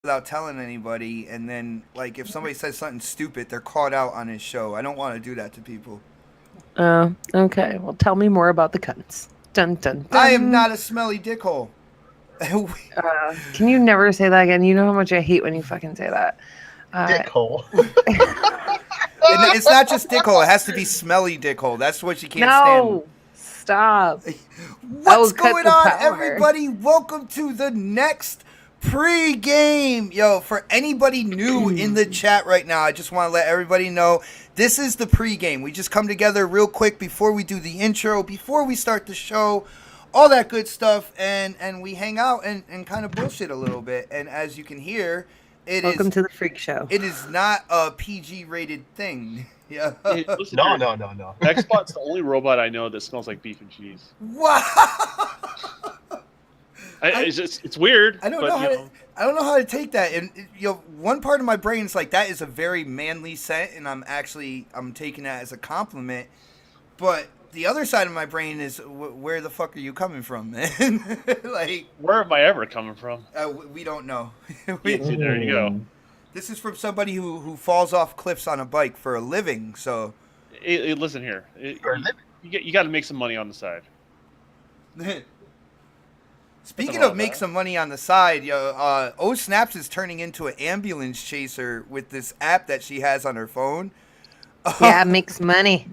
without telling anybody, and then like if somebody says something stupid, they're called out on his show. I don't want to do that to people. Okay. Well, tell me more about the cunts. Dun dun I am dun. not a smelly dickhole. Can you never say that again? You know how much I hate when you fucking say that. Uh, Dickhole. And it's not just dickhole; it has to be smelly dickhole. That's what you can't stand. no, stop. I What's will cut going the on, power. everybody? Welcome to the next pre-game. Yo, for anybody new in the chat right now, I just want to let everybody know this is the pre-game. We just come together real quick before we do the intro, before we start the show, all that good stuff, and we hang out and kind of bullshit a little bit. And as you can hear, Welcome to the freak show. it is not a PG rated thing. Yeah. Hey, listen No, here. no, no, no. Xbot's the only robot I know that smells like beef and cheese. Wow. It's weird. I don't but, know how you to. I don't know how to take that. And one part of my brain is like that is a very manly scent, and I'm taking that as a compliment. But the other side of my brain is where the fuck are you coming from, man? Like, where am I ever coming from? we don't know. See, there you go. This is from somebody who falls off cliffs on a bike for a living. So, Hey, listen here. You got to make some money on the side. speaking of make some money on the side, O Snaps is turning into an ambulance chaser with this app that she has on her phone. Yeah, makes money.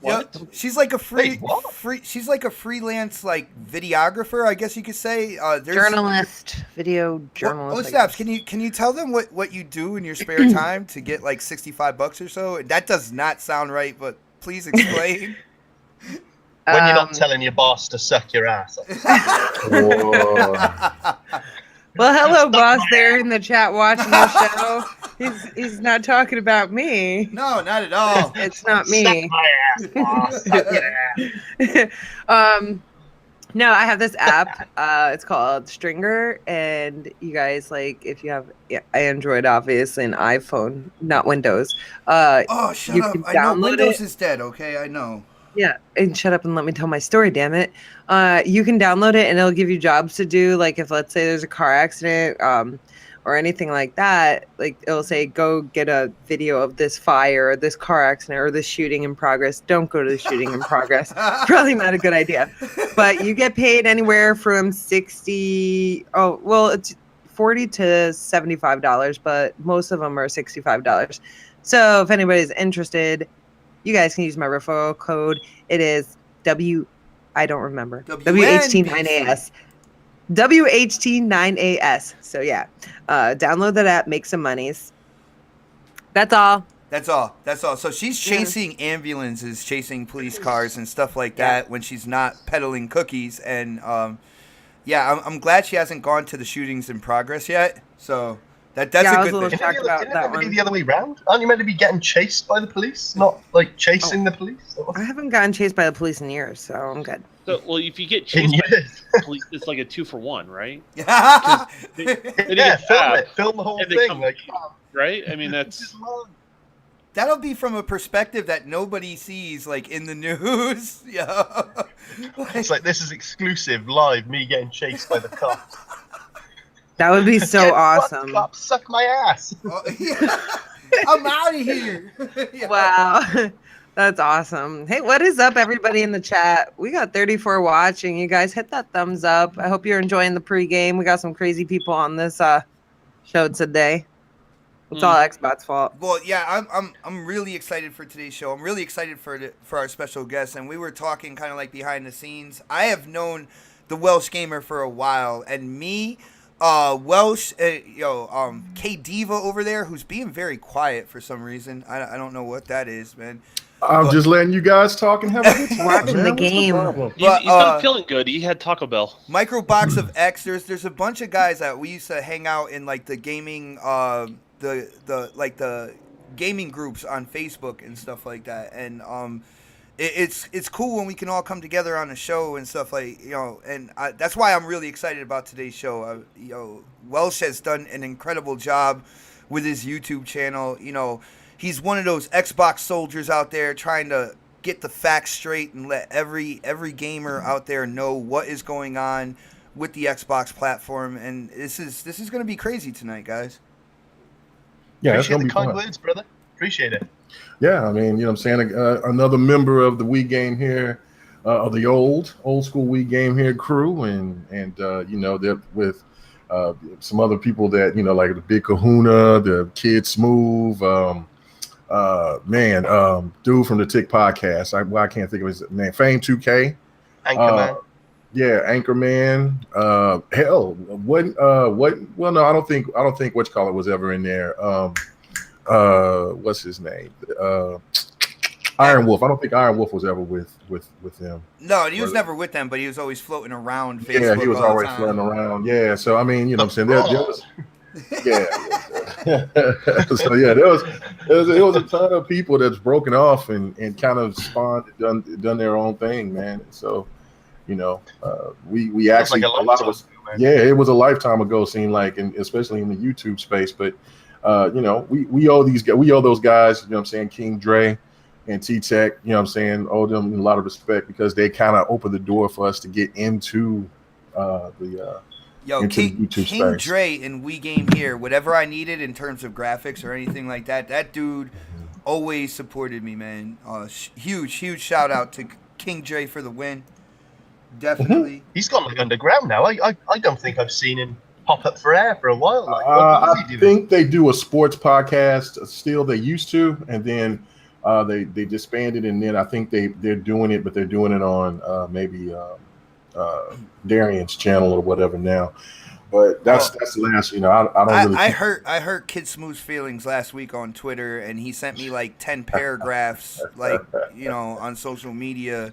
What? She's like a Wait, what? she's like a freelance like videographer, I guess you could say. Journalist, video journalist. Oh, I Snaps, guess. can you tell them what you do in your spare time to get like $65 or so? That does not sound right, but please explain. When you're not telling your boss to suck your ass. Well, hello, boss. There in the chat watching the show. He's not talking about me. No, not at all. It's not Suck me. my ass, boss. Suck your ass. No, I have this app. It's called Stringer, and you guys like if you have Android, obviously, and iPhone, not Windows. Oh, shut you up! can I know download Windows it. is dead. Okay, I know. Yeah, and shut up and let me tell my story, damn it. You can download it and it'll give you jobs to do. Like if let's say there's a car accident, or anything like that, like it'll say go get a video of this fire, or this car accident, or this shooting in progress. Don't go to the shooting in progress. Probably not a good idea. But you get paid anywhere from it's $40 to $75, but most of them are $65. So if anybody's interested, you guys can use my referral code. It is I don't remember. WHT9AS. WHT9AS. So yeah, download that app, make some monies. That's all. That's all. So she's chasing ambulances, chasing police cars and stuff like that when she's not peddling cookies. And I'm glad she hasn't gone to the shootings in progress yet. So that's a good thing. Talk about that Be one. the other way round. Aren't you meant to be getting chased by the police, not like chasing the police? I haven't gotten chased by the police in years, so I'm good. So, well, if you get In chased by years. the police, it's like a 2-for-1, right? They Yeah, get film stabbed, it. Film the whole and they thing. come Like, right? I mean, that's That'll be from a perspective that nobody sees, like in the news. Yeah. it's like this is exclusive, live. Me getting chased by the cops. That would be so Get awesome. fucked, cops, suck my ass. I'm out of here. Yeah. Wow. That's awesome. Hey, what is up, everybody in the chat? We got 34 watching. You guys hit that thumbs up. I hope you're enjoying the pregame. We got some crazy people on this show today. It's all Xbox fault. Well, yeah, I'm really excited for today's show. I'm really excited for our special guest, and we were talking kind of like behind the scenes. I have known the Welsh Gamer for a while, and me, Welsh, K Diva over there, who's being very quiet for some reason. I don't know what that is, man. I'm just letting you guys talk and have a good time. Watching the man. What's game. problem? he's not feeling good. He had Taco Bell. Microbox of X. There's a bunch of guys that we used to hang out in like the gaming the gaming groups on Facebook and stuff like that, and it's cool when we can all come together on a show and stuff like and that's why I'm really excited about today's show. Welsh has done an incredible job with his YouTube channel. He's one of those Xbox soldiers out there trying to get the facts straight and let every gamer out there know what is going on with the Xbox platform, and this is going to be crazy tonight, guys. Yeah, it's Appreciate gonna the be kind fun. words, brother. Appreciate it. Yeah, I mean, you know what I'm saying? Another member of the Wii Game here, of the old school Wii Game here crew, and you know, they're with some other people that, you know, like the Big Kahuna, the Kid Smooth, dude from the Tick Podcast. I can't think of his name. Fame 2K. Anchorman. Yeah, Anchorman. Hell, what? Well, no, I don't think what you call it was ever in there. What's his name? Iron Wolf. I don't think Iron Wolf was ever with them. No, he was never with them, but he was always floating around Facebook. Yeah, he was all the always time. floating around. Yeah, so I mean, you know what I'm saying? There was, yeah. So yeah, there was a ton of people that's broken off and kind of spawned, done their own thing, man. So, you know, we actually, like a lot of us, yeah, it was a lifetime ago, seemed like, and especially in the YouTube space. But you know, we owe those guys, you know what I'm saying, King Dre and T-Tech, you know what I'm saying, owe them a lot of respect because they kind of opened the door for us to get into the King space. Dre and We Game here, whatever I needed in terms of graphics or anything like that, that dude always supported me, man. Huge shout out to King Dre for the win. Definitely. He's gone like underground now. I don't think I've seen him pop up for air for a while. Like, what is he I doing? think they do a sports podcast still. They used to, and then they disbanded, and then I think they're doing it, but they're doing it on maybe Darian's channel or whatever now. But that's the last. You know, I don't really. I hurt Kid Smooth's feelings last week on Twitter, and he sent me like 10 paragraphs, like, you know, on social media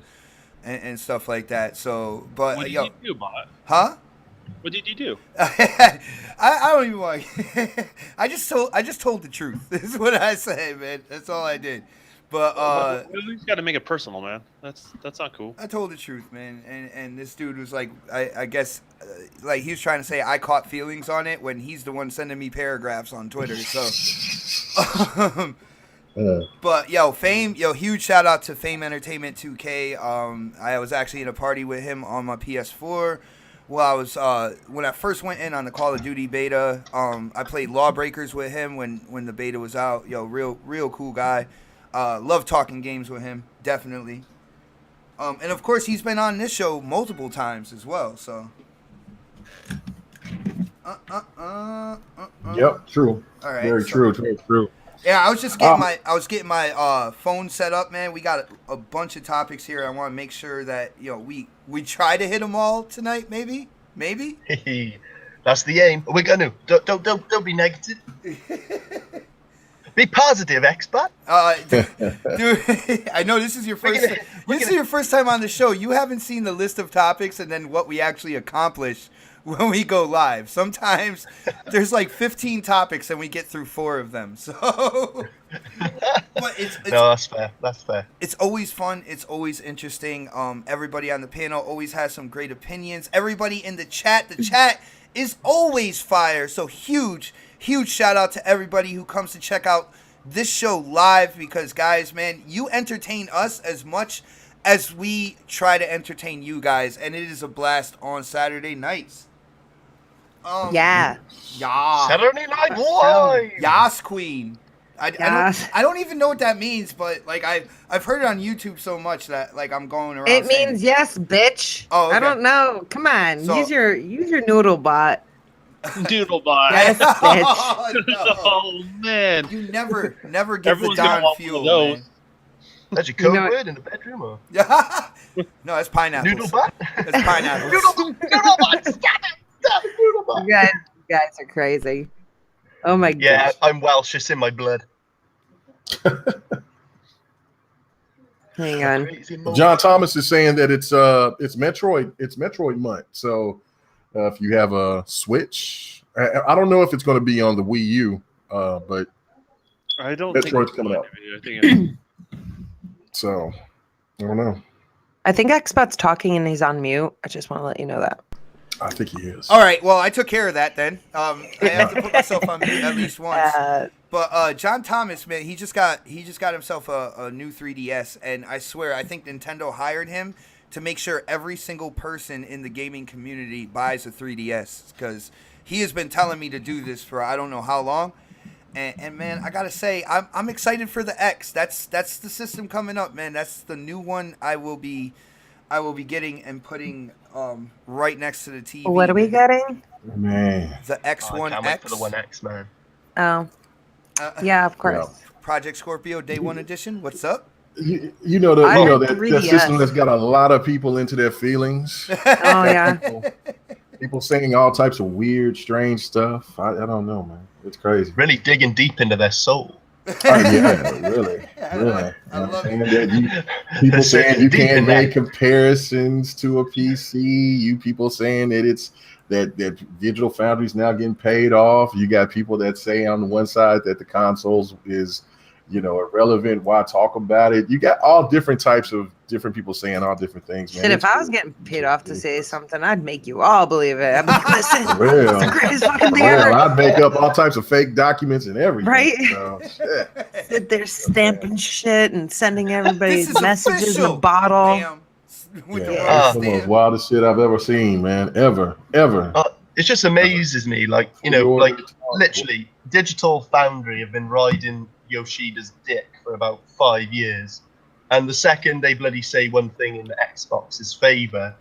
and stuff like that. So, but what did you do, Bot? Huh? What did you do? I don't even want. I just told the truth. This is what I say, man. That's all I did. But at least got to make it personal, man. That's not cool. I told the truth, man. And this dude was like, I guess, like he was trying to say I caught feelings on it when he's the one sending me paragraphs on Twitter. So, but huge shout out to Fame Entertainment 2K. I was actually in a party with him on my PS4. Well, I was when I first went in on the Call of Duty beta. I played Lawbreakers with him when the beta was out. Real cool guy. Love talking games with him, definitely. And of course, he's been on this show multiple times as well. So. Yep, true. All right. Very true. Yeah, I was just getting my phone set up, man. We got a bunch of topics here. I want to make sure that we try to hit them all tonight. Maybe. That's the aim. We're gonna don't be negative. Be positive, X-Bot. Dude, I know this is your first. This is your first time on the show. You haven't seen the list of topics and then what we actually accomplish when we go live. Sometimes there's like 15 topics and we get through 4 of them. So, but it's no, that's fair. That's fair. It's always fun. It's always interesting. Everybody on the panel always has some great opinions. Everybody in the chat is always fire. So huge shout out to everybody who comes to check out this show live because, guys, man, you entertain us as much as we try to entertain you guys, and it is a blast on Saturday nights. Yeah. Saturday Night Live. Yas Queen. I don't even know what that means, but like I've heard it on YouTube so much that like I'm going around. It means yes, bitch. Oh, okay. I don't know. Come on, use your noodle bot. Doodle bot. Yes, bitch. No. Oh man. You never give Everyone's the gonna Don want fuel, one of those. man. That's your code word in the bedroom, or No, that's pineapple. noodle butt? That's pineapple. Noodle butt. Stop it, noodle butt. You guys are crazy. Oh my Yeah, gosh. I'm Welsh. It's in my blood. Hang on. Crazy moment. John Thomas is saying that it's Metroid month. So if you have a Switch, I don't know if it's going to be on the Wii U, but I don't Metroid's think coming out. I think So I don't know. I think Xbot's talking and he's on mute. I just want to let you know that. I think he is. All right, well, I took care of that then. I have to put myself on mute at least once. But John Thomas, man, he just got himself a new 3DS, and I swear, I think Nintendo hired him to make sure every single person in the gaming community buys a 3DS, because he has been telling me to do this for I don't know how long. And man, I gotta say, I'm excited for the X. That's the system coming up, man. That's the new one I will be getting and putting right next to the TV. What are we getting? Man, The X1X. I can't wait for the 1X, man. Oh, yeah, of course. Project Scorpio Day 1 Edition. What's up? You know that system that's got a lot of people into their feelings. Oh yeah. People saying all types of weird, strange stuff. I don't know, man. It's crazy. Really digging deep into their soul. Yeah, really. I love it. That people saying you can't make comparisons to a PC. You people saying that it's that Digital Foundry's now getting paid off. You got people that say on the one side that the consoles is, irrelevant. Why talk about it? You got all different types of different people saying all different things, man. Shit, if I was getting paid off to say something, I'd make you all believe it. I'd be like, listen, it's the greatest fucking thing ever. I'd make up all types of fake documents and everything. Right? So, shit. Sit there stamping shit and sending everybody messages in a official. bottle. Damn. That's the most wildest shit I've ever seen, man. Ever. It just amazes me, literally, Digital Foundry have been riding Yoshida's dick for about 5 years, and the second they bloody say one thing in the Xbox's favor,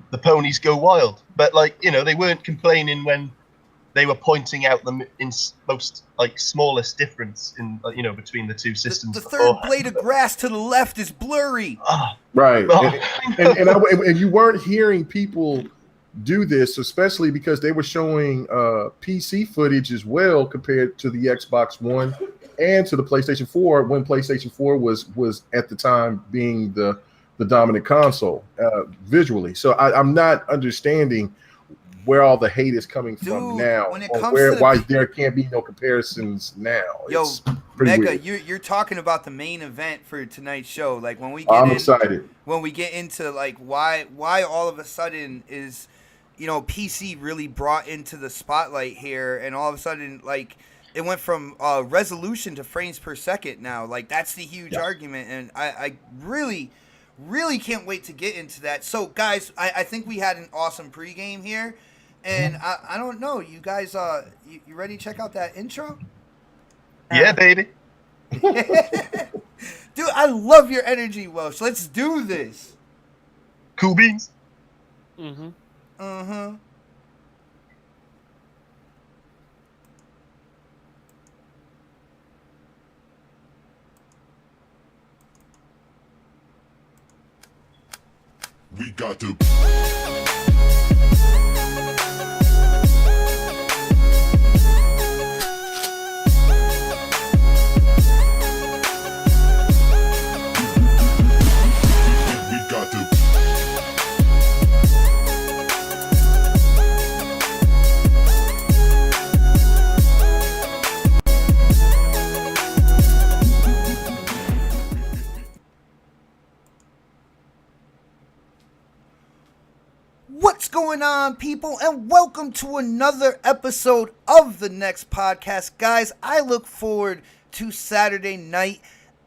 the ponies go wild. But they weren't complaining when they were pointing out the most smallest difference in between the two systems. The third blade of grass to the left is blurry. Right, and you weren't hearing people do this, especially because they were showing PC footage as well compared to the Xbox One and to the PlayStation 4 when PlayStation 4 was at the time being the dominant console visually. So I'm not understanding where all the hate is coming from now, when it or comes why there can't be no comparisons now. It's Mega, you're talking about the main event for tonight's show. Like when we get I'm excited. When we get into why all of a sudden is PC really brought into the spotlight here, and all of a sudden it went from resolution to frames per second now. That's the huge argument, and I really can't wait to get into that. So guys, I think we had an awesome pregame here, and I don't know, you guys you ready to check out that intro? Yeah, baby. Dude, I love your energy, Welsh. Let's do this. Cool beans. We got to. What's going on, people, and welcome to another episode of the Next Podcast. Guys, I look forward to Saturday night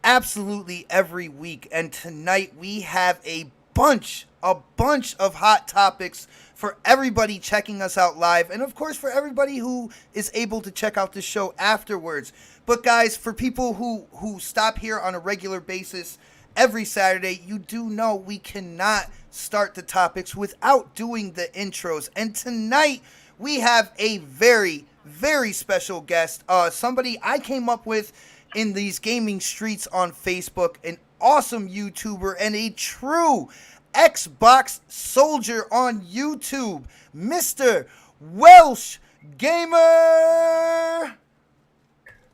absolutely every week, and tonight we have a bunch of hot topics for everybody checking us out live, and of course for everybody who is able to check out the show afterwards. But guys, for people who stop here on a regular basis every Saturday, you do know we cannot start the topics without doing the intros. And tonight we have a very, very special guest, somebody I came up with in these gaming streets on Facebook, an awesome YouTuber and a true Xbox soldier on YouTube, Mr. WelshGamer.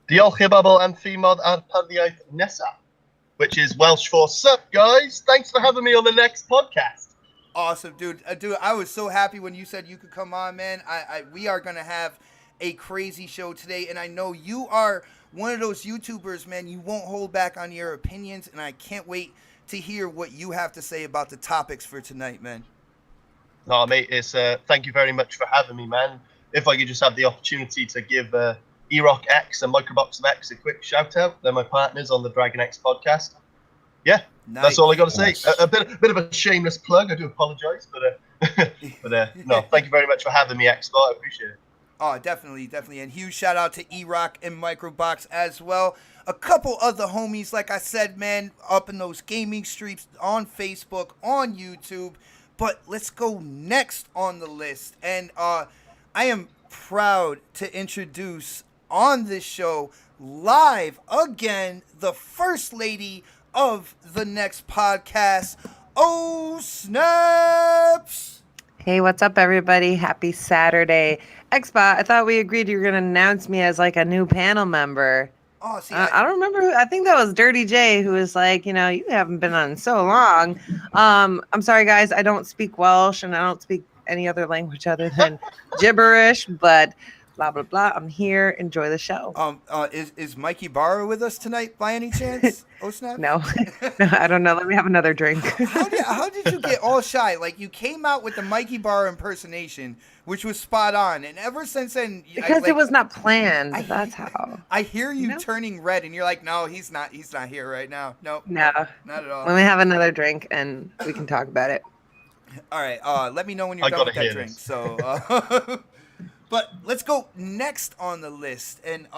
Diolch i bobl am fimod ar pyddiaeth nesaf, which is Welsh for sup, guys. Thanks for having me on the next podcast. Awesome, dude. I was so happy when you said you could come on, man. We are going to have a crazy show today, and I know you are one of those YouTubers, man. You won't hold back on your opinions, and I can't wait to hear what you have to say about the topics for tonight, man. No, mate, it's thank you very much for having me, man. If I could just have the opportunity to give E-Rock X and Microbox of X a quick shout out. They're my partners on the Dragon X podcast. Yeah, That's all I got to say. Nice. A bit of a shameless plug. I do apologise, but no, thank you very much for having me, Expert. I appreciate it. Oh, definitely. And huge shout out to E-Rock and Microbox as well. A couple other homies, like I said, man, up in those gaming streets on Facebook, on YouTube. But let's go next on the list. And I am proud to introduce on this show live again the first lady of the next podcast, Oh Snaps! Hey, what's up, everybody? Happy Saturday. Xbot, I thought we agreed you were going to announce me as like a new panel member. Oh, see, I don't remember. I think that was Dirty J who was like, you haven't been on so long. I'm sorry, guys. I don't speak Welsh and I don't speak any other language other than gibberish, but blah, blah, blah. I'm here. Enjoy the show. Is Mikey Barra with us tonight by any chance? Oh, snap! No, no, I don't know. Let me have another drink. How did you get all shy? Like, you came out with the Mikey Barra impersonation, which was spot on, and ever since then, because it was not planned. That's how. I hear you turning red, and you're like, no, he's not here right now. Nope. No, not at all. Let me have another drink, and we can talk about it. All right. Let me know when you're done with that drink. So, but let's go next on the list, and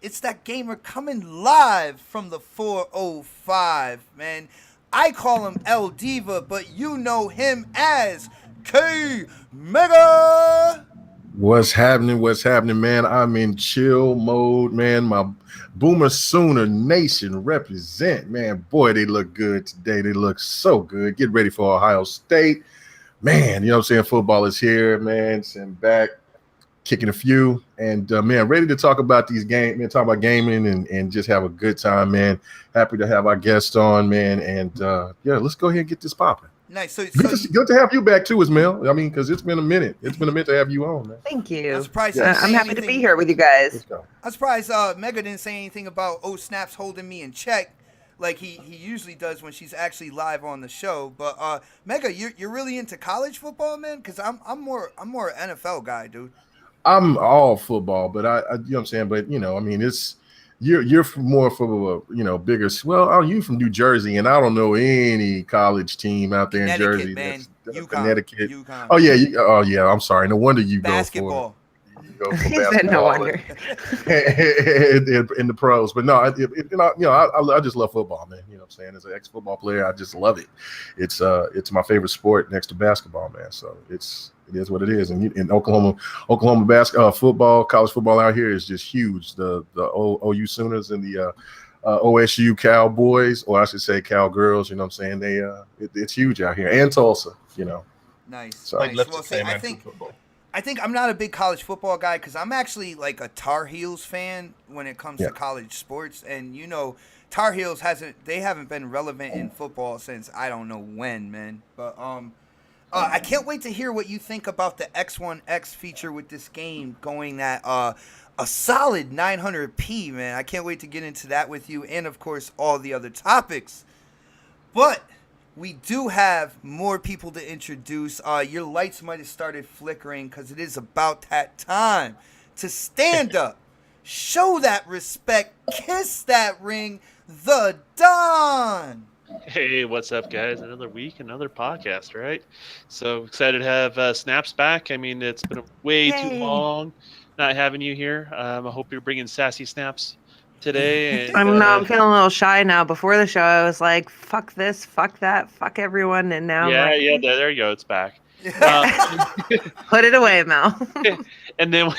it's that gamer coming live from the 405, man. I call him El Diva, but you know him as K Mega. What's happening, man? I'm in chill mode, man. My Boomer Sooner Nation represent, man. Boy, they look good today. They look so good. Get ready for Ohio State. Man, you know what I'm saying? Football is here, man. Sitting back, kicking a few, and man, ready to talk about these games, man, talk about gaming and just have a good time, man. Happy to have our guest on, man, and yeah, let's go ahead and get this popping. Nice. So good to have you back too, Ismail. I mean, because it's been a minute. It's been a minute to have you on, man. Thank you. I'm surprised. I'm happy to be here with you guys. I'm surprised Mega didn't say anything about Snaps holding me in check like he usually does when she's actually live on the show. But Mega, you're really into college football, man? Because I'm more an NFL guy, dude. I'm all football, but I you know what I'm saying. But I mean, it's you're more for a bigger. Well, you from New Jersey, and I don't know any college team out there in Jersey. Man. Connecticut. UConn. Oh yeah. I'm sorry. No wonder you basketball. Go for He said no wonder. in the pros, but no, I just love football, man. You know what I'm saying? As an ex-football player, I just love it. It's my favorite sport next to basketball, man. So it is what it is. And in Oklahoma football, college football out here is just huge. The OU Sooners and the OSU Cowboys, or I should say Cowgirls. You know what I'm saying? It's huge out here, and Tulsa. Nice. So nice. Well, see, I think I'm not a big college football guy because I'm actually like a Tar Heels fan when it comes to college sports, and Tar Heels haven't been relevant in football since I don't know when, man. But I can't wait to hear what you think about the X1X feature with this game going at a solid 900p, man. I can't wait to get into that with you, and of course all the other topics. But we do have more people to introduce. Your lights might have started flickering because it is about that time to stand up, show that respect, kiss that ring, the Don. Hey, what's up, guys? Another week, another podcast, right? So excited to have Snaps back. I mean, it's been way too long not having you here. I hope you're bringing sassy Snaps today. And, I'm feeling a little shy now. Before the show, I was like, fuck this, fuck that, fuck everyone. And now there you go. It's back. Put it away, Mel. And then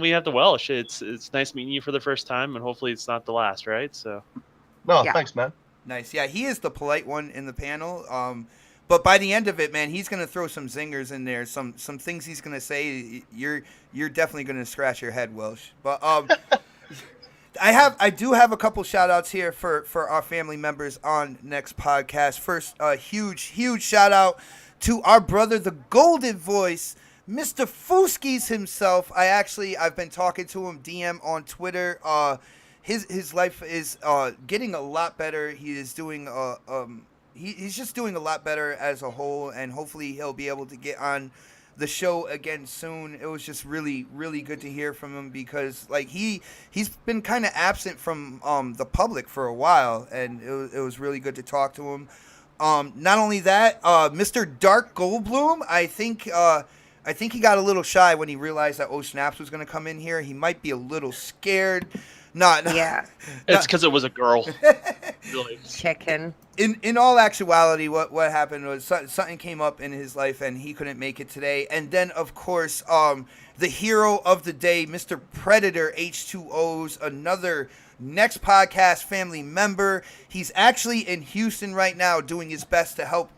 we have the Welsh. It's nice meeting you for the first time, and hopefully it's not the last, right? So Thanks, man. Nice. Yeah, he is the polite one in the panel. But by the end of it, man, he's gonna throw some zingers in there. Some things he's gonna say. You're definitely gonna scratch your head, Welsh. But I do have a couple shout outs here for our family members on next podcast. First, a huge shout out to our brother, the Golden Voice, Mr. Fooskies himself. I've been talking to him DM on Twitter. His life is getting a lot better. He is doing he's just doing a lot better as a whole, and hopefully he'll be able to get on the show again soon. It was just really, really good to hear from him because like he's been kind of absent from the public for a while, and it was really good to talk to him. Not only that, Mr. Dark Goldblum, I think he got a little shy when he realized that Snaps was going to come in here. He might be a little scared. Not, Yeah. It's because it was a girl. Really. Chicken. In all actuality, what happened was something came up in his life and he couldn't make it today. And then, of course, the hero of the day, Mr. Predator H2O's another Next Podcast family member. He's actually in Houston right now doing his best to help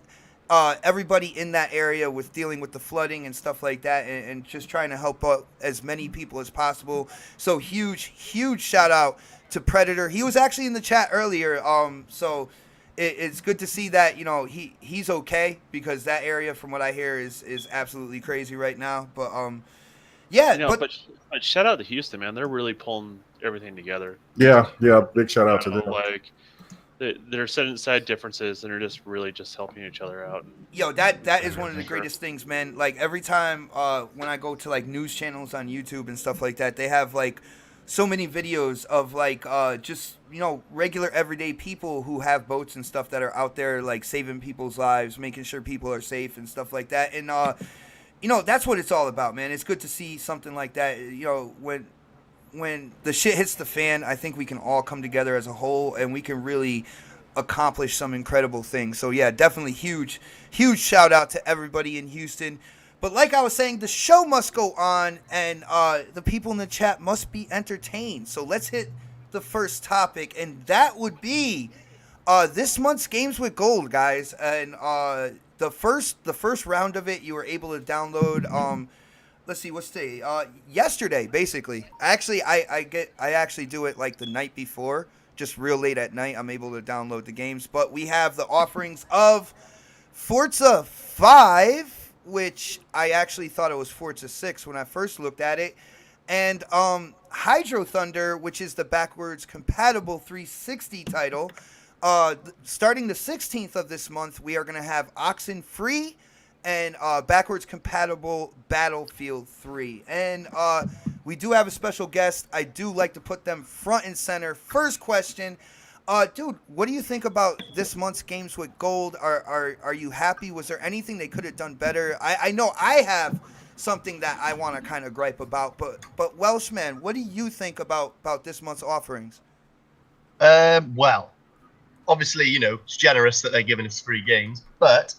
everybody in that area with dealing with the flooding and stuff like that, and just trying to help out as many people as possible. So huge shout out to Predator. He was actually in the chat earlier, so it's good to see that he's okay, because that area, from what I hear, is absolutely crazy right now. But yeah, but shout out to Houston, man. They're really pulling everything together. Yeah, big shout out to them. Like, they're setting aside differences and they're just really just helping each other out. Yo, that is one of the greatest things, man. Like every time when I go to like news channels on YouTube and stuff like that, they have like so many videos of like just regular everyday people who have boats and stuff that are out there like saving people's lives, making sure people are safe and stuff like that. And that's what it's all about, man. It's good to see something like that. When the shit hits the fan, I think we can all come together as a whole and we can really accomplish some incredible things. So yeah, definitely huge shout out to everybody in Houston. But like I was saying, the show must go on, and the people in the chat must be entertained. So let's hit the first topic, and that would be this month's Games with Gold, guys. And the first round of it, you were able to download. Let's see, what's today? Yesterday, basically. Actually, I actually do it like the night before, just real late at night. I'm able to download the games. But we have the offerings of Forza 5, which I actually thought it was Forza 6 when I first looked at it, and Hydro Thunder, which is the backwards compatible 360 title. Starting the 16th of this month, we are going to have Oxenfree and backwards compatible Battlefield 3. And we do have a special guest. I do like to put them front and center. First question, dude, what do you think about this month's Games with Gold? Are you happy? Was there anything they could have done better? I know I have something that I want to kind of gripe about, but Welshman, what do you think about this month's offerings? Well, obviously, it's generous that they're giving us free games, but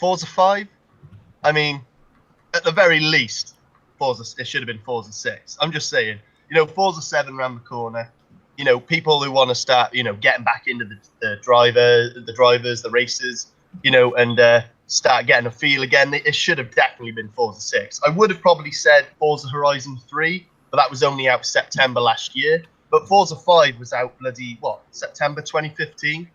Forza 5, I mean, at the very least, it should have been Forza 6. I'm just saying, Forza 7 around the corner. People who want to start, getting back into the drivers, the races, and start getting a feel again. It should have definitely been Forza 6. I would have probably said Forza Horizon 3, but that was only out September last year. But Forza 5 was out September 2015?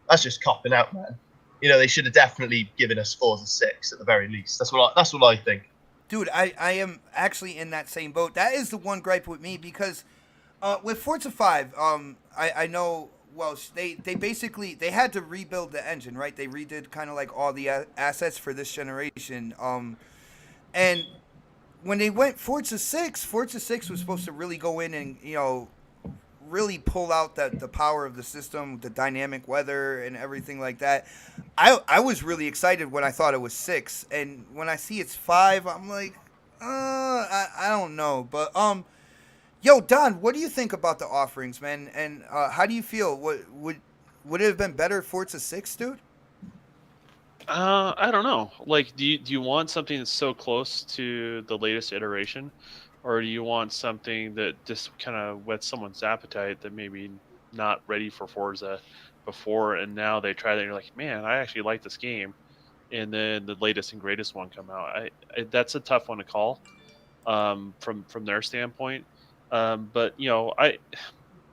That's just copping out, man. They should have definitely given us Forza 6 at the very least. That's what I think. Dude, I am actually in that same boat. That is the one gripe with me, because with Forza 5, I know, well, they basically, they had to rebuild the engine, right? They redid kind of like all the assets for this generation. And when they went Forza 6 was supposed to really go in and, really pull out the power of the system, the dynamic weather and everything like that. I was really excited when I thought it was 6, and when I see it's 5, I'm like, I don't know. But yo, Don, what do you think about the offerings, man? And how do you feel? Would it have been better Forza 6, dude? I don't know. Like, do you want something that's so close to the latest iteration, or do you want something that just kind of whets someone's appetite that maybe not ready for Forza before, and now they try that and you're like, man, I actually like this game, and then the latest and greatest one come out. I that's a tough one to call from their standpoint. But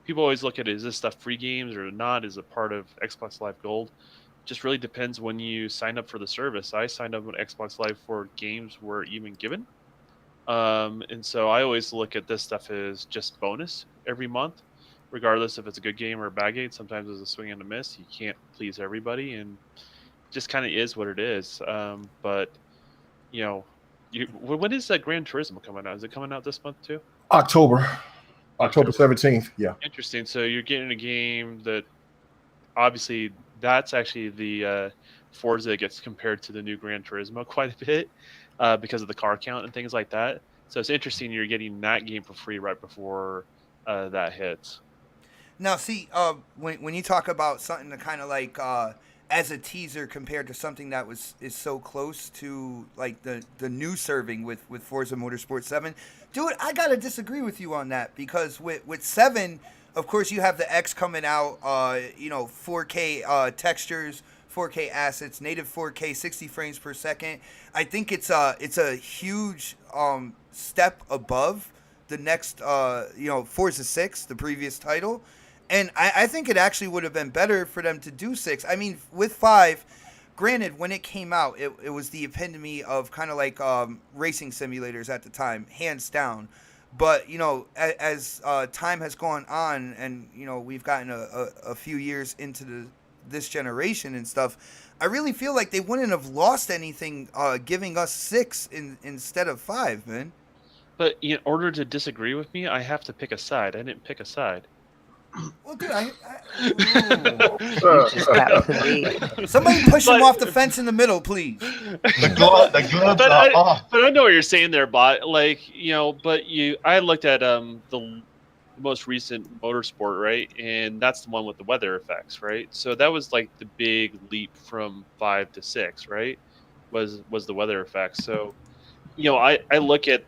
people always look at it, is this stuff free games or not? Is it part of Xbox Live Gold? Just really depends when you sign up for the service. I signed up with Xbox Live for games were even given. And so I always look at this stuff as just bonus every month, regardless if it's a good game or a bad game. Sometimes it's a swing and a miss. You can't please everybody, and just kind of is what it is. But you know, when is that Gran Turismo coming out? Is it coming out this month too? October 17th. Yeah. Interesting. So you're getting a game that obviously that's actually the Forza that gets compared to the new Gran Turismo quite a bit because of the car count and things like that. So it's interesting you're getting that game for free right before that hits. Now, see, when you talk about something to kind of like as a teaser compared to something that is so close to like the new serving with Forza Motorsport 7, dude, I gotta disagree with you on that because with 7, of course, you have the X coming out, 4K textures, 4K assets, native 4K, 60 frames per second. I think it's a huge step above the next, Forza 6, the previous title. And I think it actually would have been better for them to do 6. I mean, with 5, granted, when it came out, it was the epitome of kind of like racing simulators at the time, hands down. But, as time has gone on and, we've gotten a few years into this generation and stuff, I really feel like they wouldn't have lost anything giving us 6 instead of 5, man. But in order to disagree with me, I have to pick a side. I didn't pick a side. Well, dude, You just got to somebody push him off the fence in the middle, please. The gloves are off. But I know what you're saying there, Bot. Like, I looked at the most recent Motorsport, right? And that's the one with the weather effects, right? So that was like the big leap from 5 to 6, right? Was the weather effects. So, I look at,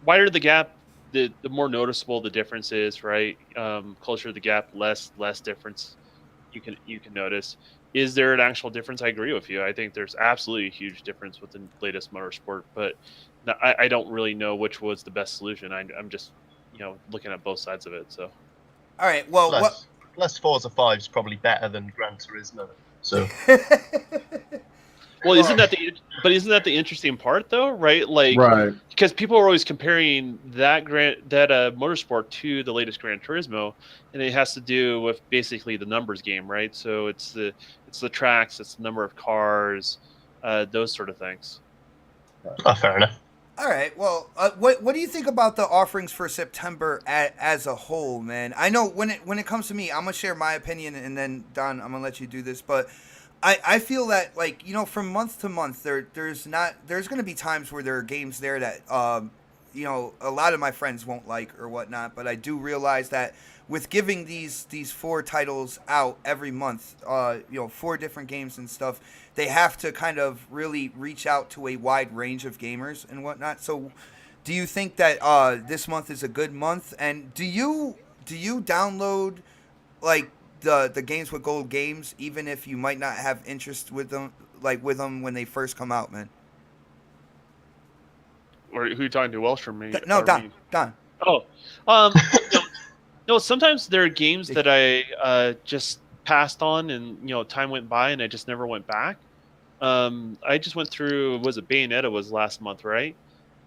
wider the gap, the more noticeable the difference is, right? Closer to the gap, less difference you can notice. Is there an actual difference? I agree with you. I think there's absolutely a huge difference with the latest Motorsport, but I don't really know which was the best solution. I'm just looking at both sides of it. So, all right. Well, plus Forza 5 is probably better than Gran Turismo. So. Well, isn't that the interesting part though, right? Like, Right. Because people are always comparing that Motorsport to the latest Gran Turismo, and it has to do with basically the numbers game, right? So it's the tracks, it's the number of cars, those sort of things. Oh, fair enough. All right. Well, what do you think about the offerings for September as a whole, man? I know when it comes to me, I'm gonna share my opinion, and then Don, I'm gonna let you do this, but. I feel that, like, from month to month, there's going to be times where there are games there that, a lot of my friends won't like or whatnot. But I do realize that with giving these 4 titles out every month, 4 different games and stuff, they have to kind of really reach out to a wide range of gamers and whatnot. So do you think that this month is a good month? And do you download, like, the games with gold games, even if you might not have interest with them when they first come out, man? Or who are you talking to, Welsh or me? No, or Don. me? Don. Oh, no. Sometimes there are games that I just passed on, and time went by, and I just never went back. I just went through. Was it Bayonetta was last month, right?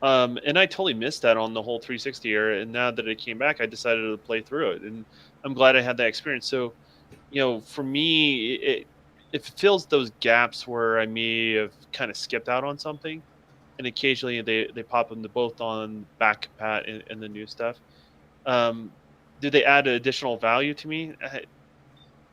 And I totally missed that on the whole 360 era. And now that it came back, I decided to play through it, and I'm glad I had that experience. So. For me, it fills those gaps where I may have kind of skipped out on something, and occasionally they pop them both on back compat and the new stuff. Do they add additional value to me?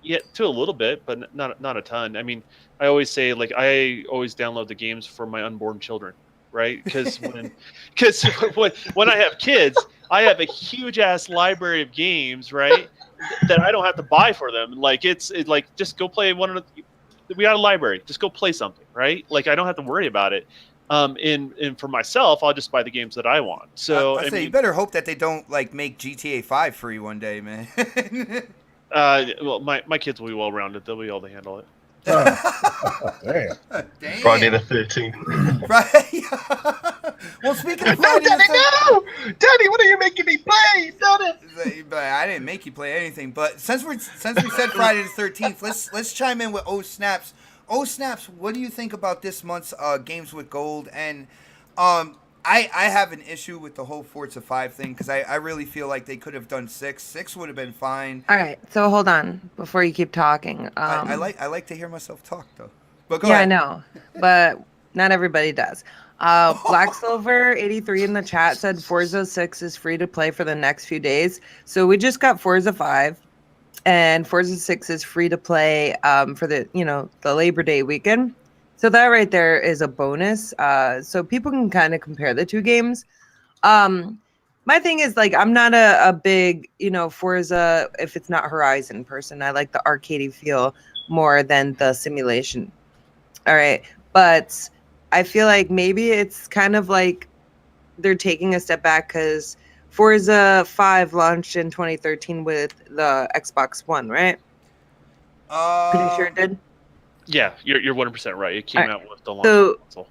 Yeah, to a little bit, but not a ton. I mean, I always say, like, I always download the games for my unborn children, right? Because when I have kids, I have a huge ass library of games, right? That I don't have to buy for them. Like it's like just go play one of the. We got a library. Just go play something, right? Like I don't have to worry about it. And for myself, I'll just buy the games that I want. So I say you better hope that they don't like make GTA 5 free one day, man. Well, my kids will be well rounded. They'll be able to handle it. Damn. Friday the 13th. Right. Well, speaking of Friday Daddy, no! Daddy, what are you making me play? Daddy! But I didn't make you play anything. But since we said Friday the 13th, let's chime in with Snaps. Snaps, what do you think about this month's games with gold? And I have an issue with the whole Forza 5 thing because I really feel like they could have done 6. 6 would have been fine. All right, so hold on before you keep talking. I like to hear myself talk though. But go Yeah, I ahead. know, but not everybody does. Black Silver 83 in the chat said Forza 6 is free to play for the next few days. So we just got Forza 5, and Forza 6 is free to play for the Labor Day weekend. So that right there is a bonus. So people can kind of compare the two games. My thing is, like, I'm not a big, Forza if it's not Horizon person. I like the arcadey feel more than the simulation. All right. But I feel like maybe it's kind of like they're taking a step back because Forza 5 launched in 2013 with the Xbox One, right? Pretty sure it did. Yeah, you're 100% right. It came Alright. out with the launch So of the console.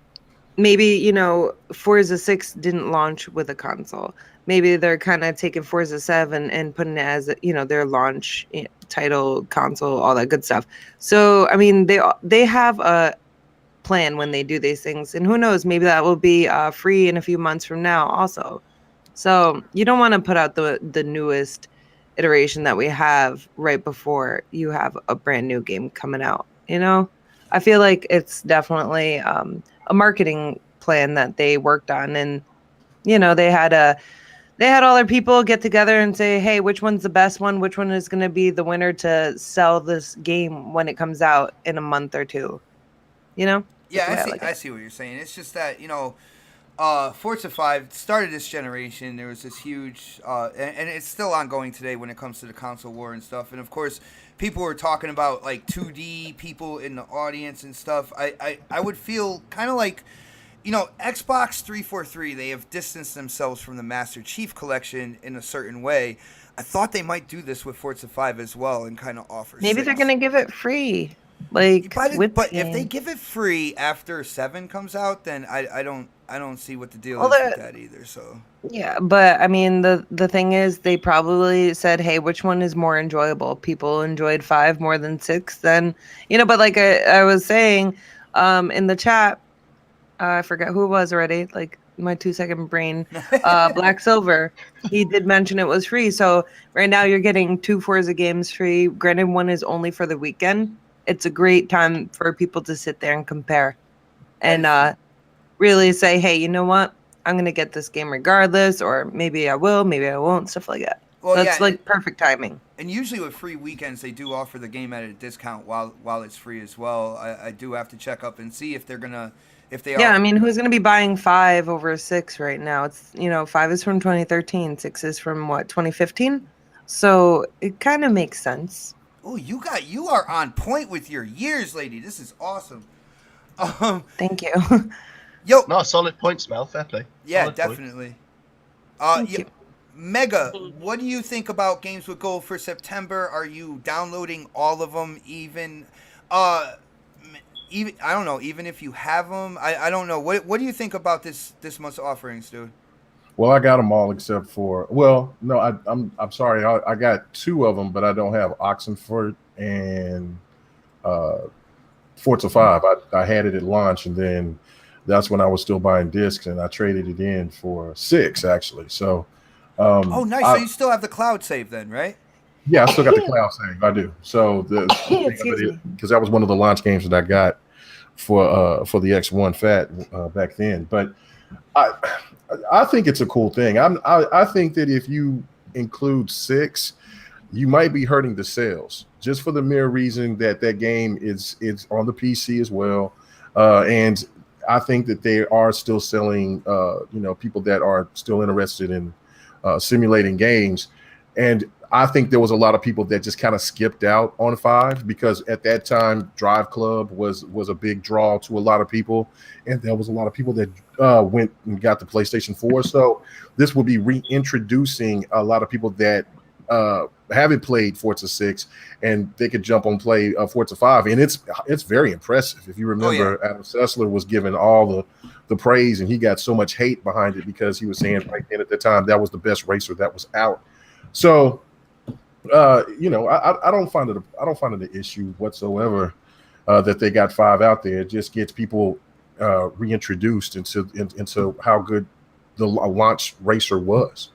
maybe, Forza 6 didn't launch with a console. Maybe they're kind of taking Forza 7 and putting it as, their launch title, console, all that good stuff. So, I mean, they have a plan when they do these things, and who knows, maybe that will be free in a few months from now also. So you don't want to put out the newest iteration that we have right before you have a brand new game coming out. I feel like it's definitely a marketing plan that they worked on, and they had all their people get together and say, hey, which one's the best one, which one is going to be the winner to sell this game when it comes out in a month or two. That's Yeah, the way I look at I it. see what you're saying. It's just that Forza 5 started this generation. There was this huge, and it's still ongoing today when it comes to the console war and stuff. And of course, people were talking about like 2D people in the audience and stuff. I would feel kind of like, Xbox 343, they have distanced themselves from the Master Chief Collection in a certain way. I thought they might do this with Forza 5 as well and kind of offer Maybe they're 6. gonna give it free, like with the But if they game. give it free after 7 comes out, then I don't see what the deal Well, is with that either. So yeah, but I mean, the thing is, they probably said, "Hey, which one is more enjoyable?" People enjoyed 5 more than 6. Then but like I was saying, in the chat, I forgot who it was already. Like my 2-second brain, Black Silver. He did mention it was free. So right now you're getting 2 Forza games free. Granted, one is only for the weekend. It's a great time for people to sit there and compare that and is true. really say, hey, you know what? I'm gonna get this game regardless, or maybe I will, maybe I won't, stuff like that. Well, That's yeah, like perfect timing. and usually with free weekends, they do offer the game at a discount while it's free as well. I do have to check up and see if they Yeah, are. I mean, who's gonna be buying 5 over 6 right now? It's 5 is from 2013, 6 is from what, 2015? So it kind of makes sense. Oh, you are on point with your years, lady. This is awesome. Um, Thank you. yo, No, solid points, Mel. Fair play. yeah, Solid point. definitely. Thank you. Mega, what do you think about Games with Gold for September? Are you downloading all of them? Uh, even I don't know. Even if you have them, I don't know. What do you think about this month's offerings, dude? Well, I got them all except for, well, no, I'm sorry, I got 2 of them, but I don't have Oxenford and Forza 5. I had it at launch, and then that's when I was still buying discs, and I traded it in for 6 actually. So, Oh, nice. So you still have the cloud save then, right? yeah, I still got the cloud save. I do. So the thing of Excuse it me. because that was one of the launch games that I got for the X1 Fat back then. But I I think it's a cool thing. I think that if you include 6, you might be hurting the sales just for the mere reason that that game is on the PC as well, and I think that they are still selling people that are still interested in simulating games, and I think there was a lot of people that just kind of skipped out on 5 because at that time Drive Club was a big draw to a lot of people, and there was a lot of people that went and got the PlayStation 4. So this will be reintroducing a lot of people that haven't played Forza 6, and they could jump on play Forza 5, and it's very impressive. If you remember, Oh, Adam Sessler was given all the praise, and he got so much hate behind it because he was saying right then at the time that was the best racer that was out. So I don't find it an issue whatsoever that they got 5 out there. It just gets people reintroduced into how good the launch racer was.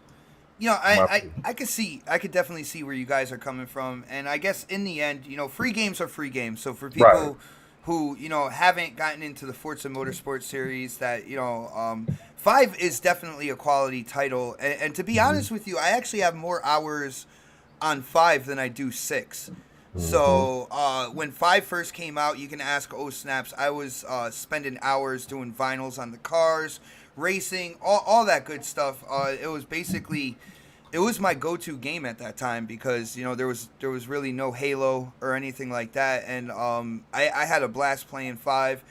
I could definitely see where you guys are coming from, and I guess in the end, free games are free games. So for Right. people who, you know, haven't gotten into the Forza Motorsport series, that, you know, 5 is definitely a quality title. And to be honest with you, I actually have more hours on 5 than I do 6. So when 5 first came out, you can ask Snaps, I was spending hours doing vinyls on the cars, racing, all that good stuff. It was basically, it was my go-to game at that time because, you know, there was really no Halo or anything like that, and I had a blast playing 5.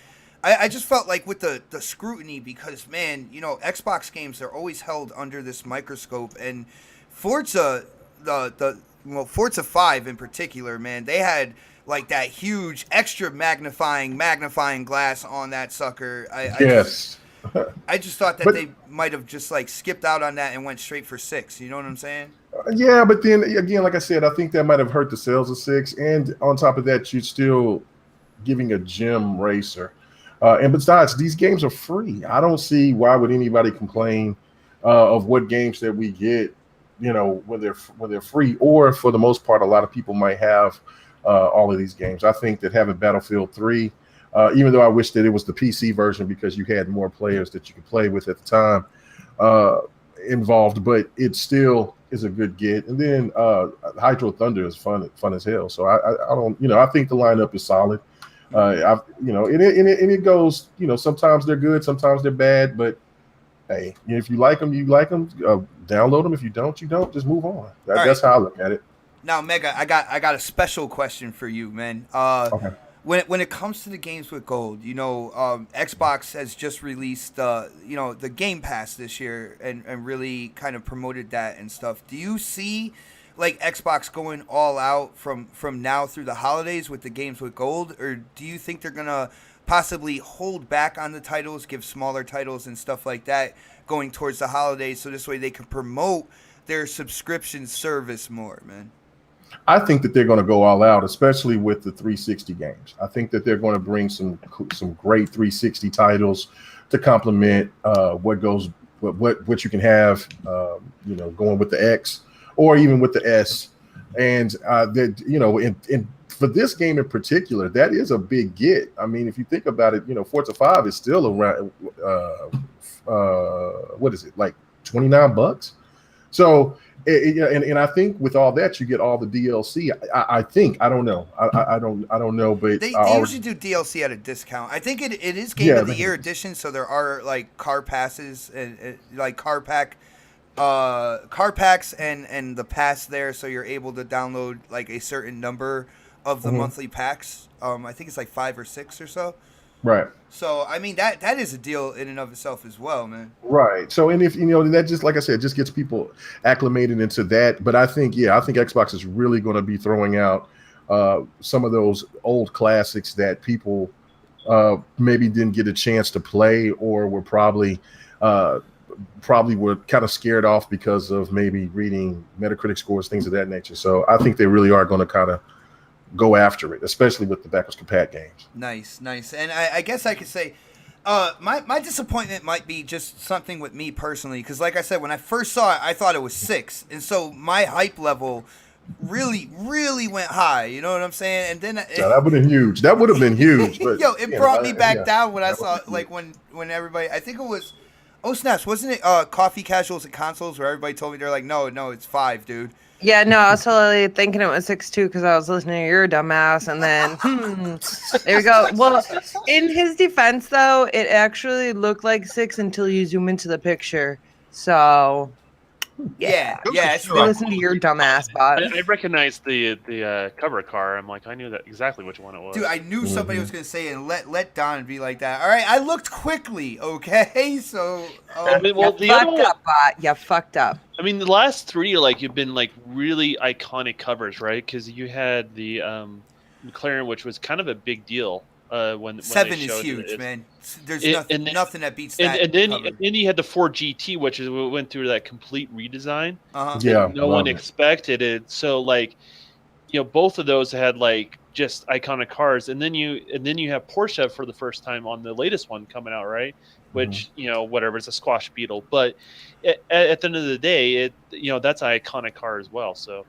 I just felt like with the scrutiny, because, man, you know, Xbox games are always held under this microscope, and Forza, Forza 5 in particular, man, they had like that huge extra magnifying glass on that sucker. I just thought that they might have just like skipped out on that and went straight for 6. You know what I'm saying? Yeah, but then again, like I said, I think that might have hurt the sales of 6. And on top of that, you're still giving a gym racer. And besides, these games are free. I don't see why would anybody complain of what games that we get, you know, when they're free, or for the most part, a lot of people might have all of these games. I think that having Battlefield 3, even though I wish that it was the PC version because you had more players that you could play with at the time involved, but it still is a good get. And then Hydro Thunder is fun as hell. So I don't, you know, I think the lineup is solid. You know, and it goes, you know, sometimes they're good, sometimes they're bad, but hey, if you like them, you like them. Download them. If you don't, you don't. Just move on. That's how I look at it. Now, Mega, I got a special question for you, man. Okay. When it comes to the games with gold, you know, Xbox has just released, you know, the Game Pass this year and really kind of promoted that and stuff. Do you see like Xbox going all out from now through the holidays with the games with gold, or do you think they're gonna possibly hold back on the titles, give smaller titles and stuff like that going towards the holidays, so this way they can promote their subscription service more, man? I think that they're going to go all out, especially with the 360 games. I think that they're going to bring some great 360 titles to complement what you can have, you know, going with the X or even with the S. And that, you know, in for this game in particular, that is a big get. I mean, if you think about it, you know, Forza 5 is still around, what is it, like $29? So, and I think with all that, you get all the DLC. I think, I don't know. I don't know, but they usually do DLC at a discount. I think it is Game of the Year edition, so there are like car passes and like car packs and the pass there, so you're able to download like a certain number of the monthly packs. I think it's like 5 or 6 or so. Right. So I mean that is a deal in and of itself as well, man. Right. So, and if you know, that just, like I said, just gets people acclimated into that. But I think Xbox is really going to be throwing out some of those old classics that people maybe didn't get a chance to play, or were probably were kind of scared off because of maybe reading Metacritic scores, things of that nature. So I think they really are going to kind of go after it, especially with the backwards compat games. Nice. And I guess I could say my disappointment might be just something with me personally, because like I said, when I first saw it, I thought it was 6, and so my hype level really went high. You know what I'm saying? And then that would have been huge. That would have been huge. But, yo, it brought me back down when I saw like when everybody, I think it was, oh snaps, wasn't it Coffee Casuals and Consoles, where everybody told me, they're like, no, it's 5, dude. Yeah, no, I was totally thinking it was 6 too because I was listening to your dumbass, and then there we go. Well, in his defense, though, it actually looked like 6 until you zoom into the picture. So, yeah. Listen to your dumbass bot. I recognized the cover car. I'm like, I knew that exactly which one it was. Dude, I knew somebody was gonna say it, and let Don be like that. All right, I looked quickly, okay? So, You fucked up. I mean, the last 3 like you've been like really iconic covers, right? Because you had the McLaren, which was kind of a big deal. When 7 they is showed huge, it. man. There's nothing that beats that. And then you had the Ford GT, which went through that complete redesign. Yeah, no one expected it. So like, you know, both of those had like just iconic cars, and then you have Porsche for the first time on the latest one coming out, right? Which you know, whatever, it's a squash beetle, but at the end of the day, that's an iconic car as well. So.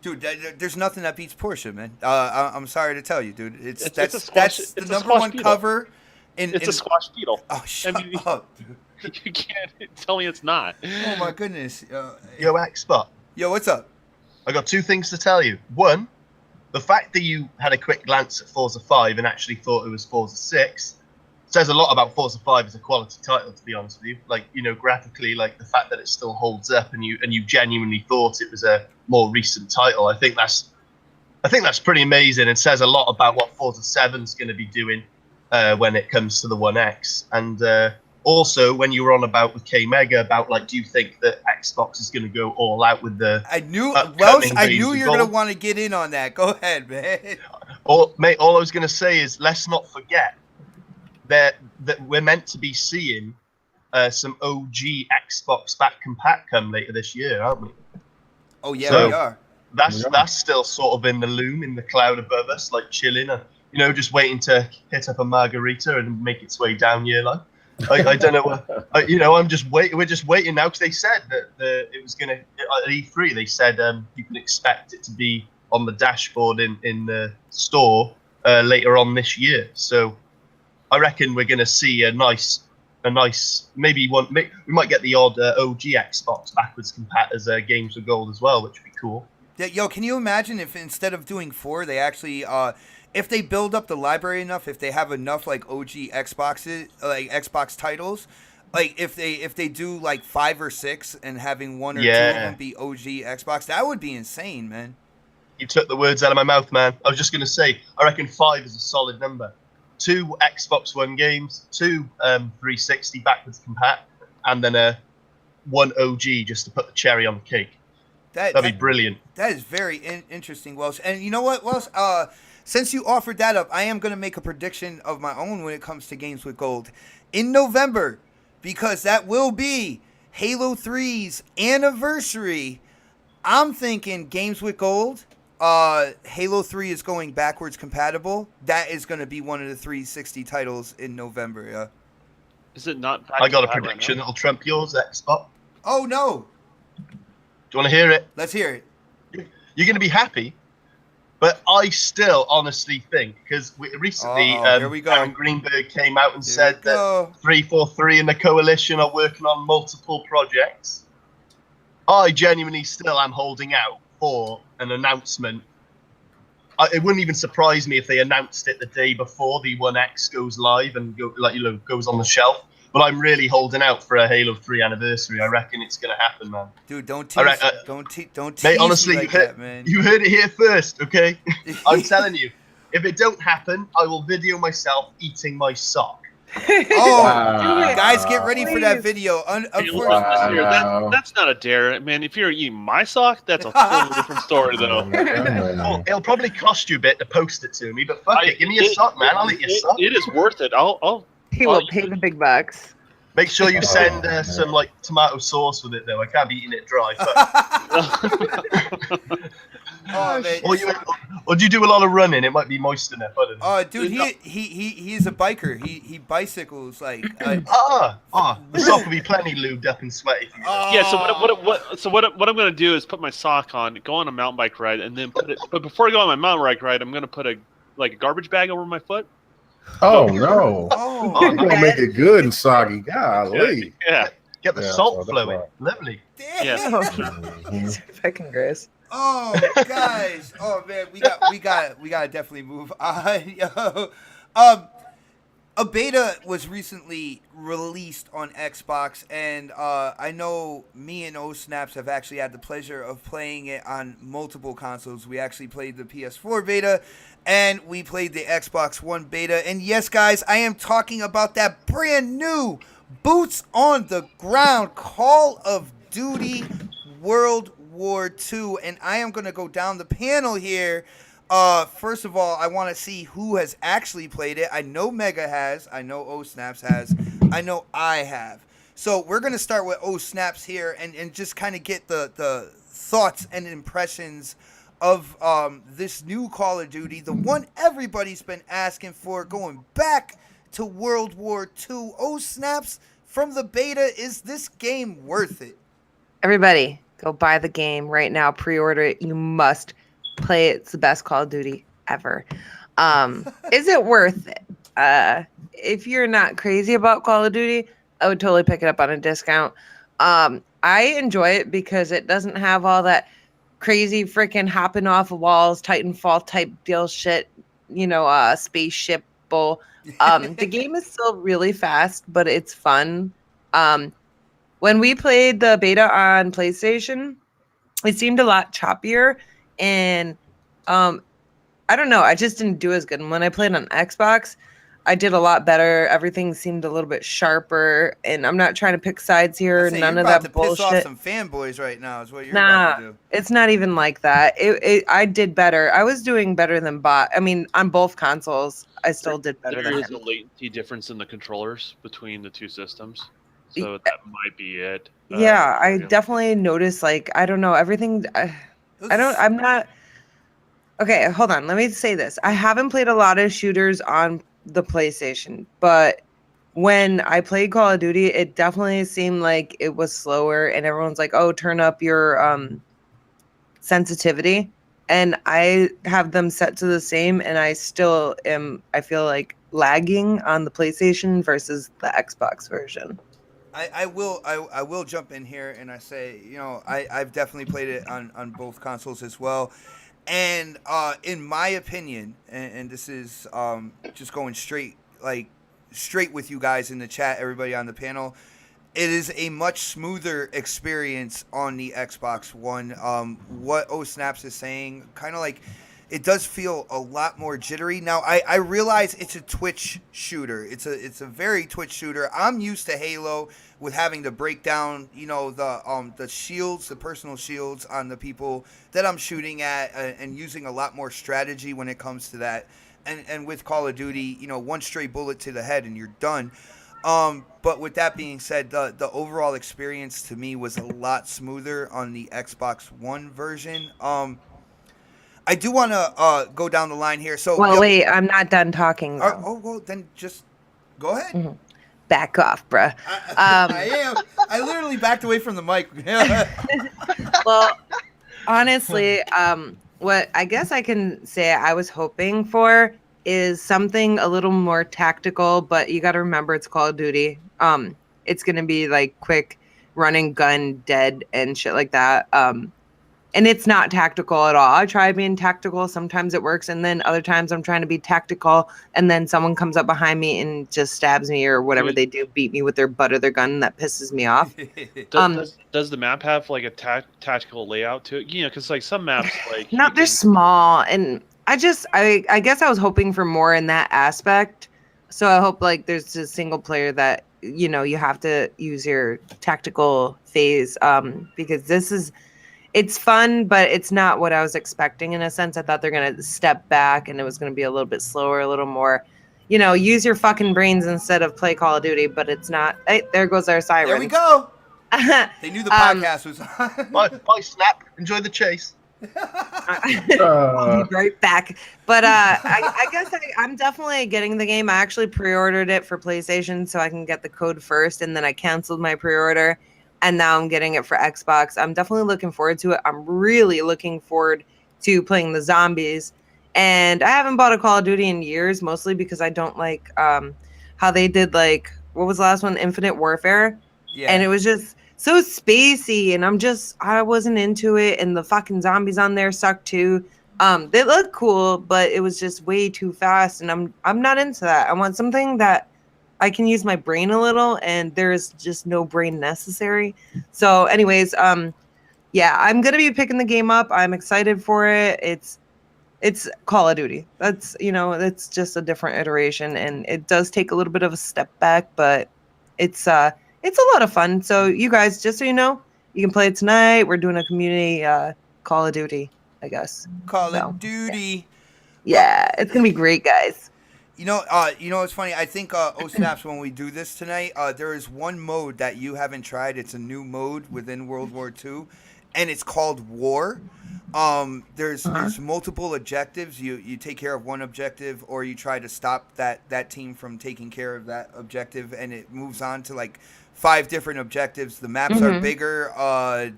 Dude, there's nothing that beats Porsche, man. I'm sorry to tell you, dude. That's the number one beetle. cover. It's a squash beetle. Oh, shut up. Dude. You can't tell me it's not. Oh my goodness. Yo, Xbox. Yo, what's up? I got two things to tell you. One, the fact that you had a quick glance at Forza 5 and actually thought it was Forza 6 says a lot about Forza 5 as a quality title, to be honest with you. Like, you know, graphically, like the fact that it still holds up and you genuinely thought it was a more recent title. I think that's pretty amazing and says a lot about what Forza 7 is going to be doing when it comes to the One X. And also, when you were on about with K Mega about like, do you think that Xbox is going to go all out with the? I knew upcoming I Days knew of you're gonna Gold? want to get in on that. Go ahead, man. Mate, all I was going to say is let's not forget that we're meant to be seeing some OG Xbox back compat come later this year, aren't we? Oh yeah, So- we are. That's still sort of in the loom, in the cloud above us, like chilling, and you know, just waiting to hit up a margarita and make its way down your line. I don't know. I'm just waiting. We're just waiting now because they said that it was gonna at E3. They said you can expect it to be on the dashboard in the store later on this year. So I reckon we're gonna see a nice maybe one. We might get the odd OG Xbox backwards compat as Games with Gold as well, which would be cool. Yeah, yo, can you imagine if instead of doing 4, they actually, if they build up the library enough, if they have enough like OG Xboxes, like Xbox titles, like if they do like 5 or 6 and having 1 or 2 of them be OG Xbox, that would be insane, man. You took the words out of my mouth, man. I was just gonna say, I reckon 5 is a solid number. 2 Xbox One games, 2 360 backwards compat, and then 1 OG just to put the cherry on the cake. That'd be brilliant. That is very interesting, Welsh. And you know what, Welsh? Since you offered that up, I am going to make a prediction of my own when it comes to Games with Gold. In November, because that will be Halo 3's anniversary, I'm thinking Games with Gold, Halo 3 is going backwards compatible. That is going to be one of the 360 titles in November, yeah. Is it not? I got a prediction that'll trump yours, Xbox. Oh, no. Do you want to hear it? Let's hear it. You're going to be happy, but I still honestly think, because recently here we go. Aaron Greenberg came out and Here said we go. that 343 and the Coalition are working on multiple projects. I genuinely still am holding out for an announcement. It wouldn't even surprise me if they announced it the day before the One X goes live and goes on the shelf. But I'm really holding out for a Halo 3 anniversary. I reckon it's gonna happen, man. Dude, don't tease, don't tease Mate, honestly, me like that, man. you heard it here first, okay? I'm telling you, if it don't happen, I will video myself eating my sock. Oh, Wow. guys, get ready for that Please. video. Hey, Unfortunately, Wow. that's not a dare, man. If you're eating my sock, that's a totally different story, though. Well, it'll probably cost you a bit to post it to me, but fuck it, give me your sock, man. I'll eat your sock. It is worth it. I'll He will pay the big bucks. Make sure you send some like tomato sauce with it, though. I can't be eating it dry. oh man. Or do you do a lot of running? It might be moist enough. I don't know. Oh, dude, he is a biker. He bicycles like. The sock will be plenty lubed up and sweaty. For you. Yeah. So what I'm gonna do is put my sock on, go on a mountain bike ride, and then put it. But before I go on my mountain bike ride, I'm gonna put a garbage bag over my foot. Oh no! Oh, You're gonna make it good and soggy. Golly. Yeah. Get the Yeah, salt that's flowing. right. Lovely. damn. Yeah. Mhm. Fucking gross. Oh, guys. Oh man, we gotta definitely move on. Yo. A beta was recently released on Xbox, and I know me and O-Snaps have actually had the pleasure of playing it on multiple consoles. We actually played the PS4 beta, and we played the Xbox One beta. And yes, guys, I am talking about that brand new boots on the ground Call of Duty World War II. And I am going to go down the panel here. First of all, I want to see who has actually played it. I know Mega has. I know O-Snaps has. I know I have. So we're going to start with O-Snaps here and just kind of get the thoughts and impressions of this new Call of Duty, the one everybody's been asking for, going back to World War II. O-Snaps, from the beta, is this game worth it? Everybody, Go buy the game right now. Pre-order it. You must play it. It's the best Call of Duty ever. Is it worth it? If you're not crazy about Call of Duty, I would totally pick it up on a discount. I enjoy it because it doesn't have all that crazy freaking hopping off of walls, Titanfall type deal shit, spaceship bull. The game is still really fast, but it's fun. When we played the beta on PlayStation, it seemed a lot choppier, and I don't know, I just didn't do as good. And when I played on Xbox, I did a lot better. Everything seemed a little bit sharper, and I'm not trying to pick sides here. You're None of about that to piss off bullshit. some fanboys right now. Is what you're Nah, about to do. it's not even like that. I did better. I was doing better than bot. I mean, on both consoles, I still did better There than is a him. latency difference in the controllers between the two systems, so that might be it. Yeah, I yeah. definitely noticed. Like, I don't know, everything. I'm not. Okay, hold on. Let me say this. I haven't played a lot of shooters on the PlayStation, but when I played Call of Duty, it definitely seemed like it was slower, and everyone's like, "Oh, turn up your sensitivity." And I have them set to the same, and I still am. I feel like lagging on the PlayStation versus the Xbox version. I will jump in here and I say, I've definitely played it on both consoles as well. And in my opinion, and this is just going straight with you guys in the chat, everybody on the panel, it is a much smoother experience on the Xbox One. What O Snaps is saying, kind of like it does feel a lot more jittery. Now I realize it's a Twitch shooter. It's a very Twitch shooter. I'm used to Halo with having to break down, the shields, the personal shields on the people that I'm shooting at, and using a lot more strategy when it comes to that. And with Call of Duty, one stray bullet to the head and you're done. But with that being said, the overall experience to me was a lot smoother on the Xbox One version. I do want to go down the line here. So, Well, wait, I'm not done talking though. oh well, then just go ahead. Mhm. Back off, bruh. I am. I literally backed away from the mic. Well, honestly, what I guess I can say I was hoping for is something a little more tactical, but you got to remember it's Call of Duty. It's going to be like quick running gun dead and shit like that. And it's not tactical at all. I try being tactical. Sometimes it works. And then other times I'm trying to be tactical. And then someone comes up behind me and just stabs me or whatever they do, beat me with their butt of their gun. That pisses me off. Does the map have like a tactical layout to it? Because like some maps, like they're small. And I guess I was hoping for more in that aspect. So I hope like there's a single player that, you have to use your tactical phase. Because it's fun, but it's not what I was expecting in a sense. I thought they're going to step back and it was going to be a little bit slower, a little more, use your fucking brains instead of play Call of Duty, but it's not. Hey, there goes our siren. There we go. They knew the podcast was on. Bye, Snap. Enjoy the chase. I'll be right back. But I guess I'm definitely getting the game. I actually pre-ordered it for PlayStation so I can get the code first, and then I canceled my pre-order. And now I'm getting it for Xbox. I'm definitely looking forward to it. I'm really looking forward to playing the zombies. And I haven't bought a Call of Duty in years, mostly because I don't like how they did, like, what was the last one? Infinite Warfare. Yeah. And it was just so spacey. And I wasn't into it. And the fucking zombies on there suck too. They look cool, but it was just way too fast. And I'm not into that. I want something that I can use my brain a little, and there's just no brain necessary. So anyways, yeah, I'm going to be picking the game up. I'm excited for it. It's Call of Duty. That's, it's just a different iteration, and it does take a little bit of a step back, but it's a lot of fun. So you guys, just so you know, you can play it tonight. We're doing a community Call of Duty, I guess. Call of Duty. Yeah, it's going to be great, guys. It's funny. I think O Snaps, when we do this tonight, there is one mode that you haven't tried. It's a new mode within World War II, and it's called War. There's multiple objectives. You take care of one objective, or you try to stop that team from taking care of that objective, and it moves on to like 5 different objectives. The maps are Mhm.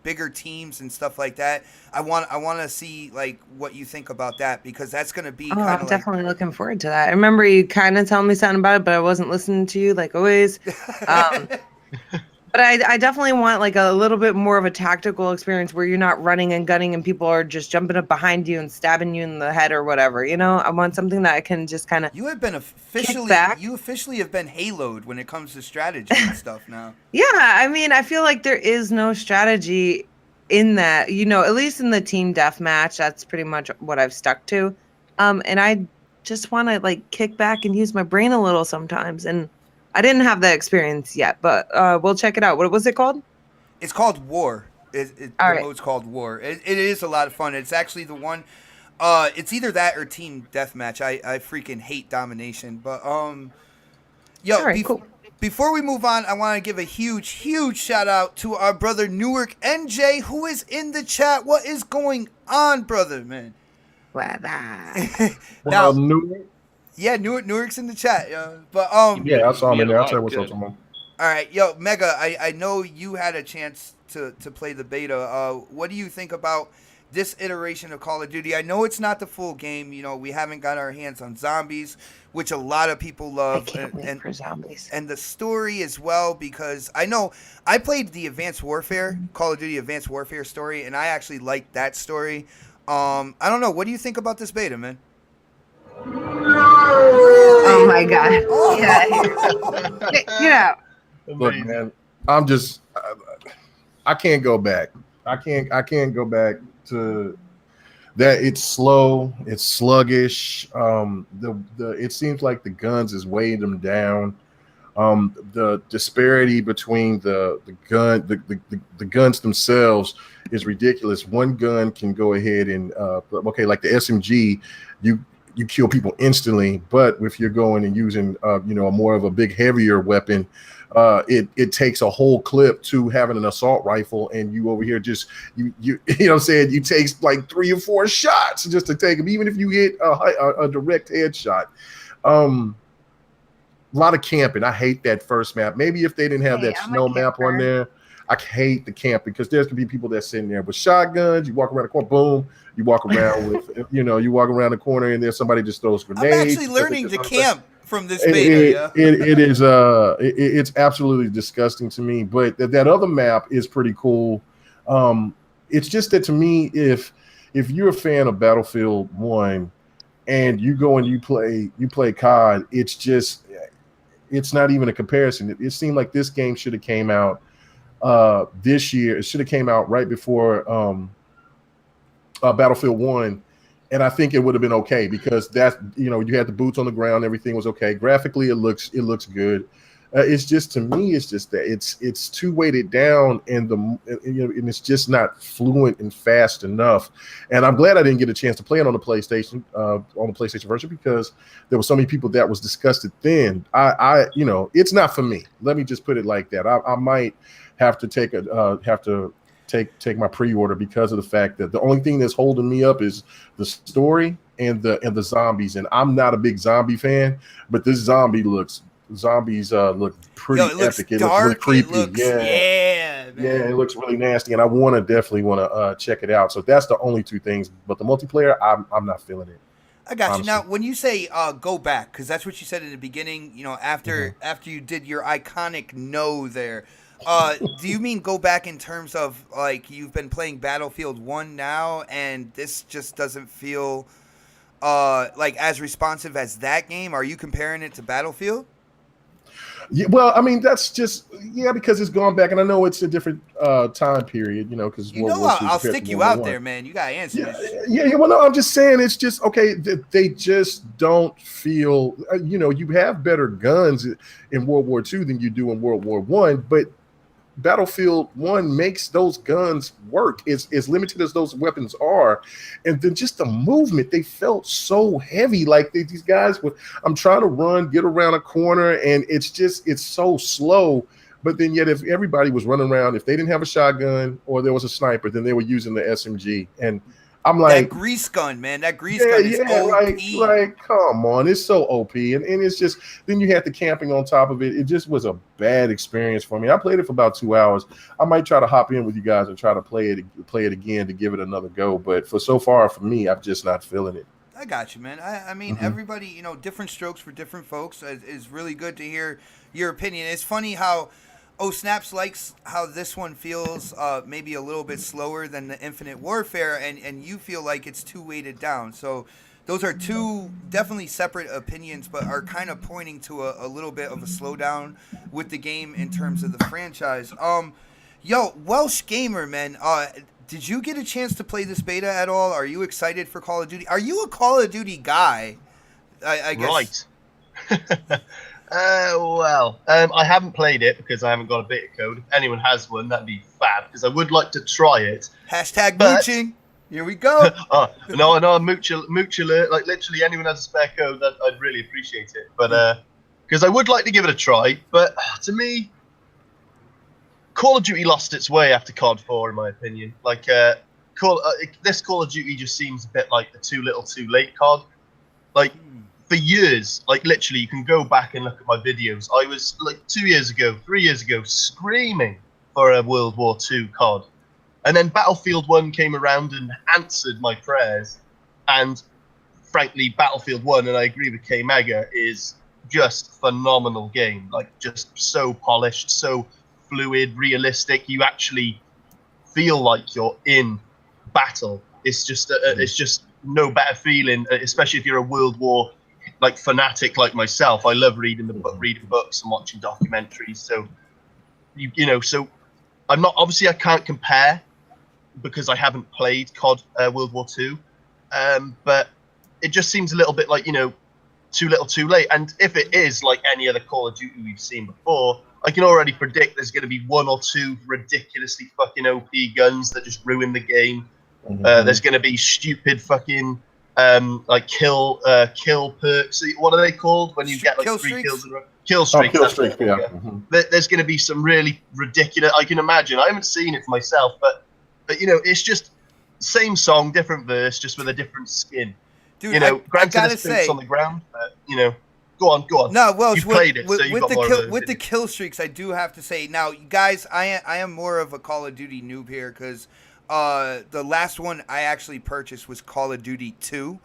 bigger teams and stuff like that. I want to see like what you think about that, because that's going to be Oh, kind I'm of like definitely looking forward to that. I remember you kind of telling me something about it, but I wasn't listening to you like always. Um, but I definitely want like a little bit more of a tactical experience where you're not running and gunning and people are just jumping up behind you and stabbing you in the head or whatever. You know, I want something that I can just kind of you have been kick back. you officially have been haloed when it comes to strategy and stuff now. Yeah, I mean, I feel like there is no strategy in that, you know, at least in the team deathmatch, that's pretty much what I've stuck to. And I just want to like kick back and use my brain a little sometimes. And I didn't have that experience yet, but we'll check it out. What was it called? It's called War. All The right. mode's called War. It is a lot of fun. It's actually the one. It's either that or team deathmatch. I freaking hate domination. But yo, All right, cool. before we move on, I want to give a huge shout out to our brother Newark NJ, who is in the chat. What is going on, brother, man? Well, Now, Newark? yeah, Newark's in the chat. But Yeah, I saw him We in had a there. I'll lot. tell you what's up Good. to him. all right, yo, Mega, I know you had a chance to play the beta. What do you think about this iteration of Call of Duty? I know it's not the full game. You know, we haven't got our hands on zombies, which a lot of people I love, can't wait for zombies. and the story as well, because I know I played the Advanced Warfare, Call of Duty Advanced Warfare story, and I actually liked that story. I don't know. What do you think about this beta, man? Oh my God. Oh. Get out of here. Get out. Look, Amazing. man, I'm just, I can't go back. I can't go back to that. It's slow. It's sluggish. It seems like the guns is weighing them down. The disparity between the guns themselves is ridiculous. One gun can go ahead and okay, like the SMG, you kill people instantly, but if you're going and using a more of a big, heavier weapon, it takes a whole clip to having an assault rifle, and you over here just you know what I'm saying, you take like 3 or 4 shots just to take them, even if you hit a direct headshot. A lot of camping. I hate that first map. Maybe if they didn't have that I'm a snow map on camper. there, I hate the camp, because there's gonna be people that sitting there with shotguns. You walk around the corner, boom. You walk around with, you walk around the corner and there's somebody just throws I'm grenades. actually learning to camp from this It, beta. it is it's absolutely disgusting to me. But that other map is pretty cool. It's just that to me, if you're a fan of Battlefield 1 and you go and you play COD, it's not even a comparison. It seemed like this game should have came out this year. It should have came out right before Battlefield 1, and I think it would have been okay, because that, you had the boots on the ground, everything was okay. Graphically, it looks good. It's just, to me, it's just that it's too weighted down, and and it's just not fluent and fast enough. And I'm glad I didn't get a chance to play it on the PlayStation version, because there were so many people that was disgusted then. It's not for me. Let me just put it like that. I might have to take my pre-order, because of the fact that the only thing that's holding me up is the story and the zombies. And I'm not a big zombie fan, but this zombies look pretty Yo, it looks epic. It dark. looks really creepy. It looks, yeah, man. it looks really nasty, and I definitely want to check it out. So that's the only 2 things. But the multiplayer, I'm not feeling it. I got honestly. you. Now, when you say go back, because that's what you said in the beginning, after you did your iconic no there, do you mean go back in terms of, like, you've been playing Battlefield 1 now, and this just doesn't feel like as responsive as that game? Are you comparing it to Battlefield? Yeah, well, I mean, that's just, because it's gone back, and I know it's a different time period, because I'll stick you out there, man. You got to answer this. Yeah. Well, no, I'm just saying, it's just, okay, they just don't feel, you have better guns in World War II than you do in World War I, but Battlefield 1 makes those guns work, as limited as those weapons are. And then just the movement, they felt so heavy. Like these guys I'm trying to run, get around a corner, and it's so slow. But then yet, if everybody was running around, if they didn't have a shotgun or there was a sniper, then they were using the SMG. And I'm like, that grease gun, man. That grease yeah, gun is yeah, OP. like, come on, it's so OP, and it's just then you had the camping on top of it. It just was a bad experience for me. I played it for about 2 hours. I might try to hop in with you guys and try to play it again to give it another go. But so far for me, I'm just not feeling it. I got you, man. I mean, everybody, you know, different strokes for different folks. Is really good to hear your opinion. It's funny how Snaps likes how this one feels maybe a little bit slower than the Infinite Warfare, and you feel like it's too weighted down. So those are two definitely separate opinions, but are kind of pointing to a little bit of a slowdown with the game in terms of the franchise. Yo, Welsh Gamer, man, did you get a chance to play this beta at all? Are you excited for Call of Duty? Are you a Call of Duty guy? I guess. Right. I haven't played it because I haven't got a beta code. If anyone has one, that'd be fab, because I would like to try it. Hashtag But- mooching. Here we go. No, mooch alert. Like, literally, anyone has a spare code, that I'd really appreciate it. But because I would like to give it a try. But to me, Call of Duty lost its way after COD 4, in my opinion. Like, this Call of Duty just seems a bit like the too little, too late COD. Like, for years, like literally, you can go back and look at my videos. I was like 2 years ago, 3 years ago, screaming for a World War II COD, and then Battlefield 1 came around and answered my prayers. And frankly, Battlefield 1, and I agree with K Mega, is just a phenomenal game. Like, just so polished, so fluid, realistic. You actually feel like you're in battle. It's just no better feeling, especially if you're a World War like fanatic like myself. I love reading books and watching documentaries. So so I'm not, obviously I can't compare because I haven't played COD World War II, but it just seems a little bit like too little too late. And if it is like any other Call of Duty we've seen before, I can already predict there's going to be one or two ridiculously fucking OP guns that just ruin the game. There's going to be stupid fucking like kill perks. What are they called when you get like Kill 3 streaks? kills in a row? Kill streaks. Kill that's streaks, it. yeah. There's going to be some really ridiculous. I can imagine. I haven't seen it for myself, but it's just same song, different verse, just with a different skin. Dude, I gotta there's boots say, on the ground, but go on. no, Welsh, You played it, so you got more of with it. the kill streaks, I do have to say, now, guys, I am more of a Call of Duty noob here because the last one I actually purchased was Call of Duty 2,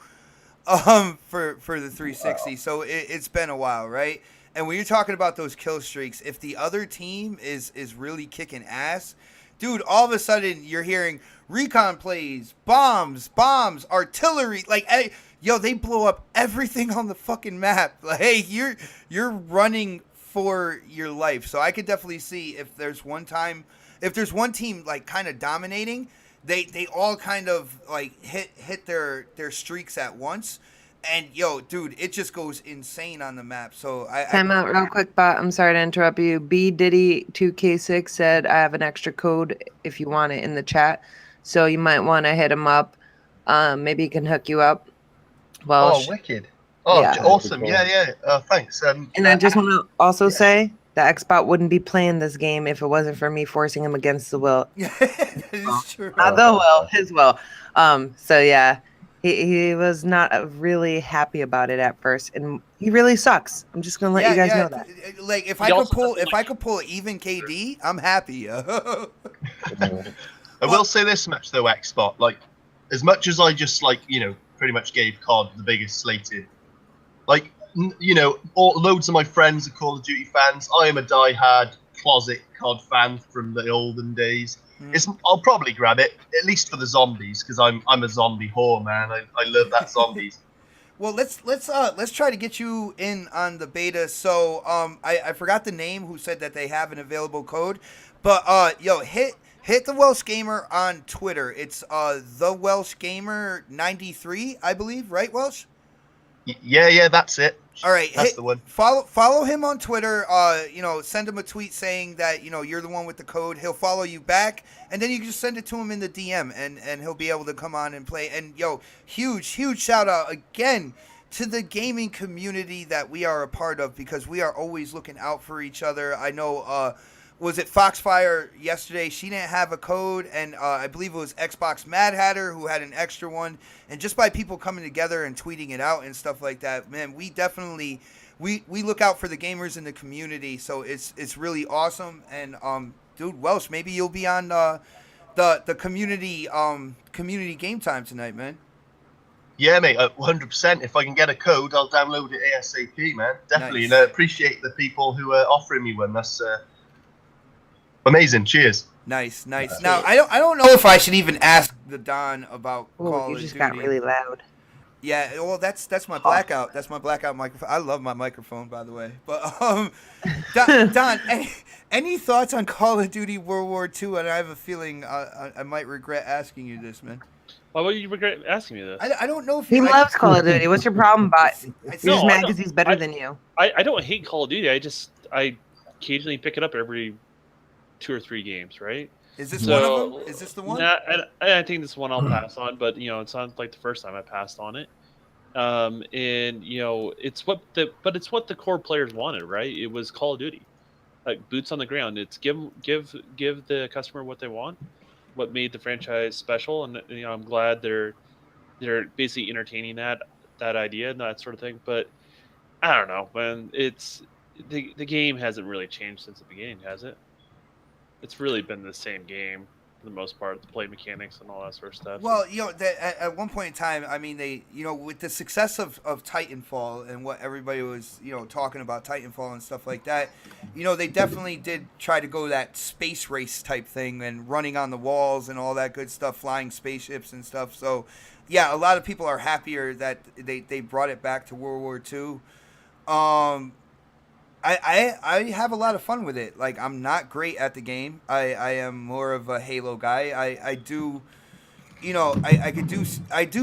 for the 360. So it's been a while, right? And when you're talking about those kill streaks, if the other team is really kicking ass, dude, all of a sudden you're hearing recon plays, bombs, artillery, like, hey, yo, they blow up everything on the fucking map. Like, hey, you're running for your life. So I could definitely see if there's one team like kind of dominating, they all kind of like hit their streaks at once. And yo, dude, it just goes insane on the map. So Time out real quick, bot. I'm sorry to interrupt you. B Diddy 2K6 said I have an extra code if you want it in the chat. So you might want to hit him up. Maybe he can hook you up. Oh, wicked. Oh, yeah. Awesome. Yeah. Thanks. And I just want to also say that Xbot wouldn't be playing this game if it wasn't for me forcing him against the will. that is true. Not the will, his will. So yeah. He was not really happy about it at first, and he really sucks. I'm just gonna let you guys know that. Like if I could pull even KD, I'm happy. I will say this much though, Xbot. Like, as much as I just pretty much gave COD the biggest slated, like loads of my friends are Call of Duty fans. I am a diehard closet COD fan from the olden days. I'll probably grab it, at least for the zombies, because I'm a zombie whore, man. I love that zombies. Well, let's try to get you in on the beta. So I forgot the name who said that they have an available code, but hit the Welsh Gamer on Twitter. It's TheWelshGamer 93, I believe, right, Welsh? Yeah, that's it. All right, that's the one. Follow him on Twitter. Send him a tweet saying that you're the one with the code. He'll follow you back, and then you can just send it to him in the DM, and he'll be able to come on and play. And huge shout out again to the gaming community that we are a part of, because we are always looking out for each other. I know was it Foxfire yesterday? She didn't have a code, and I believe it was Xbox Mad Hatter who had an extra one. And just by people coming together and tweeting it out and stuff like that, man, we definitely we look out for the gamers in the community. So it's really awesome. And dude, Welsh, maybe you'll be on the community game time tonight, man. Yeah, mate, 100%. If I can get a code, I'll download it ASAP, man. Definitely. Nice. And I appreciate the people who are offering me one. That's amazing. Cheers. Nice. Now I don't know if I should even ask the Don about Oh, Call you of just Duty. got really loud. Yeah, well, that's my blackout. That's my blackout microphone. I love my microphone, by the way. But Don, any thoughts on Call of Duty World War II? And I have a feeling I might regret asking you this, man. Why would you regret asking me this? I don't know if He loves Call of Duty. What's your problem, bot? You're just No, mad because he's better than you. I don't hate Call of Duty. I occasionally pick it up every 2 or 3 games, right? Is this one of them? Is this the one? Nah, I think this one I'll pass on, but it's not like the first time I passed on it. And it's what the core players wanted, right? It was Call of Duty, like boots on the ground. It's give the customer what they want, what made the franchise special, and I'm glad they're basically entertaining that idea and that sort of thing. But I don't know, man. It's the game hasn't really changed since the beginning, has it? It's really been the same game for the most part, the play mechanics and all that sort of stuff. Well, at one point in time, I mean, they, with the success of Titanfall and what everybody was, talking about Titanfall and stuff like that, they definitely did try to go that space race type thing and running on the walls and all that good stuff, flying spaceships and stuff. So, yeah, a lot of people are happier that they brought it back to World War II. I have a lot of fun with it. Like, I'm not great at the game. I am more of a Halo guy. I do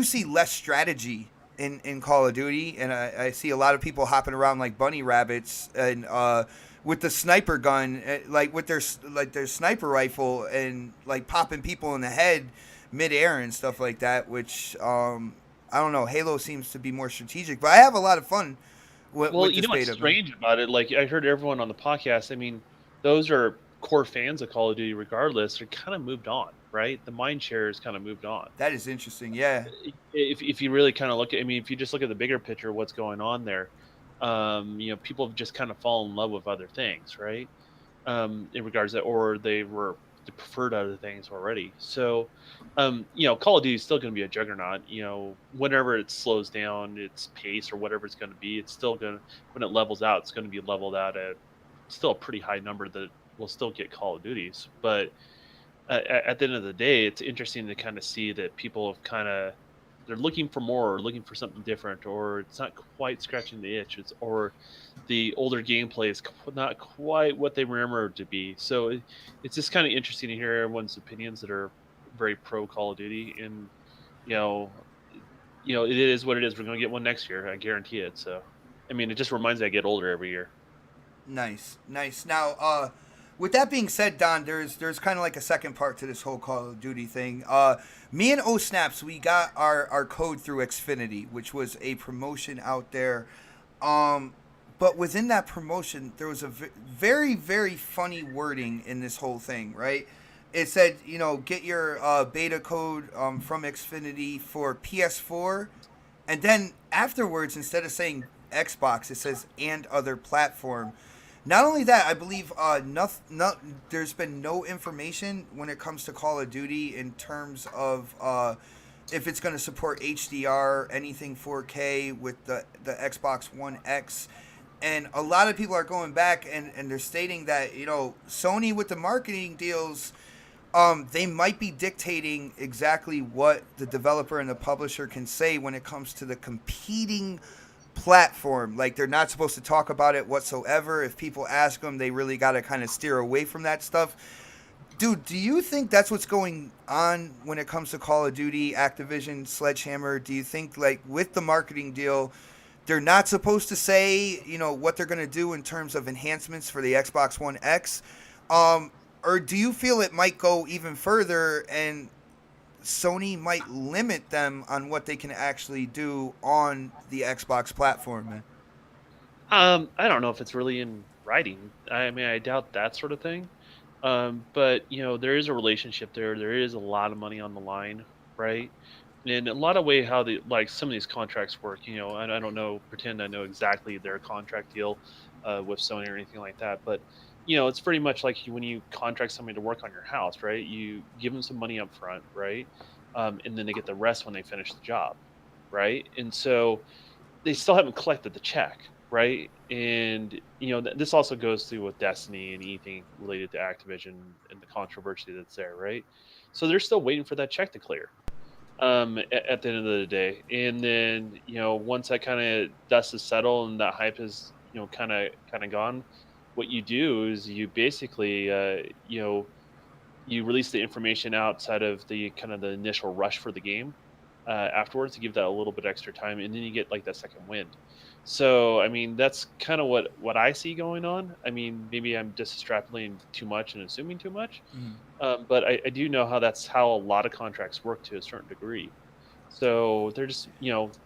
see less strategy in Call of Duty, and I see a lot of people hopping around like bunny rabbits and with the sniper gun, like with their sniper rifle, and like popping people in the head midair and stuff like that. Which I don't know. Halo seems to be more strategic, but I have a lot of fun. With what's beta, strange about it? Like I heard everyone on the podcast. I mean, those are core fans of Call of Duty, regardless. They're kind of moved on, right? The mind share has kind of moved on. That is interesting, yeah. If you really kind of look at, if you just look at the bigger picture, what's going on there? People have just kind of fallen in love with other things, right? In regards to, or they were preferred other things already. So, Call of Duty is still going to be a juggernaut. Whenever it slows down its pace or whatever it's going to be, it's still going to, when it levels out, it's going to be leveled out at still a pretty high number that will still get Call of Duties. But at the end of the day, it's interesting to kind of see that people have they're looking for more, or looking for something different, or it's not quite scratching the itch, or the older gameplay is not quite what they remember it to be. So it's just kind of interesting to hear everyone's opinions that are very pro Call of Duty, and it is what it is. We're going to get one next year, I guarantee it. So, it just reminds me I get older every year. Nice. Now, with that being said, Don, there's kind of like a second part to this whole Call of Duty thing. Me and O-Snaps, we got our code through Xfinity, which was a promotion out there. But within that promotion, there was a very, very funny wording in this whole thing, right? It said, get your beta code from Xfinity for PS4. And then afterwards, instead of saying Xbox, it says and other platform. Not only that, I believe there's been no information when it comes to Call of Duty in terms of if it's going to support HDR, anything 4K with the Xbox One X. And a lot of people are going back and they're stating that, Sony with the marketing deals, they might be dictating exactly what the developer and the publisher can say when it comes to the competing platform. Like, they're not supposed to talk about it whatsoever. If people ask them, they really got to kind of steer away from that stuff. Dude, do you think that's what's going on when it comes to Call of Duty, Activision, Sledgehammer? Do you think, like, with the marketing deal, they're not supposed to say, what they're going to do in terms of enhancements for the Xbox One X? Or do you feel it might go even further and Sony might limit them on what they can actually do on the Xbox platform, man? I don't know if it's really in writing. I doubt that sort of thing. But there is a relationship there. There is a lot of money on the line, right? And a lot of way how the like some of these contracts work, and I don't know, pretend I know exactly their contract deal with Sony or anything like that, but it's pretty much like when you contract somebody to work on your house, right? You give them some money up front, right? And then they get the rest when they finish the job, right? And so they still haven't collected the check, right? And this also goes through with Destiny and anything related to Activision and the controversy that's there, right? So they're still waiting for that check to clear at the end of the day. And then once that kind of dust is settled and that hype is kind of gone, what you do is you basically you release the information outside of the kind of the initial rush for the game afterwards to give that a little bit extra time, and then you get like that second wind. So I mean, that's kind of what I see going on. I mean, maybe I'm just extrapolating too much and assuming too much, but I do know how that's how a lot of contracts work to a certain degree. So they're just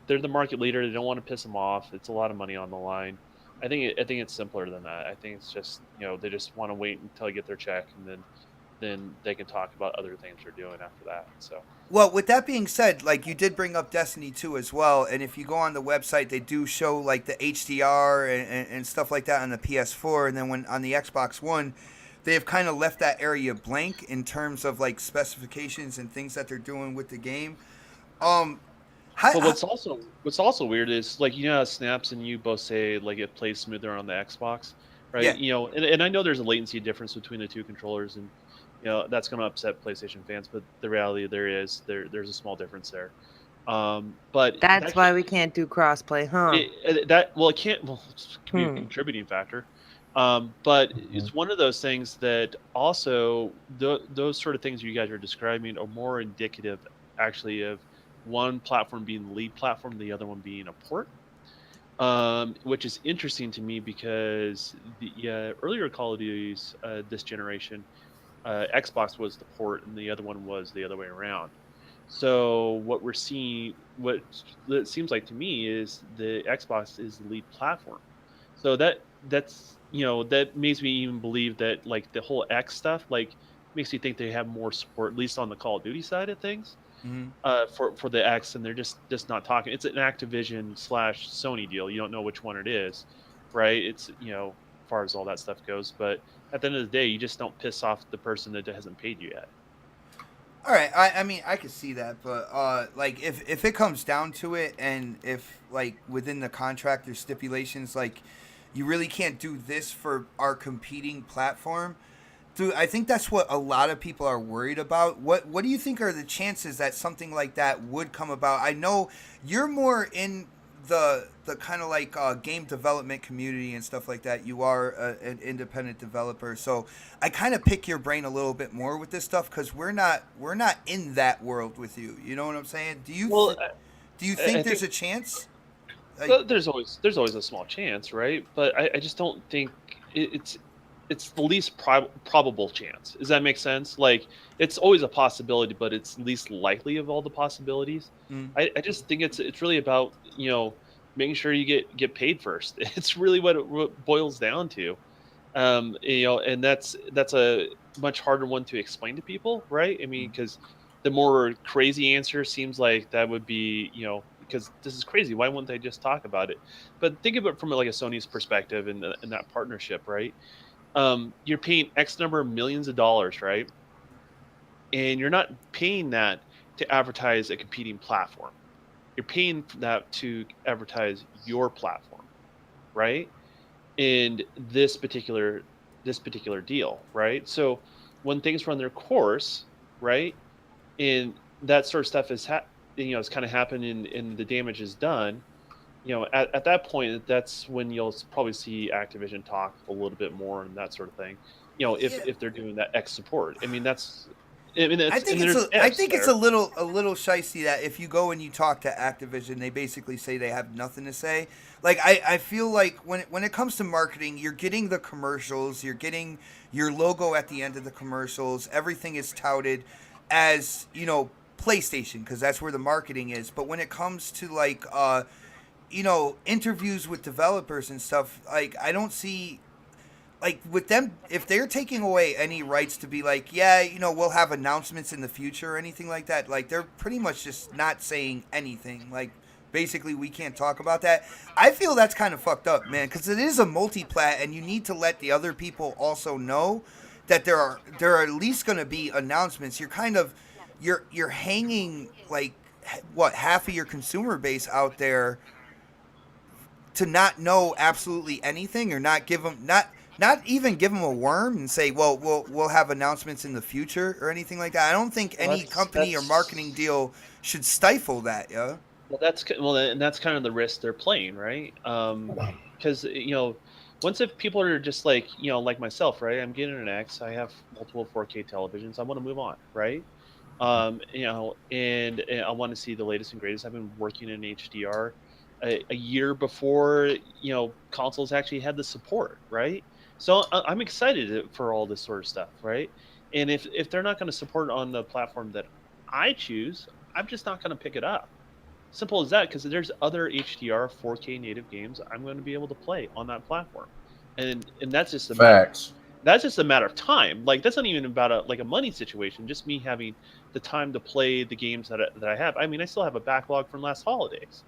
they're the market leader. They don't want to piss them off. It's a lot of money on the line. I think it's simpler than that. I think it's just they just want to wait until they get their check, and then they can talk about other things they're doing after that. So Well, with that being said, like you did bring up Destiny 2 as well, and if you go on the website, they do show like the HDR and stuff like that on the PS4, and then when on the Xbox One, they have kind of left that area blank in terms of like specifications and things that they're doing with the game. Um, how, but what's also weird is like how Snaps and you both say like it plays smoother on the Xbox, right? yeah, And I know there's a latency difference between the two controllers, and that's going to upset PlayStation fans, but the reality there's a small difference there. But That's that why we can't do crossplay, huh? it can't, well, it can be a contributing factor. But it's one of those things that also those sort of things you guys are describing are more indicative actually of one platform being the lead platform, the other one being a port. Which is interesting to me because the earlier Call of Duties this generation, Xbox was the port and the other one was the other way around. So what we're seeing, what it seems like to me, is the Xbox is the lead platform. So that makes me even believe that like the whole X stuff like makes me think they have more support, at least on the Call of Duty side of things, for the X, and they're just not talking. It's an Activision slash Sony deal. You don't know which one it is, right? It's as far as all that stuff goes, but at the end of the day, you just don't piss off the person that hasn't paid you yet. all right. I mean, I could see that, but like if it comes down to it, and if like within the contract there's stipulations like you really can't do this for our competing platform. Dude, I think that's what a lot of people are worried about. What do you think are the chances that something like that would come about? I know you're more in the kind of like game development community and stuff like that. You are an independent developer, so I kind of pick your brain a little bit more with this stuff because we're not in that world with you. You know what I'm saying? Well, Do you I think there's think a chance? there's always a small chance, right? But I just don't think it's the least probable chance. Does that make sense? Like it's always a possibility, but it's least likely of all the possibilities. Mm. I just think it's really about making sure you get paid first. It's really what it boils down to. And that's a much harder one to explain to people, right? I mean, because the more crazy answer seems like that would be, because this is crazy. Why wouldn't they just talk about it? But think of it from like a Sony's perspective in that partnership, right? You're paying X number of millions of dollars, right? And you're not paying that to advertise a competing platform. You're paying for that to advertise your platform, right? And this particular deal, right? So when things run their course, right, and that sort of stuff is kind of happened and the damage is done, at that point, that's when you'll probably see Activision talk a little bit more and that sort of thing. Yeah. If they're doing that X support, I think and there's I ifs think it's there. a little shicey that if you go and you talk to Activision, they basically say they have nothing to say. Like I feel like when it comes to marketing, you're getting the commercials, you're getting your logo at the end of the commercials. Everything is touted as PlayStation because that's where the marketing is. But when it comes to like interviews with developers and stuff, like I don't see like with them, if they're taking away any rights to be like, yeah, you know, we'll have announcements in the future or anything like that, like they're pretty much just not saying anything. Like basically, we can't talk about that. I feel that's kind of fucked up, man, because it is a multi-plat, and you need to let the other people also know that there are at least going to be announcements. You're kind of you're hanging like what, half of your consumer base out there to not know absolutely anything, or not give them not even give them a worm and say, well, we'll have announcements in the future or anything like that. I don't think any company or marketing deal should stifle that. Yeah. Well, and that's kind of the risk they're playing, right? Because once if people are just like like myself, right? I'm getting an X. I have multiple 4K televisions. I want to move on, right? And I want to see the latest and greatest. I've been working in HDR a year before consoles actually had the support, right? So I'm excited for all this sort of stuff, right? And if they're not going to support it on the platform that I choose, I'm just not going to pick it up. Simple as that, because there's other HDR 4K native games I'm going to be able to play on that platform, and that's just a Facts. that's just a matter of time. Like that's not even about a money situation. Just me having the time to play the games that I have. I mean, I still have a backlog from last holidays.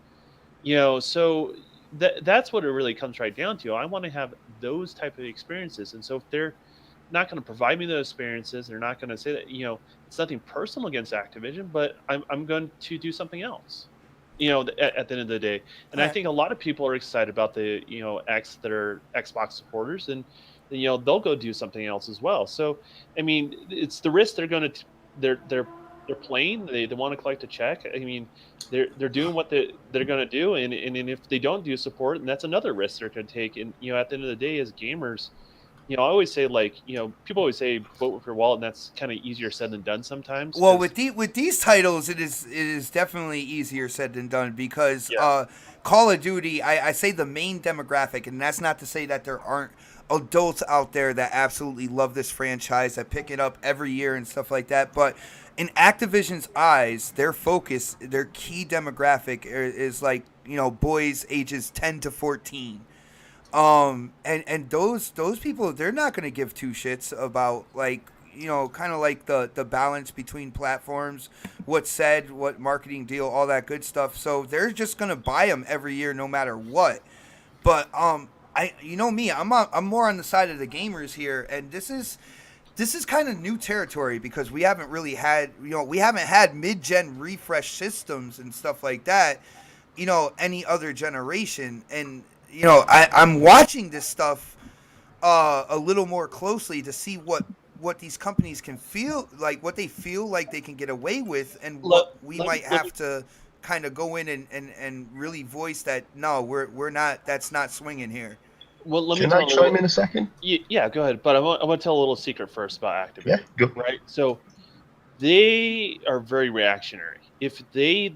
So that's what it really comes right down to. I want to have those type of experiences, and so if they're not going to provide me those experiences, they're not going to say that it's nothing personal against Activision, but I'm going to do something else. At the end of the day, and I think a lot of people are excited about the X that are Xbox supporters, and they'll go do something else as well. So I mean, it's the risk they're playing. They want to collect a check. I mean, they're doing what they're going to do, and if they don't do support, and that's another risk they're going to take. And at the end of the day, as gamers, I always say, like, people always say vote with your wallet, and that's kind of easier said than done sometimes. Well, with these titles, it is definitely easier said than done, because Call of Duty, I say the main demographic, and that's not to say that there aren't adults out there that absolutely love this franchise, that pick it up every year and stuff like that, but in Activision's eyes, their focus, their key demographic is like, boys ages 10 to 14. And those people, they're not going to give two shits about, like, kind of like the balance between platforms, what's said, what marketing deal, all that good stuff. So they're just going to buy them every year no matter what. But me, I'm more on the side of the gamers here, and this is kind of new territory, because we haven't really had, we haven't had mid-gen refresh systems and stuff like that, any other generation. And I'm watching this stuff a little more closely to see what these companies can feel like, what they feel like they can get away with, and what we might have to kind of go in and really voice that, no, we're not, that's not swinging here. Well, Can I chime in a second? Yeah, go ahead. But I want to tell a little secret first about Activision. Yeah, go. Right. So they are very reactionary. If they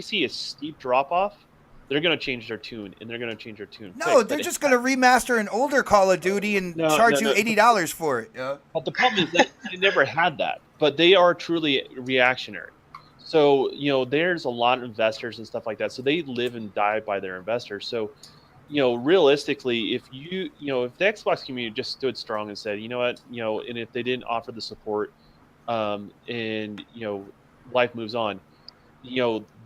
see a steep drop off, they're going to change their tune, and they're going to change their tune. No, they're just going to remaster an older Call of Duty and charge you $80 for it. Yeah. But the problem is that they never had that. But they are truly reactionary. So there's a lot of investors and stuff like that. So they live and die by their investors. So realistically, if if the Xbox community just stood strong and said, you know what, and if they didn't offer the support, and life moves on,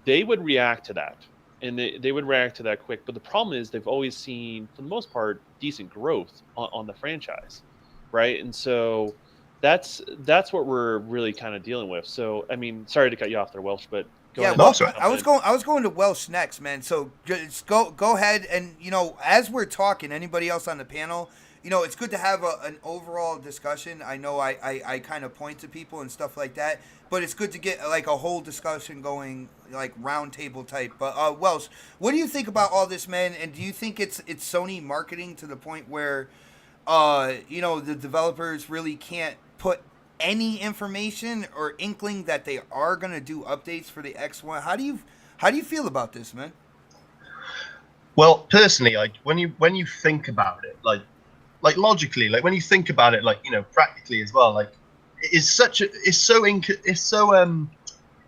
they would react to that. And they would react to that quick. But the problem is they've always seen, for the most part, decent growth on the franchise, right? And so that's what we're really kind of dealing with. So, I mean, sorry to cut you off there, Welsh, but go ahead. Well, I was going to Welsh next, man. So just go ahead, and as we're talking, anybody else on the panel, it's good to have an overall discussion. I know I kind of point to people and stuff like that, but it's good to get like a whole discussion going, like round table type. But Welsh, what do you think about all this, man? And do you think it's Sony marketing to the point where the developers really can't put any information or inkling that they are going to do updates for the X1? How do you feel about this, man? Well, personally, like when you think about it, like logically, like when you think about it, like practically as well, like it's so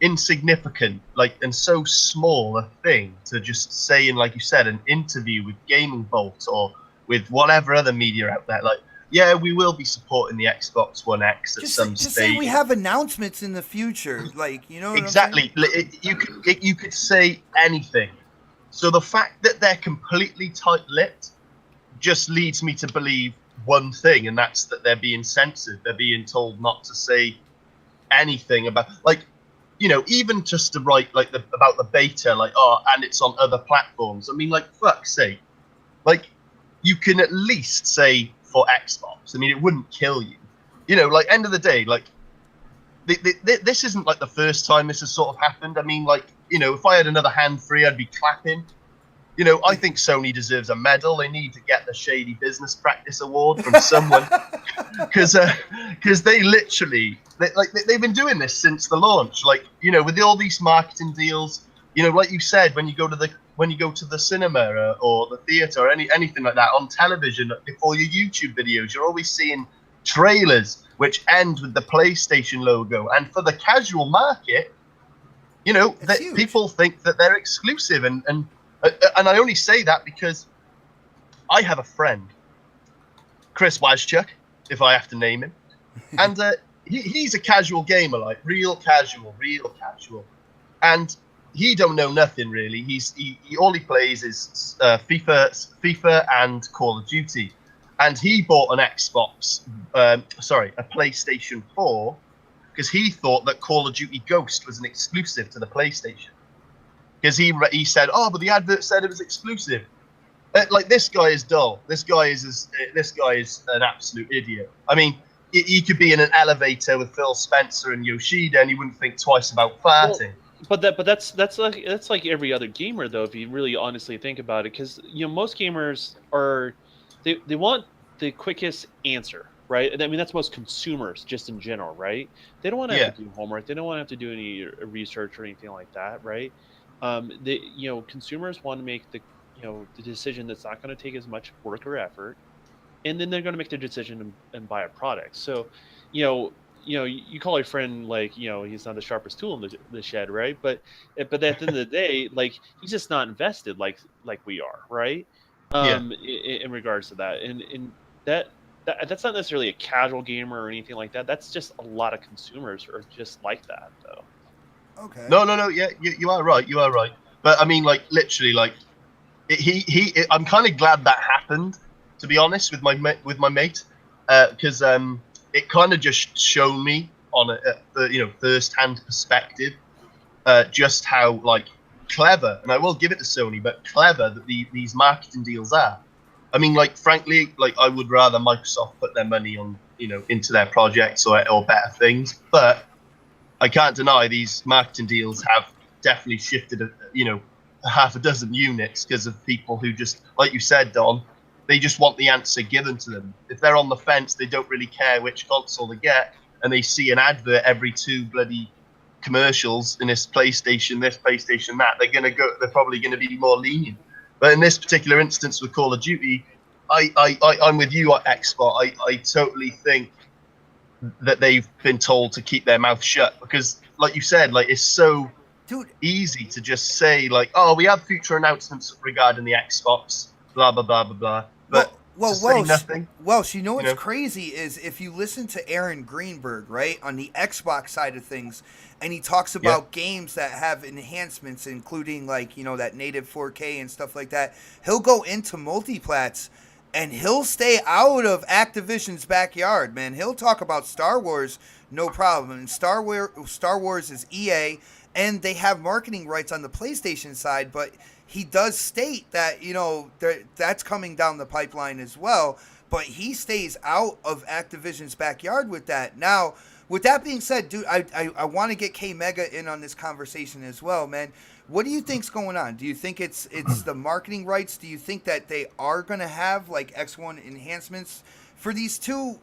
insignificant, like, and so small a thing to just say in, like you said, an interview with Gaming Bolt or with whatever other media out there. Like, yeah, we will be supporting the Xbox One X at some Just stage. say we have announcements in the future, like, you know what Exactly. I'm saying? You could say anything. So the fact that they're completely tight-lipped just leads me to believe one thing, and that's that they're being censored. They're being told not to say anything about, like, you know, even just to write like about the beta, like, oh, and it's on other platforms. I mean, like, fuck's sake, like, you can at least say for Xbox. I mean, it wouldn't kill you, you know. Like, end of the day, like, this isn't like the first time this has sort of happened. I mean, like, you know, if I had another hand free, I'd be clapping. You know, I think Sony deserves a medal. They need to get the Shady Business Practice Award from someone, because they literally they've been doing this since the launch. Like, you know, with all these marketing deals, you know, like you said, when you go to the cinema or the theater or anything like that on television before your YouTube videos, you're always seeing trailers which end with the PlayStation logo. And for the casual market, you know, that people think that they're exclusive, and I only say that because I have a friend, Chris Wajchuk, if I have to name him, and he's a casual gamer, like real casual, and he don't know nothing really. He all he plays is FIFA and Call of Duty, and he bought an Xbox, a PlayStation 4, because he thought that Call of Duty Ghost was an exclusive to the PlayStation. Because he said, oh, but the advert said it was exclusive. Like, this guy is dull. This guy is an absolute idiot. I mean, he could be in an elevator with Phil Spencer and Yoshida, and he wouldn't think twice about farting. Well, but that's like every other gamer, though, if you really honestly think about it. Because, you know, most gamers they want the quickest answer, right? I mean, that's most consumers just in general, right? They don't want to have to do homework. They don't want to have to do any research or anything like that, right? You know, consumers want to make the decision that's not going to take as much work or effort, and then they're going to make their decision and buy a product. So, you call your friend, like, you know, he's not the sharpest tool in the shed, right? But at the end of the day, like, he's just not invested like we are, right? In regards to that, and that's not necessarily a casual gamer or anything like that. That's just a lot of consumers are just like that, though. Okay. No, yeah, you are right. But I mean, like, literally, like, I'm kind of glad that happened, to be honest, with my mate, because it kind of just showed me on a first-hand perspective just how, like, clever, and I will give it to Sony, but clever that these marketing deals are. I mean, like, frankly, like, I would rather Microsoft put their money on, you know, into their projects or better things, but I can't deny these marketing deals have definitely shifted, half a dozen units because of people who just, like you said, Don, they just want the answer given to them. If they're on the fence, they don't really care which console they get, and they see an advert every 2 bloody commercials in this PlayStation that, they're probably gonna be more lenient. But in this particular instance with Call of Duty, I'm with you, Xbox. I totally think that they've been told to keep their mouth shut, because, like you said, like, it's so easy to just say, like, oh, we have future announcements regarding the Xbox, blah blah blah blah blah, but say nothing. Welsh, you know what's crazy is if you listen to Aaron Greenberg, right, on the Xbox side of things, and he talks about games that have enhancements, including, like, you know, that native 4K and stuff like that, he'll go into multiplats. And he'll stay out of Activision's backyard, man. He'll talk about Star Wars, no problem. And Star Wars is EA, and they have marketing rights on the PlayStation side. But he does state that, you know, that's coming down the pipeline as well. But he stays out of Activision's backyard with that. Now, with that being said, dude, I want to get K Mega in on this conversation as well, man. What do you think's going on? Do you think it's the marketing rights? Do you think that they are going to have, like, X1 enhancements for these two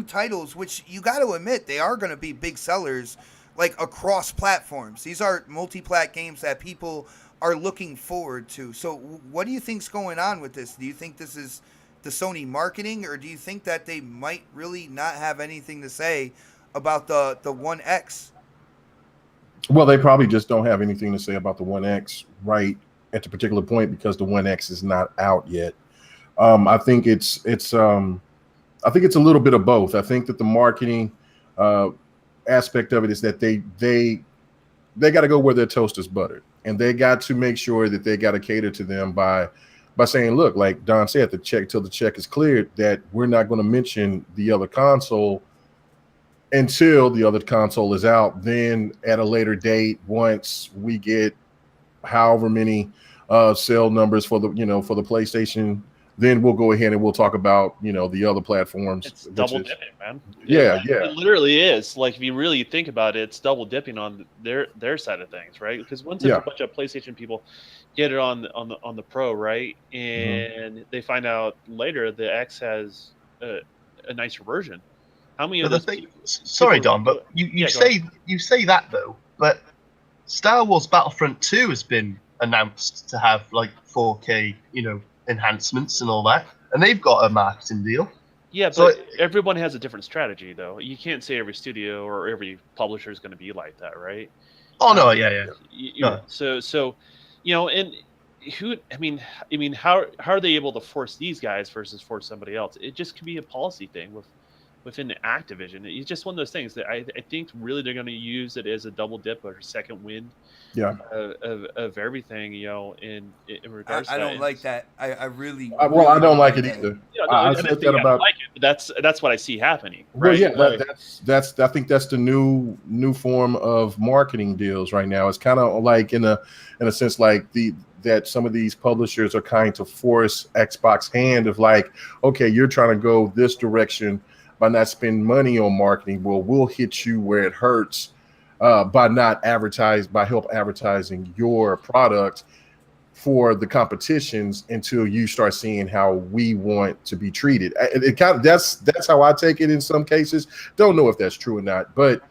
titles, which you got to admit they are going to be big sellers, like, across platforms? These are multi-plat games that people are looking forward to. So what do you think's going on with this? Do you think this is the Sony marketing, or do you think that they might really not have anything to say about the One X? Well, they probably just don't have anything to say about the One X right at the particular point, because the One X is not out yet. I think it's I think it's a little bit of both. I think that the marketing aspect of it is that they got to go where their toast is buttered, and they got to make sure that they got to cater to them by saying, look, like Don said, the check till the check is cleared, that we're not going to mention the other console until the other console is out. Then at a later date, once we get however many sale numbers for the PlayStation, then we'll go ahead and we'll talk about the other platforms. It's double dipping, man. Yeah. It literally is. Like, if you really think about it, it's double dipping on their side of things, right? Because once a bunch of PlayStation people get it on the Pro, right, and they find out later the X has a nicer version. How many of those? Sorry, Don, but you say that though, but Star Wars Battlefront 2 has been announced to have like 4K, enhancements and all that, and they've got a marketing deal. Yeah, but everyone has a different strategy, though. You can't say every studio or every publisher is going to be like that, right? Oh no, yeah. No. So, and who? I mean, how are they able to force these guys versus force somebody else? It just could be a policy thing within Activision. It's just one of those things that I think really they're going to use it as a double dip or a second wind. Yeah. Of everything, in regards to I that. don't like that. I really. I don't like it either. Yeah, no, I said that about. Like it, but that's what I see happening. Well, right? yeah, that's I think that's the new form of marketing deals right now. It's kind of like in a sense like that some of these publishers are kind to force Xbox hand of like, okay, you're trying to go this direction by not spending money on marketing. Well, we'll hit you where it hurts by help advertising your product for the competitions until you start seeing how we want to be treated. It kind of that's how I take it in some cases. Don't know if that's true or not, but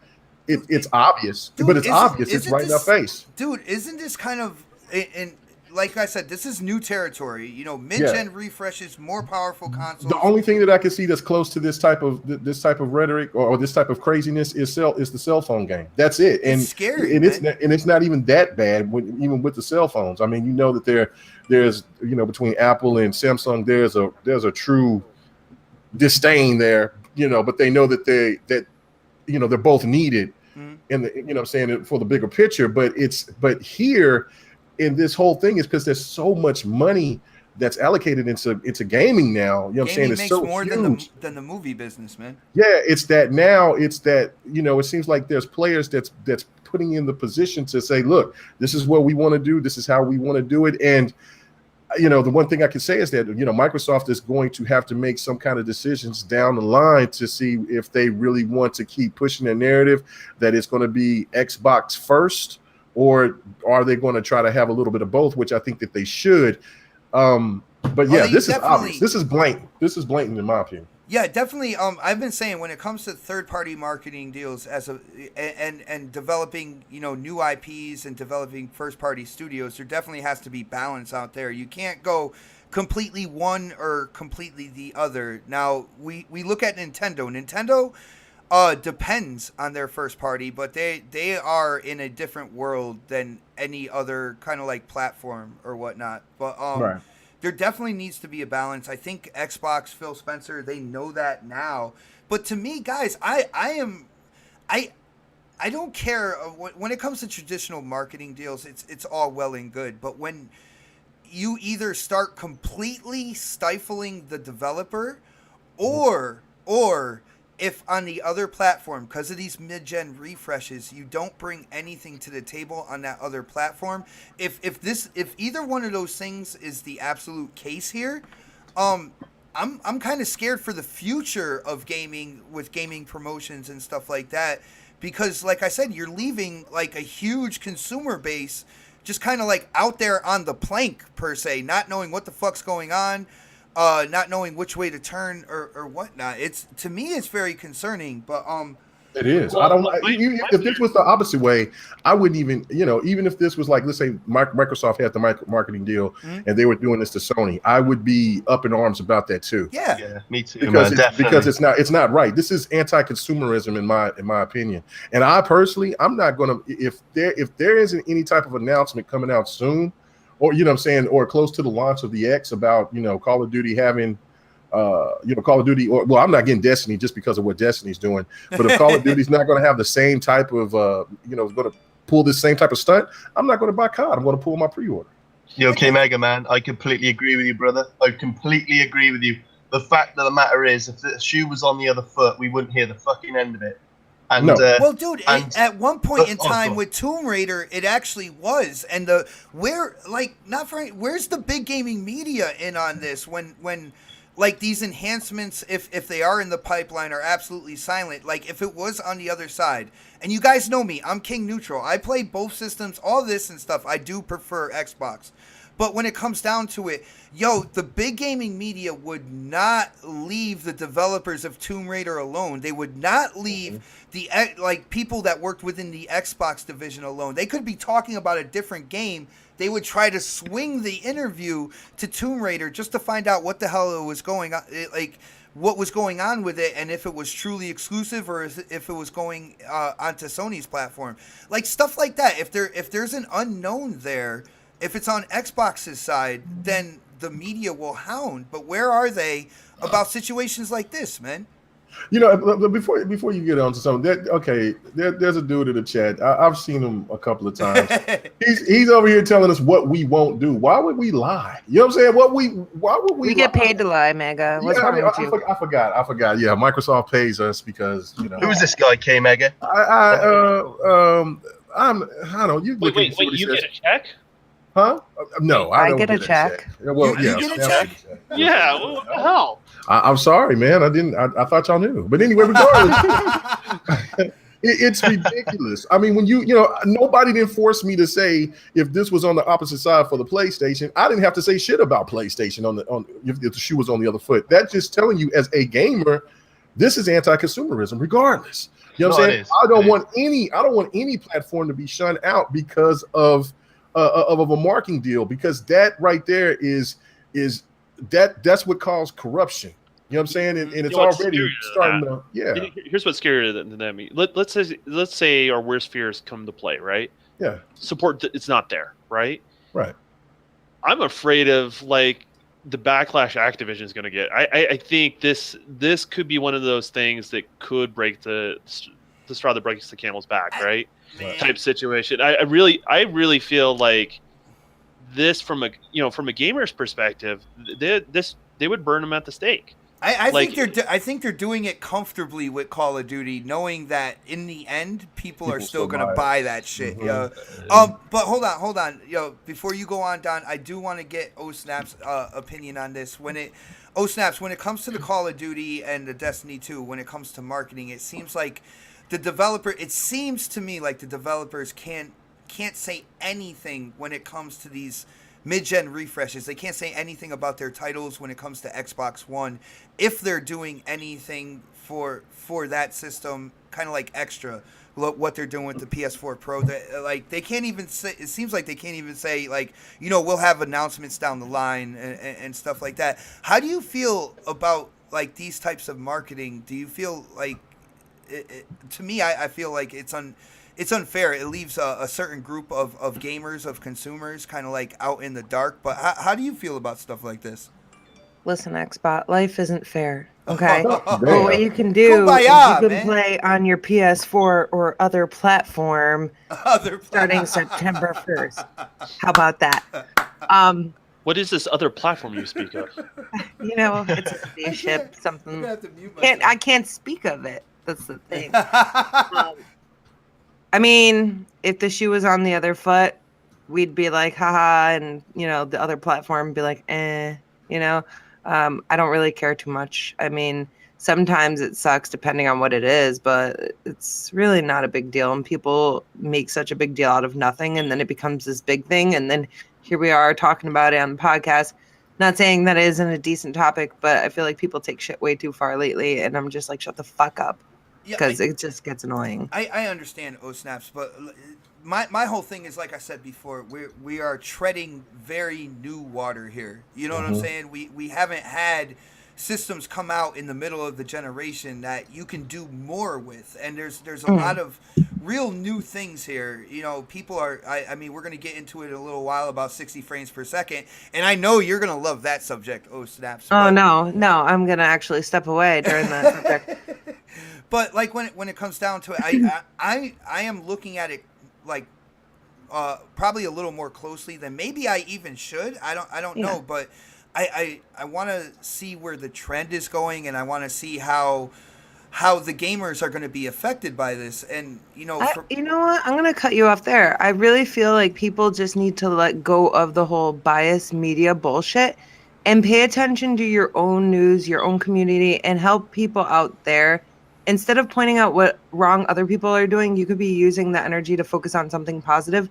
it's obvious. Dude, but it's obvious. It's right in our face. Dude, isn't this kind of and like I said, this is new territory. Mid-gen refreshes, more powerful consoles. The only thing that I can see that's close to this type of rhetoric or this type of craziness is the cell phone game. That's it. And it's scary. And it's not even that bad even with the cell phones. I mean, that there's between Apple and Samsung, there's a true disdain there. But they know that they're both needed in the I'm saying, for the bigger picture. But here. And this whole thing is because there's so much money that's allocated into gaming now. Gaming I'm saying? It's makes so more huge. than the movie business, man. Yeah, it's that now. It's that it seems like there's players that's putting in the position to say, look, this is what we want to do. This is how we want to do it. And the one thing I can say is that Microsoft is going to have to make some kind of decisions down the line to see if they really want to keep pushing the narrative that it's going to be Xbox first. Or are they going to try to have a little bit of both, which I think that they should. But yeah, this is obvious. This is blatant. This is blatant in my opinion. Yeah, definitely. I've been saying when it comes to third-party marketing deals and developing, new IPs and developing first-party studios, there definitely has to be balance out there. You can't go completely one or completely the other. Now, we look at Nintendo. Nintendo depends on their first party, but they are in a different world than any other kind of like platform or whatnot. But right. There definitely needs to be a balance. I think Xbox, Phil Spencer, they know that now. But to me, guys, I don't care when it comes to traditional marketing deals. It's all well and good, but when you either start completely stifling the developer, or if on the other platform, because of these mid-gen refreshes, you don't bring anything to the table on that other platform, if either one of those things is the absolute case here, I'm kind of scared for the future of gaming with gaming promotions and stuff like that, because like I said, you're leaving like a huge consumer base just kind of like out there on the plank per se, not knowing what the fuck's going on. Not knowing which way to turn or whatnot. To me, it's very concerning. But it is. I don't. If this was the opposite way, I wouldn't even. Even if this was like, let's say Microsoft had the marketing deal and they were doing this to Sony, I would be up in arms about that too. Yeah, me too. Because it's not right. This is anti-consumerism in my opinion. And I personally, I'm not gonna if there isn't any type of announcement coming out soon, or you know what I'm saying, or close to the launch of the X about, you know, Call of Duty having, you know, Call of Duty, or well, I'm not getting Destiny just because of what Destiny's doing, but if Call of Duty's not going to have the same type of, you know, going to pull this same type of stunt, I'm not going to buy COD. I'm going to pull my pre-order. Yo, K-Mega, man, I completely agree with you, brother. I completely agree with you. The fact of the matter is, if the shoe was on the other foot, we wouldn't hear the fucking end of it. And, No. Well, dude, at one point in time God. with Tomb Raider, it actually was. And where's the big gaming media in on this when like these enhancements, if they are in the pipeline, are absolutely silent. Like if it was on the other side, and you guys know me, I'm king neutral. I play both systems, all this and stuff. I do prefer Xbox. But when it comes down to it, yo, the big gaming media would not leave the developers of Tomb Raider alone. They would not leave the like people that worked within the Xbox division alone. They could be talking about a different game. They would try to swing the interview to Tomb Raider just to find out what the hell was going on, like what was going on with it, and if it was truly exclusive or if it was going onto Sony's platform, like stuff like that. If there's an unknown there. If it's on Xbox's side, then the media will hound. But where are they about situations like this, man? You know, before you get on to something, there's a dude in the chat. I've seen him a couple of times. he's over here telling us what we won't do. Why would we lie? You know what I'm saying? Why would we? We get paid to lie, Mega. What's wrong with you? I forgot. Yeah, Microsoft pays us because, you know. Who's this guy, K-Mega? I don't know. You wait, you get a check? Huh? No, I don't get a check. Well, you get a check? Yeah, what the hell? I'm sorry, man. I thought y'all knew. But anyway, regardless, it's ridiculous. I mean, when you know, nobody didn't force me to say if this was on the opposite side for the PlayStation. I didn't have to say shit about PlayStation if the shoe was on the other foot. That's just telling you, as a gamer, this is anti-consumerism, regardless. You know what I'm saying? I don't want any platform to be shunned out because of a marketing deal, because that right there that's what caused corruption. You know what I'm saying? And it's already starting to, yeah. Here's what's scarier than that. Let's say our worst fears come to play, right? Yeah. Support it's not there, right? Right. I'm afraid of like the backlash Activision is going to get. I think this could be one of those things that could break the straw that breaks the camel's back, right? Type situation. I really feel like this from a gamer's perspective, they would burn them at the stake. I think they're doing it comfortably with Call of Duty, knowing that in the end people are still gonna buy that shit. Mm-hmm. But hold on, yo. Before you go on, Don, I do want to get O-Snap's opinion on this. When it comes to the Call of Duty and the Destiny 2, when it comes to marketing, it seems to me like the developers can't say anything when it comes to these mid-gen refreshes. They can't say anything about their titles when it comes to Xbox One, if they're doing anything for that system, kind of like extra what they're doing with the PS4 Pro. They can't even say. It seems like they can't even say, like, you know, we'll have announcements down the line and stuff like that. How do you feel about like these types of marketing? Do you feel like to me, I feel like it's unfair. It leaves a certain group of gamers, of consumers, kind of like out in the dark. But how do you feel about stuff like this? Listen, Xbot, life isn't fair. Okay, Oh, but what you can do Kumbaya, is you can man. play on your PS4 or other platform starting September 1st. How about that? What is this other platform you speak of? You know, it's a spaceship, something. I can't speak of it. That's the thing. I mean, if the shoe was on the other foot, we'd be like, haha, and, you know, the other platform would be like, you know. I don't really care too much. I mean, sometimes it sucks depending on what it is, but it's really not a big deal. And people make such a big deal out of nothing, and then it becomes this big thing. And then here we are talking about it on the podcast. Not saying that it isn't a decent topic, but I feel like people take shit way too far lately, and I'm just like, shut the fuck up, because it just gets annoying. I understand O-Snaps, but my whole thing is, like I said before, we are treading very new water here. You know what I'm saying? We haven't had systems come out in the middle of the generation that you can do more with, and there's a lot of real new things here. You know, people are. I mean, we're gonna get into it in a little while about 60 frames per second, and I know you're gonna love that subject. Oh snaps! Oh no, I'm gonna actually step away during that subject. But like when it comes down to it, I am looking at it like probably a little more closely than maybe I even should. I don't Yeah. know, but I want to see where the trend is going, and I want to see how the gamers are going to be affected by this. And you know, You know what? I'm gonna cut you off there. I really feel like people just need to let go of the whole bias media bullshit and pay attention to your own news, your own community, and help people out there. Instead of pointing out what wrong other people are doing, you could be using that energy to focus on something positive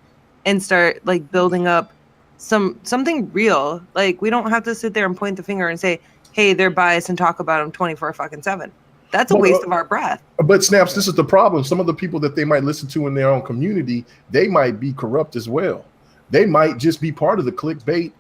and start like building up something real. Like we don't have to sit there and point the finger and say, "Hey, they're biased," and talk about them 24/7. That's a waste of our breath. But Snaps, this is the problem. Some of the people that they might listen to in their own community, they might be corrupt as well. They might just be part of the clickbait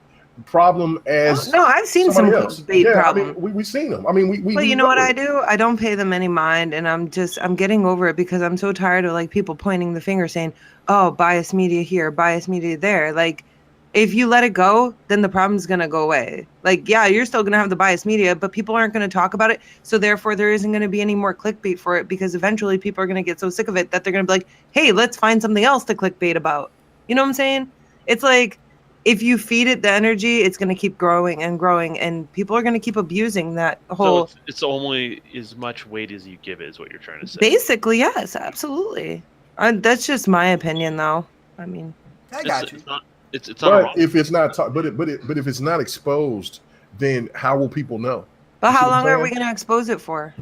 problem as no, I've seen some clickbait problems. I mean, we've seen them. I mean, But you know what I do? I don't pay them any mind, and I'm getting over it because I'm so tired of like people pointing the finger saying, "Oh, bias media here, bias media there." Like, if you let it go, then the problem's gonna go away. Like, yeah, you're still gonna have the bias media, but people aren't gonna talk about it. So therefore, there isn't gonna be any more clickbait for it because eventually people are gonna get so sick of it that they're gonna be like, "Hey, let's find something else to clickbait about." You know what I'm saying? It's like, if you feed it the energy, it's going to keep growing and growing, and people are going to keep abusing that whole. So it's only as much weight as you give it, is what you're trying to say. Basically, yes, absolutely. That's just my opinion, though. I mean, I got you. It's not. But if it's not, but if it's not exposed, then how will people know? But how long are we going to expose it for?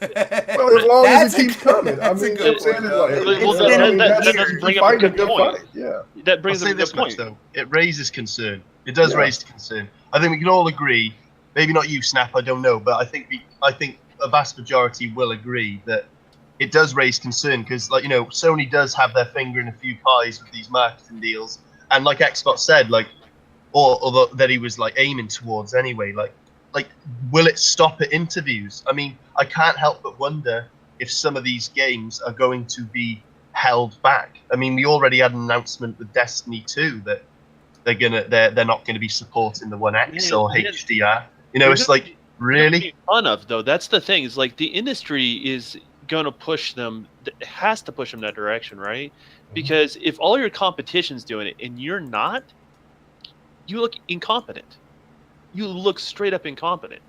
Well, as long as it keeps coming. I mean, that doesn't bring up a good point. Yeah, that brings up a good point. Though it raises concern. It does raise concern. I think we can all agree. Maybe not you, Snap. I don't know, but I think a vast majority will agree that it does raise concern because, like, you know, Sony does have their finger in a few pies with these marketing deals, and like Xbox said, like, or that he was like aiming towards anyway, like, will it stop at interviews? I mean, I can't help but wonder if some of these games are going to be held back. I mean, we already had an announcement with Destiny 2 that they're not going to be supporting the One X or HDR. You know, it's like, really fun of though. That's the thing. Is like the industry is going to push them. It has to push them that direction, right? Because if all your competition's doing it and you're not, you look incompetent. You look straight up incompetent.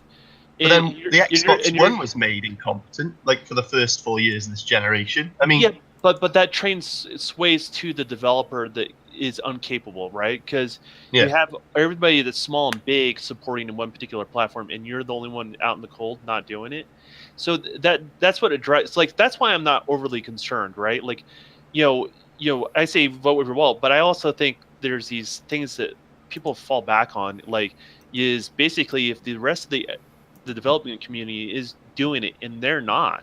But then the Xbox One was made incompetent, like for the first 4 years of this generation. I mean, yeah, but that train sways to the developer that is incapable, right? Because you have everybody that's small and big supporting in one particular platform, and you're the only one out in the cold not doing it. So that's what it drives. Like, that's why I'm not overly concerned, right? Like, you know, I say vote with your wallet, but I also think there's these things that people fall back on, like, is basically if the rest of the developing community is doing it and they're not,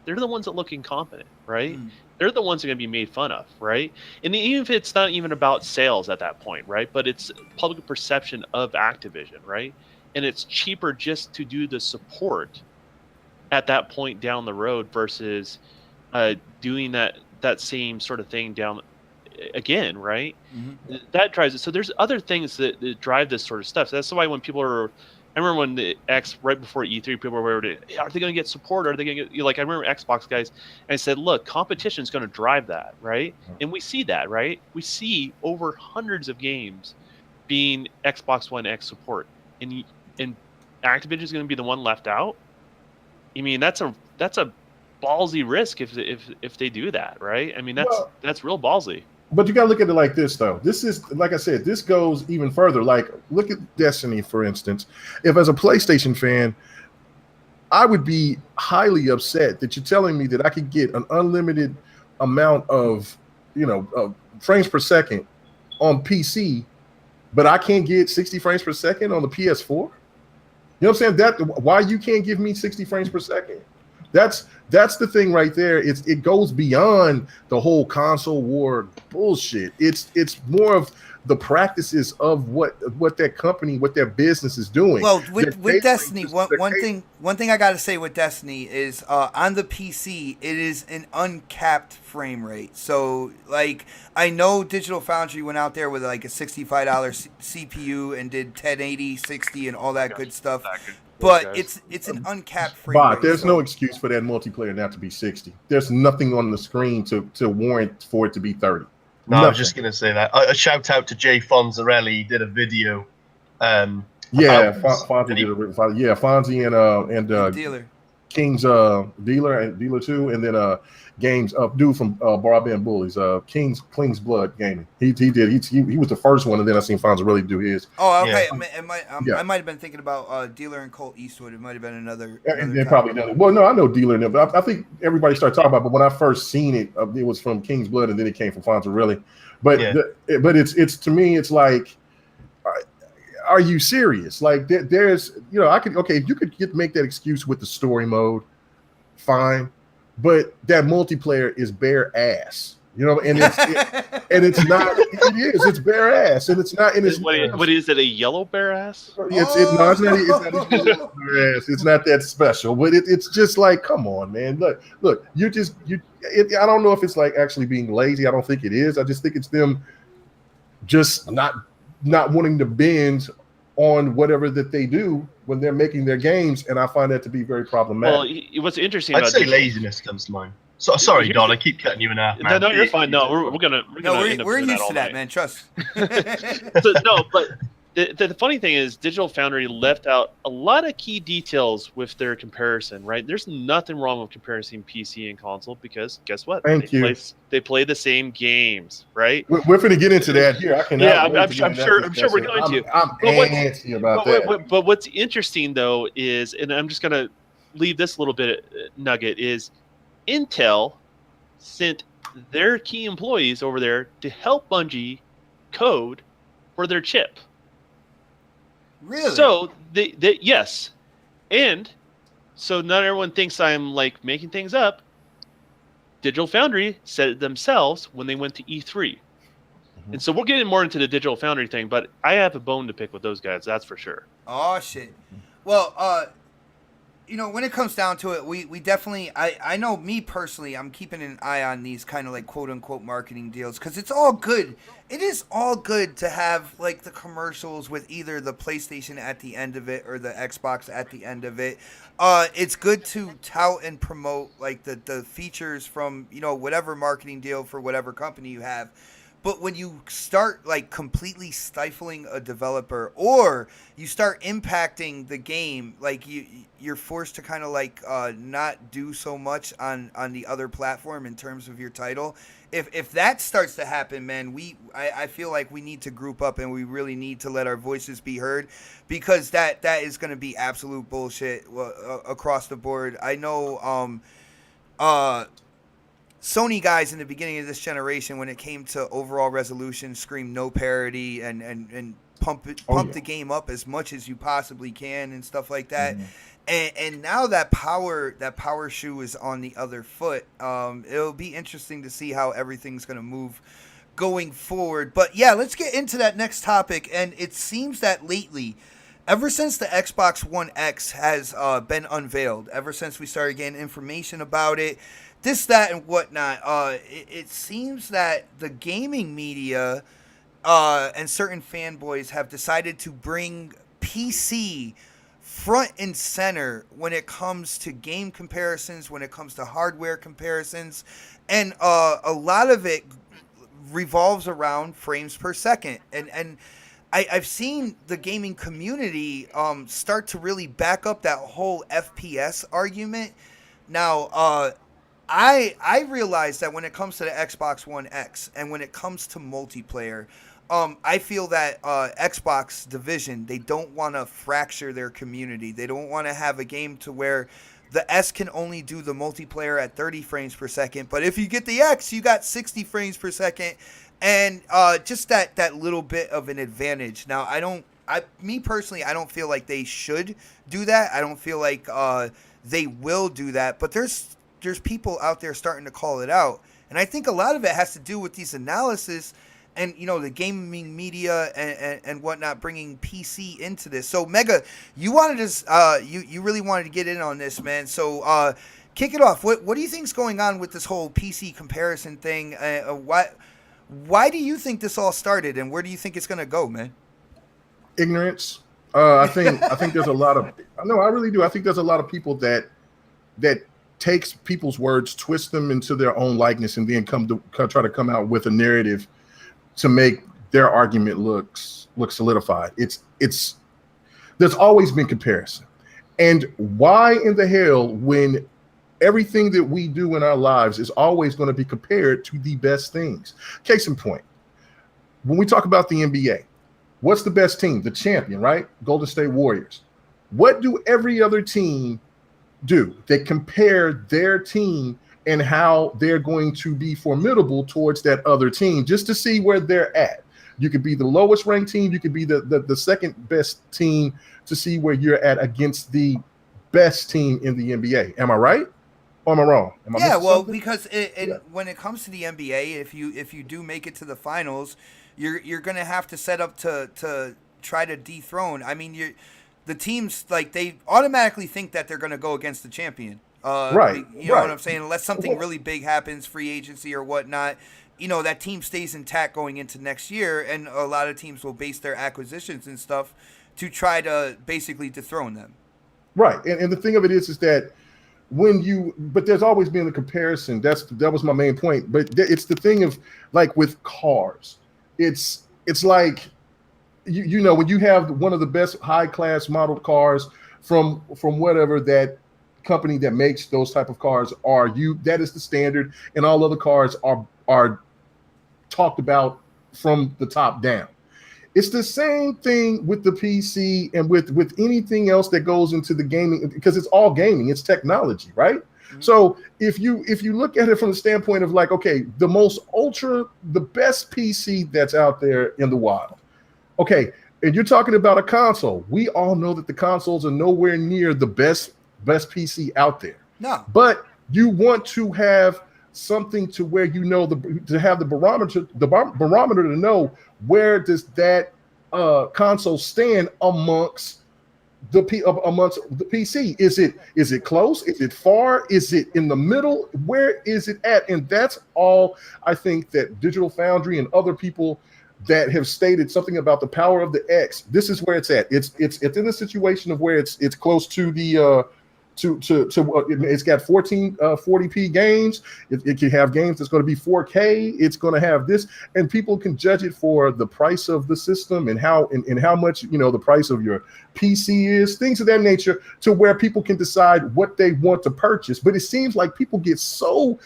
they're the ones that look incompetent, right? They're the ones that are going to be made fun of, right? And even if it's not even about sales at that point, right? But it's public perception of Activision, right? And it's cheaper just to do the support at that point down the road versus doing that same sort of thing down again, right? That drives it. So there's other things that drive this sort of stuff. So that's why when people are, I remember when the X right before E3, people were worried, are they going to get support? Are they going to get, like, I remember Xbox guys, and I said, look, competition is going to drive that, right? And we see that, right? We see over hundreds of games being Xbox One X support, and Activision is going to be the one left out. I mean, that's a ballsy risk if they do that, right? I mean, that's real ballsy. But you got to look at it like this, though. This is, like I said, this goes even further. Like, look at Destiny, for instance. If as a PlayStation fan, I would be highly upset that you're telling me that I could get an unlimited amount of, frames per second on PC, but I can't get 60 frames per second on the PS4. You know what I'm saying? Why you can't give me 60 frames per second? That's the thing right there. It goes beyond the whole console war bullshit. It's more of the practices of what that company, what their business is doing. Well, They're with catering Destiny, to- one they're one catering- thing one thing I gotta say with Destiny is on the PC it is an uncapped frame rate. So like I know Digital Foundry went out there with like a $65 CPU and did 1080, 60, and all that good stuff. But it's an uncapped frame But rate. there's so- no excuse for that multiplayer not to be 60. There's nothing on the screen to warrant for it to be 30. No, I was Nothing. just going to say that. A shout out to Jay Fonzarelli. He did a video. Yeah, about- Fonzie did a yeah, Fonzie and Dealer. King's Dealer and Dealer 2, and then Games dude from Broadband Bullies, King's Blood Gaming. He was the first one, and then I seen Fonzie really do his. Oh, okay. Yeah. Yeah. I might have been thinking about Dealer and Colt Eastwood. It might have been another. They probably done it. Well, no, I know Dealer, but I think everybody started talking about it. But when I first seen it, it was from King's Blood, and then it came from Fonzie really. But Yeah. but it's to me, it's like, are you serious? Like there's, if you could make that excuse with the story mode, fine, but that multiplayer is bare ass, and it's not. It is. It's bare ass, and it's not. And it's What is it? A yellow bear ass? It's not even bare ass. It's not that special, but it's just like, come on, man. Look. I don't know if it's like actually being lazy. I don't think it is. I just think it's them just not wanting to bend on whatever that they do when they're making their games, and I find that to be very problematic. Well, what's interesting I'd about say laziness comes to mind. So sorry, Here's Don. I keep cutting you in half. No, you're fine. No, we're gonna end up we're doing used all to that, night. man. Trust. So, no, but the funny thing is, Digital Foundry left out a lot of key details with their comparison. Right? There's nothing wrong with comparing PC and console because guess what? They play the same games, right? We're going to get into that here. I cannot. Yeah, wait I'm to get into sure. that I'm sure we're discussion. going to. I'm antsy about that. But what's interesting though is, and I'm just gonna leave this little bit nugget is, Intel sent their key employees over there to help Bungie code for their chip. Really? So they yes, and so not everyone thinks I'm like making things up. Digital Foundry said it themselves when they went to E3. And so we're getting more into the Digital Foundry thing, but I have a bone to pick with those guys, that's for sure. Oh shit. Well, when it comes down to it, we definitely, I know me personally, I'm keeping an eye on these kind of like quote unquote marketing deals because it's all good. It is all good to have like the commercials with either the PlayStation at the end of it or the Xbox at the end of it. It's good to tout and promote like the features from, whatever marketing deal for whatever company you have. But when you start like completely stifling a developer or you start impacting the game, like you're forced to kind of like not do so much on the other platform in terms of your title. If that starts to happen, man, I feel like we need to group up and we really need to let our voices be heard because that is going to be absolute bullshit across the board. I know Sony guys in the beginning of this generation, when it came to overall resolution, screamed no parity and pump the game up as much as you possibly can and stuff like that. Mm-hmm. And now that power shoe is on the other foot. It'll be interesting to see how everything's going to move going forward. But yeah, let's get into that next topic. And it seems that lately, ever since the Xbox One X has been unveiled, ever since we started getting information about it, this, that, and whatnot, it seems that the gaming media and certain fanboys have decided to bring PC front and center when it comes to game comparisons, when it comes to hardware comparisons, and a lot of it revolves around frames per second. And I've seen the gaming community start to really back up that whole FPS argument. Now, I realize that when it comes to the Xbox One X and when it comes to multiplayer, I feel that Xbox division, they don't want to fracture their community. They don't want to have a game to where the S can only do the multiplayer at 30 frames per second. But if you get the X, you got 60 frames per second. And just that little bit of an advantage. Now, me personally, I don't feel like they should do that. I don't feel like they will do that. But there's people out there starting to call it out, and I think a lot of it has to do with these analysis and the gaming media and whatnot, bringing PC into this. So Mega, you wanted to you really wanted to get in on this, man. So kick it off. What do you think's going on with this whole PC comparison thing? Why do you think this all started, and where do you think it's gonna go, man? Ignorance. I think there's a lot of I really do. I think there's a lot of people that takes people's words, twist them into their own likeness, and then try to come out with a narrative to make their argument look solidified. It's there's always been comparison. And why in the hell, when everything that we do in our lives is always going to be compared to the best things? Case in point, when we talk about the NBA, what's the best team? The champion, right? Golden State Warriors. What do every other team do? They compare their team and how they're going to be formidable towards that other team just to see where they're at. You could be the lowest ranked team. You could be the second best team to see where you're at against the best team in the NBA. Am I right? Or am I wrong? Yeah, well, because when it comes to the NBA, if you do make it to the finals, you're going to have to set up to try to dethrone. I mean, the teams, like, they automatically think that they're going to go against the champion. Right. You know what I'm saying? Unless something really big happens, free agency or whatnot, that team stays intact going into next year, and a lot of teams will base their acquisitions and stuff to try to basically dethrone them. Right. And the thing of it is that but there's always been a comparison. That was my main point. But it's the thing of, like, with cars, it's like, when you have one of the best high class modeled cars from whatever that company that makes those type of cars that is the standard, and all other cars are talked about from the top down. It's the same thing with the PC and with anything else that goes into the gaming, because it's all gaming, it's technology, right? Mm-hmm. So if you look at it from the standpoint of, like, okay, the best PC that's out there in the wild, okay, and you're talking about a console. We all know that the consoles are nowhere near the best PC out there. No. But you want to have something to where to have the barometer to know where does that console stand amongst the PC. Is it close? Is it far? Is it in the middle? Where is it at? And that's all I think that Digital Foundry and other people that have stated something about the power of the X. This is where it's at. It's in the situation of where it's close to the it's got 1440p games. It can have games that's going to be 4K. It's going to have this, and people can judge it for the price of the system and how much the price of your PC is, things of that nature, to where people can decide what they want to purchase. But it seems like people get so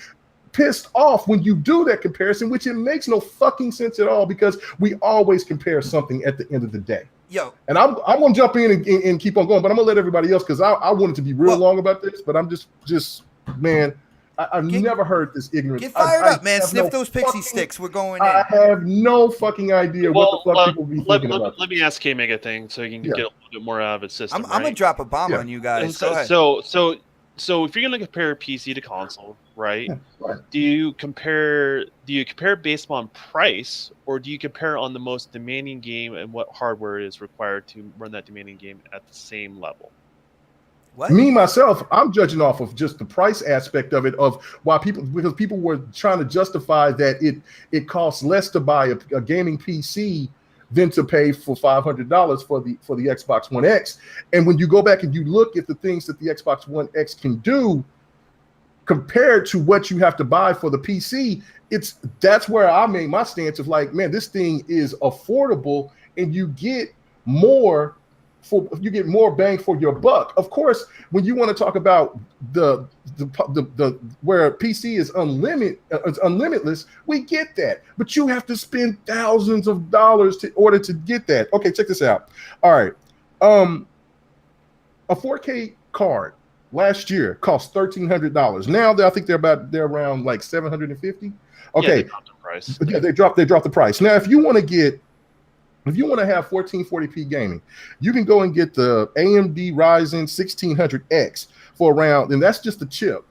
pissed off when you do that comparison, which it makes no fucking sense at all, because we always compare something at the end of the day. Yo, and I'm gonna jump in and keep on going, but I'm gonna let everybody else, because I wanted to be real long about this, but I'm just man, I've never heard this ignorance. Get fired up, man. Sniff those pixie sticks. We're going in. I have no fucking idea what the fuck people be thinking about. Let me ask K-Mega thing so you can get a little bit more out of its system. I'm gonna drop a bomb on you guys. So if you're gonna compare PC to console, right? Yeah, right. Do you compare based on price, or do you compare on the most demanding game and what hardware is required to run that demanding game at the same level? What? Me myself, I'm judging off of just the price aspect of it, because people were trying to justify that it costs less to buy a gaming PC than to pay for $500 for the Xbox One X. And when you go back and you look at the things that the Xbox One X can do compared to what you have to buy for the PC, that's where I made my stance of, like, man, this thing is affordable, and you get more bang for your buck. Of course, when you want to talk about the where PC is unlimitless, we get that, but you have to spend thousands of dollars in order to get that. Okay, check this out. All right, a 4K card last year cost $1,300. Now I think they're around like $750. Okay, they dropped the price. Yeah, they dropped the price. Now, if you want to get If you want to have 1440p gaming, you can go and get the AMD Ryzen 1600X for around, and that's just the chip.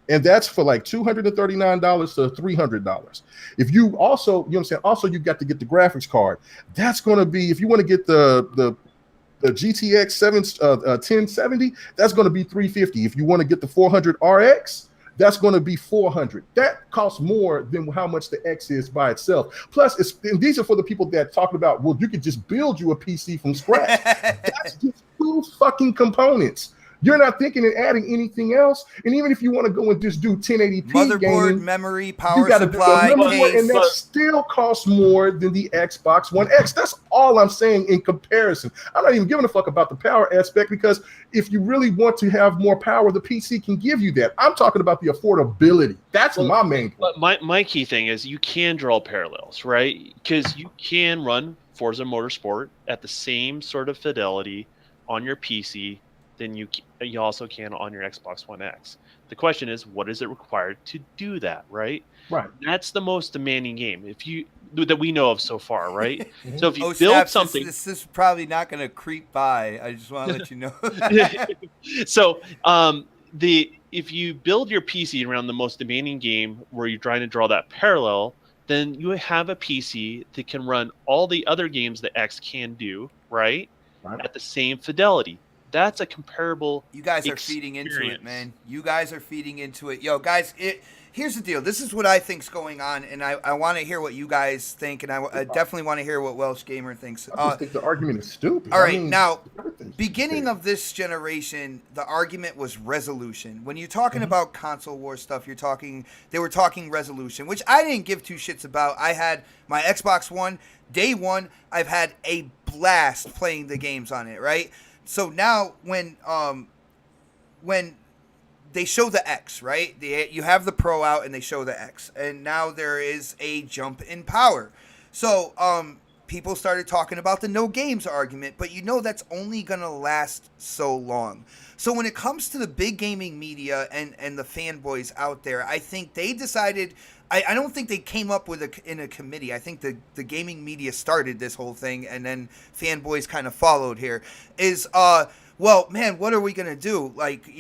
And that's for like $239 to $300. If you also, you know what I'm saying, also you got to get the graphics card. That's going to be, if you want to get the GTX 1070, that's going to be $350. If you want to get the 400 RX, that's going to be $400. That costs more than how much the X is by itself. Plus, and these are for the people that talking about, well, you could just build you a PC from scratch. That's just 2 fucking components. You're not thinking and adding anything else. And even if you want to go and just do 1080p motherboard, gaming, memory, power you supply, case. and that still costs more than the Xbox One X. That's all I'm saying in comparison. I'm not even giving a fuck about the power aspect, because if you really want to have more power, the PC can give you that. I'm talking about the affordability. That's my main point. My key thing is you can draw parallels, right? Because you can run Forza Motorsport at the same sort of fidelity on your PC than you also can on your Xbox One X. The question is, what is it required to do that, right? Right. That's the most demanding game that we know of so far, right? So if you build Snaps, something, this is probably not going to creep by. I just want to let you know. So if you build your PC around the most demanding game where you're trying to draw that parallel, then you have a PC that can run all the other games that X can do, right? At the same fidelity. That's a comparable. You guys are feeding into it, man. You guys are feeding into it. Yo, guys, here's the deal. This is what I think's going on, and I want to hear what you guys think, and I definitely want to hear what WelshGamer thinks. I just think the argument is stupid. All right, now, beginning of this generation, the argument was resolution. When you're talking about console war stuff, they were talking resolution, which I didn't give 2 shits about. I had my Xbox One, day one. I've had a blast playing the games on it, right? So now when they show the X, right? You have the Pro out and they show the X, and now there is a jump in power. So people started talking about the no games argument, but that's only gonna last so long. So when it comes to the big gaming media and the fanboys out there, I think they decided. I don't think they came up with in a committee. I think the gaming media started this whole thing, and then fanboys kind of followed here. Well, man, what are we going to do? Like,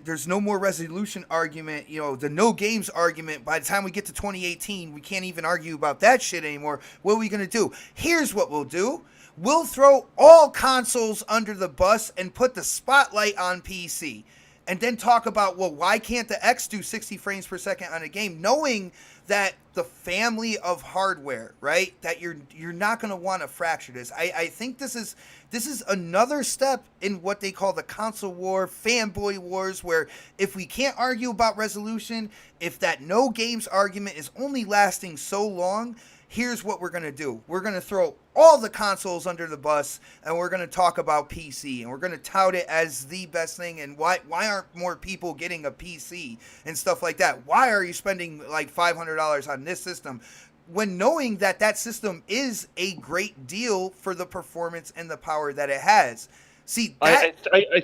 there's no more resolution argument. The no games argument, by the time we get to 2018, we can't even argue about that shit anymore. What are we going to do? Here's what we'll do. We'll throw all consoles under the bus and put the spotlight on PC. And then talk about, well, why can't the X do 60 frames per second on a game, knowing that the family of hardware, right, that you're not going to want to fracture this. I think this is another step in what they call the console war, fanboy wars, where if we can't argue about resolution, if that no games argument is only lasting so long, here's what we're going to do. We're going to throw all the consoles under the bus, and we're going to talk about PC, and we're going to tout it as the best thing, and why aren't more people getting a PC and stuff like that? Why are you spending like $500 on this system when knowing that system is a great deal for the performance and the power that it has? See, I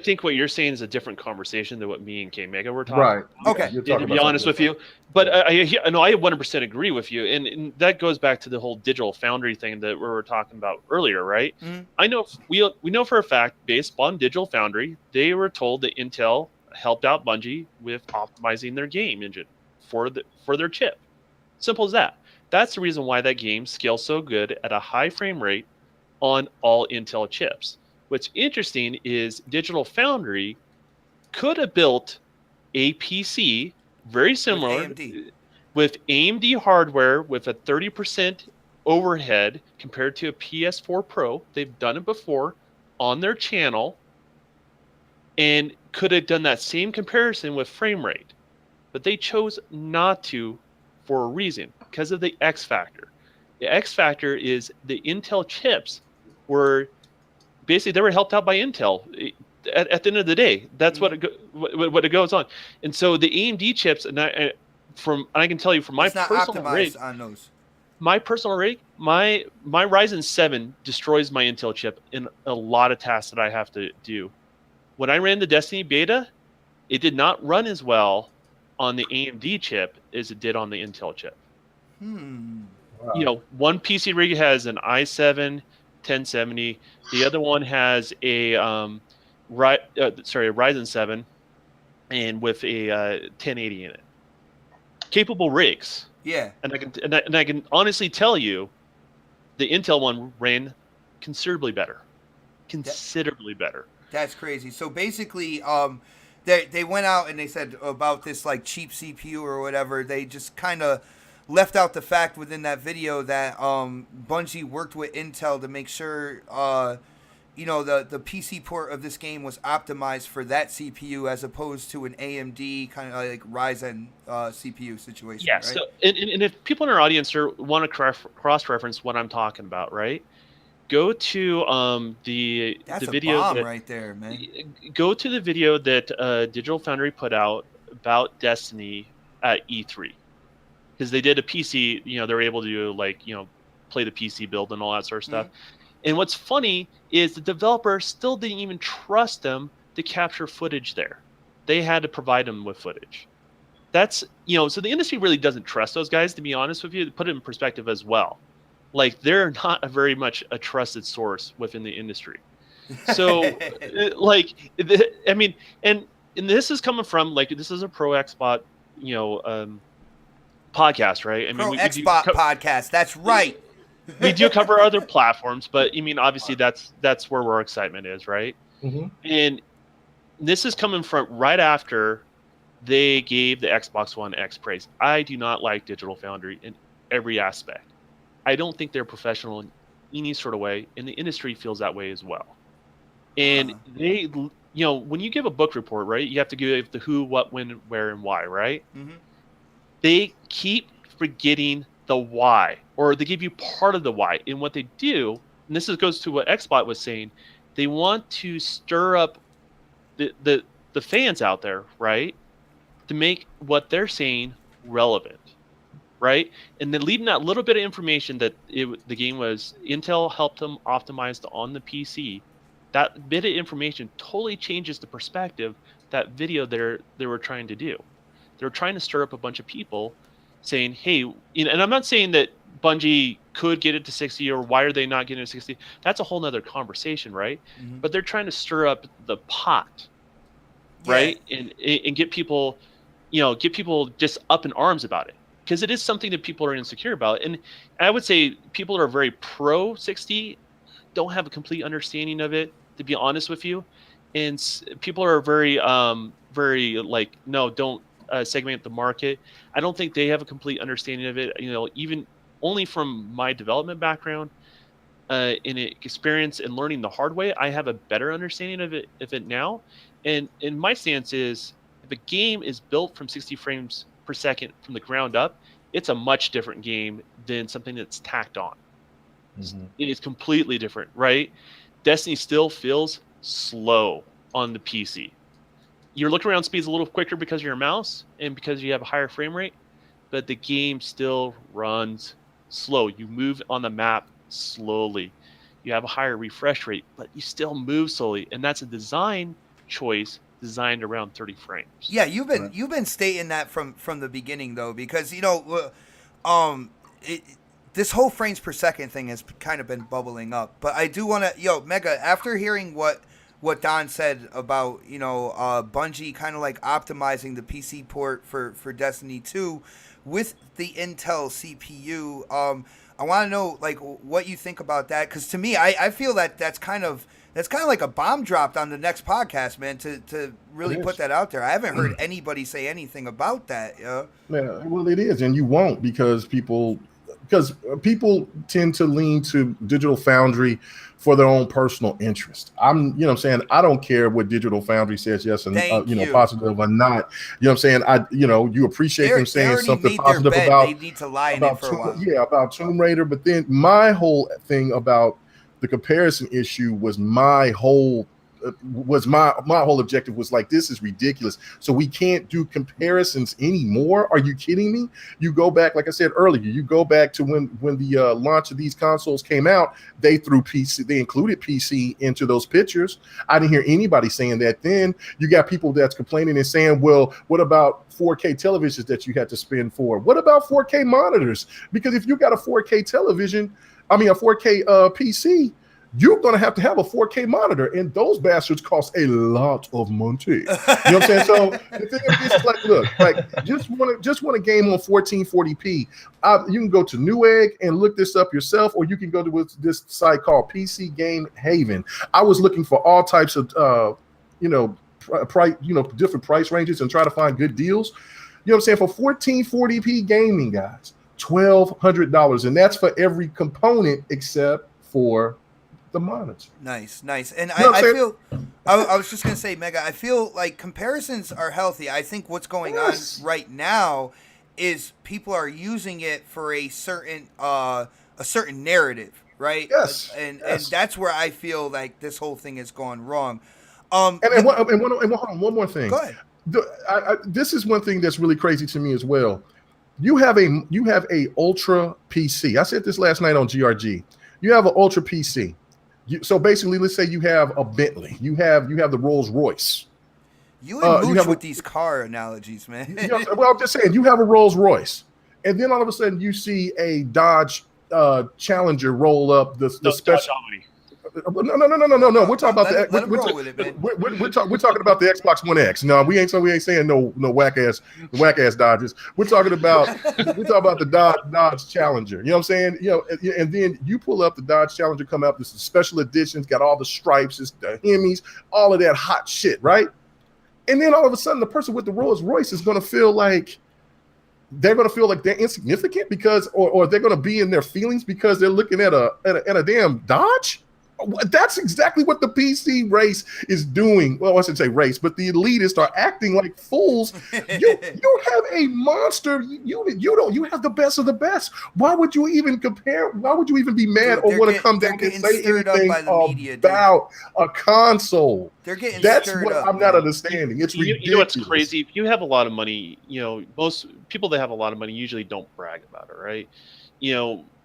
think what you're saying is a different conversation than what me and K-Mega were talking about. Okay. To be honest with you. But I 100% agree with you. And that goes back to the whole digital foundry thing that we were talking about earlier, right? Mm-hmm. I know we know for a fact, based on digital foundry, they were told that Intel helped out Bungie with optimizing their game engine for their chip. Simple as that. That's the reason why that game scales so good at a high frame rate on all Intel chips. What's interesting is Digital Foundry could have built a PC very similar with AMD hardware with a 30% overhead compared to a PS4 Pro. They've done it before on their channel and could have done that same comparison with frame rate. But they chose not to for a reason, because of the X factor. The X factor is the Intel chips were basically, they were helped out by Intel. At the end of the day, that's what it goes on. And so the AMD chips, and I can tell you from my personal rig, on those. My personal rig, my Ryzen 7 destroys my Intel chip in a lot of tasks that I have to do. When I ran the Destiny beta, it did not run as well on the AMD chip as it did on the Intel chip. Wow. One PC rig has an i7 1070. The other one has a Ryzen 7 and with a 1080 in it. Capable rigs. Yeah. And I can honestly tell you, the Intel one ran considerably better. Considerably better. That's crazy. So basically, they went out and they said about this like cheap CPU or whatever. They just kind of left out the fact within that video that Bungie worked with Intel to make sure the PC port of this game was optimized for that CPU as opposed to an AMD kind of like Ryzen CPU situation. Yeah. Right? So and if people in our audience want to cross-reference what I'm talking about, right? Go to the video bomb right there, man. Go to the video that Digital Foundry put out about Destiny at E3, because they did a PC. They were able to do play the PC build and all that sort of stuff. And what's funny is the developer still didn't even trust them to capture footage there. They had to provide them with footage. That's so the industry really doesn't trust those guys, to be honest with you. To put it in perspective as well. Like, they're not very much a trusted source within the industry. So, and this is coming from, this is a Pro Xbot, podcast, right? Pro Xbot podcast, that's right. We do cover other platforms, but, obviously that's where our excitement is, right? Mm-hmm. And this is coming from right after they gave the Xbox One X praise. I do not like Digital Foundry in every aspect. I don't think they're professional in any sort of way, and the industry feels that way as well. And they, when you give a book report, right, you have to give the who, what, when, where, and why, right? Mm-hmm. They keep forgetting the why, or they give you part of the why. And what they do, and this goes to what Xbot was saying, they want to stir up the fans out there, right, to make what they're saying relevant. Right, and then leaving that little bit of information that the game was Intel helped them optimize on the PC. That bit of information totally changes the perspective that video they were trying to do. They were trying to stir up a bunch of people, saying, "Hey," and I'm not saying that Bungie could get it to 60 or why are they not getting it to 60. That's a whole nother conversation, right? Mm-hmm. But they're trying to stir up the pot, right, and get people, get people just up in arms about it. Because it is something that people are insecure about. And I would say people that are very pro 60 don't have a complete understanding of it, to be honest with you. And people are very, no, don't segment the market. I don't think they have a complete understanding of it. Even only from my development background, in experience and learning the hard way, I have a better understanding of it now. And my stance is, if a game is built from 60 frames per second from the ground up, it's a much different game than something that's tacked on. Mm-hmm. It is completely different, right? Destiny still feels slow on the PC. Your look around speed's a little quicker because of your mouse and because you have a higher frame rate, but the game still runs slow. You move on the map slowly. You have a higher refresh rate, but you still move slowly, and that's a design choice designed around 30 frames. Yeah, you've been stating that from the beginning though, because this whole frames per second thing has kind of been bubbling up. But I do want to, Mega, after hearing what Don said about Bungie kind of like optimizing the PC port for Destiny 2 with the Intel CPU, I want to know like what you think about that, because to me, I feel that that's kind of like a bomb dropped on the next podcast, man, to really put that out there. I haven't heard anybody say anything about that. Yeah, well, it is, and you won't, because people tend to lean to Digital Foundry for their own personal interest. I'm saying, I don't care what Digital Foundry says, yes, and positive or not. I'm saying, you appreciate them saying something positive about. They need to lie in it for a while. Yeah, about Tomb Raider, but then my whole thing about the comparison issue was my whole objective was like, this is ridiculous. So we can't do comparisons anymore. Are you kidding me? You go back, like I said earlier, you go back to when the launch of these consoles came out, they included PC into those pictures. I didn't hear anybody saying that then. You got people that's complaining and saying, well, what about 4K televisions that you had to spend for? What about 4K monitors? Because if you got a 4K television, a 4K PC, you're going to have a 4K monitor, and those bastards cost a lot of money. You know what I'm saying? So the thing is, this is like, look, like just want a game on 1440p. You can go to Newegg and look this up yourself, or you can go to this site called PC Game Haven. I was looking for all types of different price ranges and try to find good deals. You know what I'm saying? For 1440p gaming, guys, $1,200, and that's for every component except for the monitor. Nice. And You know I feel, I was just going to say, Mega, I feel like comparisons are healthy. I think what's going on right now is people are using it for a certain narrative, right? Yes. And that's where I feel like this whole thing has gone wrong. One more thing. Go ahead. This is one thing that's really crazy to me as well. You have a ultra PC. I said this last night on GRG. You have an ultra PC. So basically, let's say you have a Bentley. You have the Rolls Royce. You and Mooch with these car analogies, man. Well, I'm just saying, you have a Rolls Royce, and then all of a sudden you see a Dodge Challenger roll up the special. No. We're talking about we're talking about the Xbox One X. No, we ain't saying no whack ass Dodges. We're talking about the Dodge Challenger. You know what I'm saying? And then you pull up the Dodge Challenger, come out. This is special editions, got all the stripes, it's the Hemis, all of that hot shit, right? And then all of a sudden, the person with the Rolls Royce is going to feel like they're insignificant because, or they're going to be in their feelings because they're looking at a damn Dodge. That's exactly what the PC race is doing. Well, I shouldn't say race, but the elitists are acting like fools. You have a monster unit. You have the best of the best. Why would you even compare? Why would you even be mad or want to come down and say anything about a console? They're getting That's stirred what up, I'm not understanding. It's ridiculous. You know what's crazy? If you have a lot of money, most people that have a lot of money usually don't brag about it, right?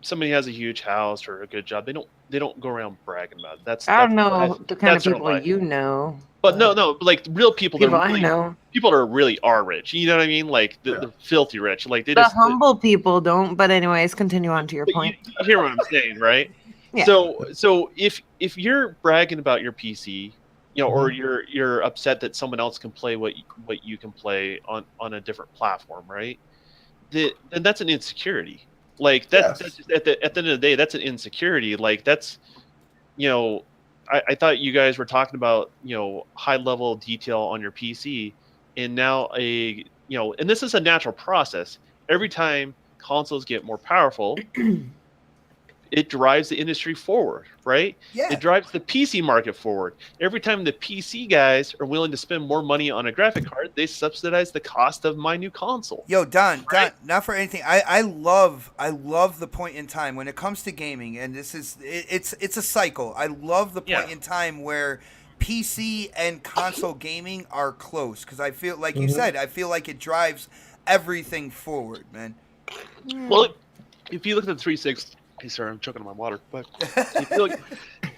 Somebody has a huge house or a good job, they don't go around bragging about it. I don't know the kind of people you know. But no, like real people that I know. People that really are rich. You know what I mean? Like the filthy rich. Like the humble people don't. But anyways, continue on to your point. You hear what I'm saying, right? Yeah. So if you're bragging about your PC, or you're upset that someone else can play what you can play on a different platform, right? Then that's an insecurity. Like that's at the end of the day, that's an insecurity. Like that's, I thought you guys were talking about, high level detail on your PC, and now and this is a natural process. Every time consoles get more powerful, it drives the industry forward, right? Yeah. It drives the PC market forward. Every time the PC guys are willing to spend more money on a graphic card, they subsidize the cost of my new console. Yo, Don, not for anything. I love the point in time when it comes to gaming, and it's a cycle. I love the point in time where PC and console gaming are close, because I feel like you said, I feel like it drives everything forward, man. Well, if you look at the 360. Hey, sorry, I'm choking on my water. But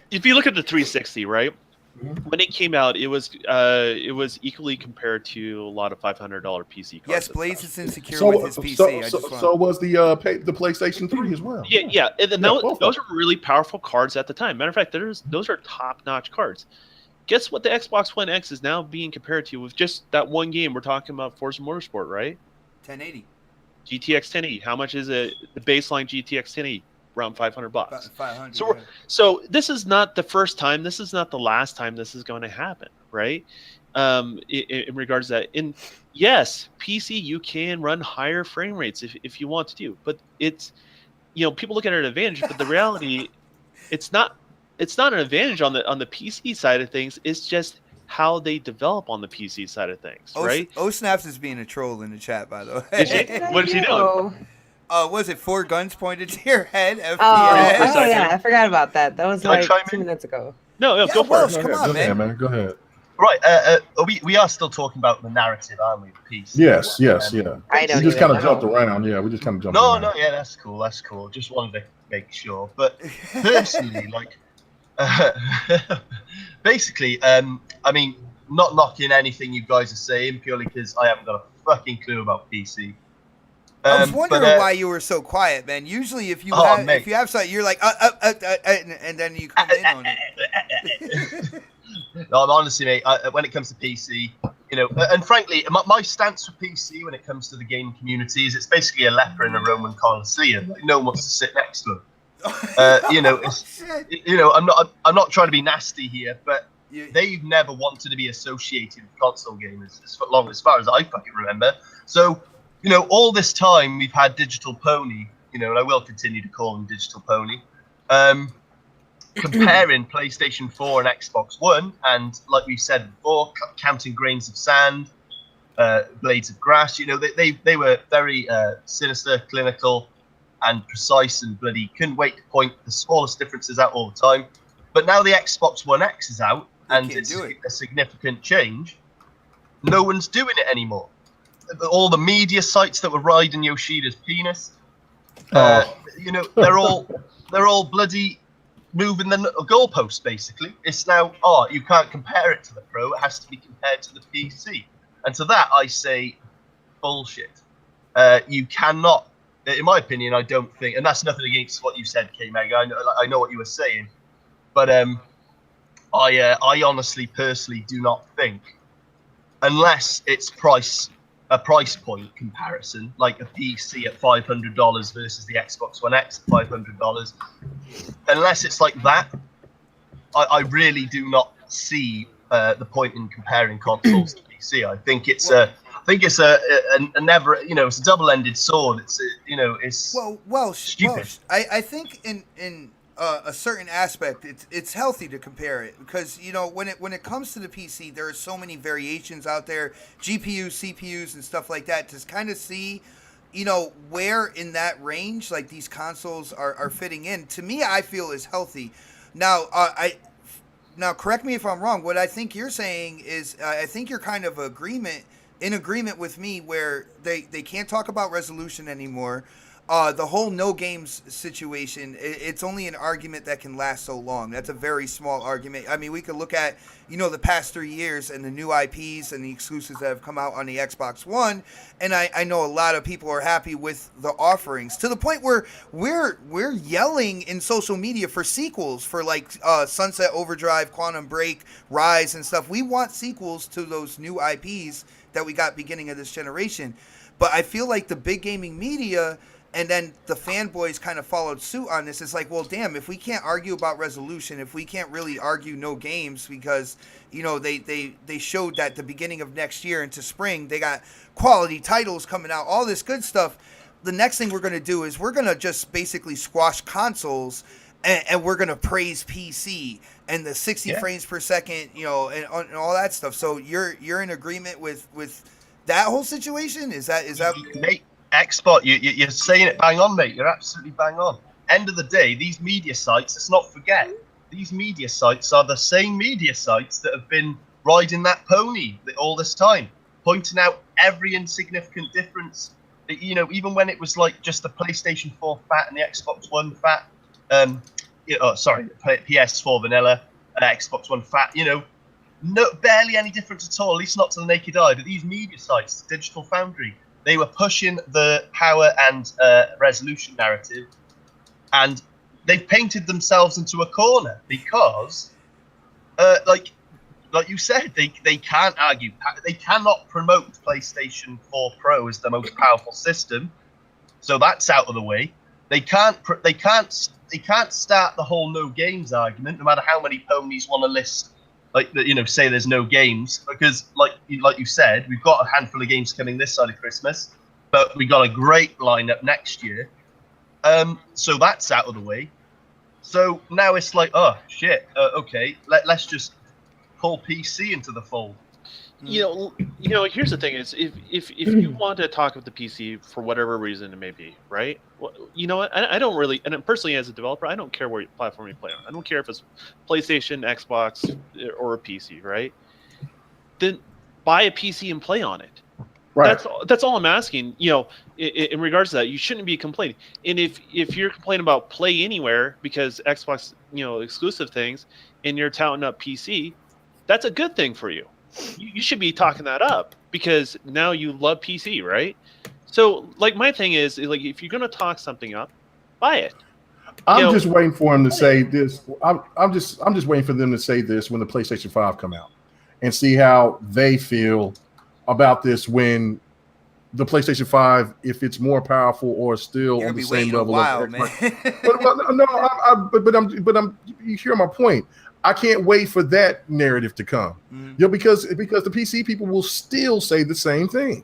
if you look at the 360, right? When it came out, it was equally compared to a lot of $500 PC cards. Yes, Blaze is insecure with his PC. So was the PlayStation 3 as well. Yeah, and those are really powerful cards at the time. Matter of fact, those are top-notch cards. Guess what the Xbox One X is now being compared to with just that one game we're talking about, Forza Motorsport, right? 1080. GTX 1080. How much is the baseline GTX 1080? Around $500. About 500. So this is not the first time. This is not the last time this is going to happen, right? In regards to that, and yes, PC you can run higher frame rates if you want to do, but it's people look at it as an advantage, but the reality, it's not an advantage on the PC side of things. It's just how they develop on the PC side of things, right? Snaps is being a troll in the chat, by the way. What is he doing? Was it 4 guns pointed to your head? FPS? Oh yeah, I forgot about that. That was like 2 minutes ago. No, go for it. Come on, man. Go ahead. Right, we are still talking about the narrative, aren't we? The PC. Yes. I don't. We just kind of jumped around. Yeah, we just kind of jumped around. No, yeah, that's cool. Just wanted to make sure. But personally, basically, I mean, not knocking anything you guys are saying purely because I haven't got a fucking clue about PC. I was But, wondering why you were so quiet, man. Usually, if you have something, you're like, and then you come in on it. No, honestly, mate, when it comes to PC, and frankly, my stance for PC when it comes to the gaming community is it's basically a leper in a Roman Colosseum. Like, no one wants to sit next to him. I'm not trying to be nasty here, but they've never wanted to be associated with console gamers as far as I fucking remember. So, all this time we've had Digital Pony, and I will continue to call them Digital Pony, comparing PlayStation 4 and Xbox One, and like we said before, counting grains of sand, blades of grass. They were very sinister, clinical, and precise, and bloody couldn't wait to point the smallest differences out all the time. But now the Xbox One X is out, and it's a significant change. No one's doing it anymore. All the media sites that were riding Yoshida's penis, they're all bloody moving the goalposts. Basically, it's now you can't compare it to the Pro; it has to be compared to the PC. And to that, I say bullshit. You cannot. In my opinion, I don't think, and that's nothing against what you said, K-Meg. I know what you were saying, but I honestly, personally, do not think, unless it's a price point comparison, like a PC at $500 versus the Xbox One X at $500, unless it's like that, I really do not see the point in comparing consoles to PC. I think it's a never, it's a double-ended sword. It's stupid. I think in a certain aspect, it's healthy to compare it, because when it comes to the PC, there are so many variations out there, GPUs, CPUs, and stuff like that, to kind of see where in that range like these consoles are fitting in. To me, I feel is healthy. Now now correct me if I'm wrong. What I think you're saying is I think you're kind of in agreement with me, where they can't talk about resolution anymore. The whole no games situation, it's only an argument that can last so long. That's a very small argument. I mean, we could look at, the past 3 years and the new IPs and the exclusives that have come out on the Xbox One, and I know a lot of people are happy with the offerings, to the point where we're yelling in social media for sequels for like Sunset Overdrive, Quantum Break, Rise, and stuff. We want sequels to those new IPs that we got beginning of this generation. But I feel like the big gaming media and then the fanboys kind of followed suit on this. It's like, well, damn, if we can't argue about resolution, if we can't really argue no games, because, they showed that the beginning of next year into spring, they got quality titles coming out, all this good stuff. The next thing we're going to do is we're going to just basically squash consoles, and we're going to praise PC and the 60 frames per second, and all that stuff. So you're in agreement with that whole situation? Is that Mate, Xbox, you're saying it bang on, mate. You're absolutely bang on. End of the day, these media sites, let's not forget, these media sites are the same media sites that have been riding that pony all this time, pointing out every insignificant difference. Even when it was like just the PlayStation 4 fat and the Xbox One fat, PS4 vanilla, Xbox One fat, barely any difference at all, at least not to the naked eye. But these media sites, Digital Foundry, they were pushing the power and resolution narrative, and they've painted themselves into a corner because, like you said, they can't argue. They cannot promote PlayStation 4 Pro as the most powerful system, so that's out of the way. They can't start the whole no games argument, no matter how many ponies want to list. Say there's no games, because like you said, we've got a handful of games coming this side of Christmas, but we got a great lineup next year. So that's out of the way. So now it's like, oh shit, okay, let's just pull PC into the fold. Here's the thing: is if you want to talk with the PC for whatever reason it may be, right? Well, you know what? I don't really, and personally as a developer, I don't care what platform you play on. I don't care if it's PlayStation, Xbox, or a PC, right? Then buy a PC and play on it. Right. That's all I'm asking. In regards to that, you shouldn't be complaining. And if you're complaining about Play Anywhere because Xbox, exclusive things, and you're touting up PC, that's a good thing for you. You should be talking that up because now you love PC, right? So, like, my thing is, like, if you're gonna talk something up, buy it. I'm just waiting for him to say this. I'm just waiting for them to say this when the PlayStation 5 come out, and see how they feel about this when the PlayStation 5, if it's more powerful or still You're on gonna the be same waiting a level while, of man. but you hear my point. I can't wait for that narrative to come. Because the PC people will still say the same thing.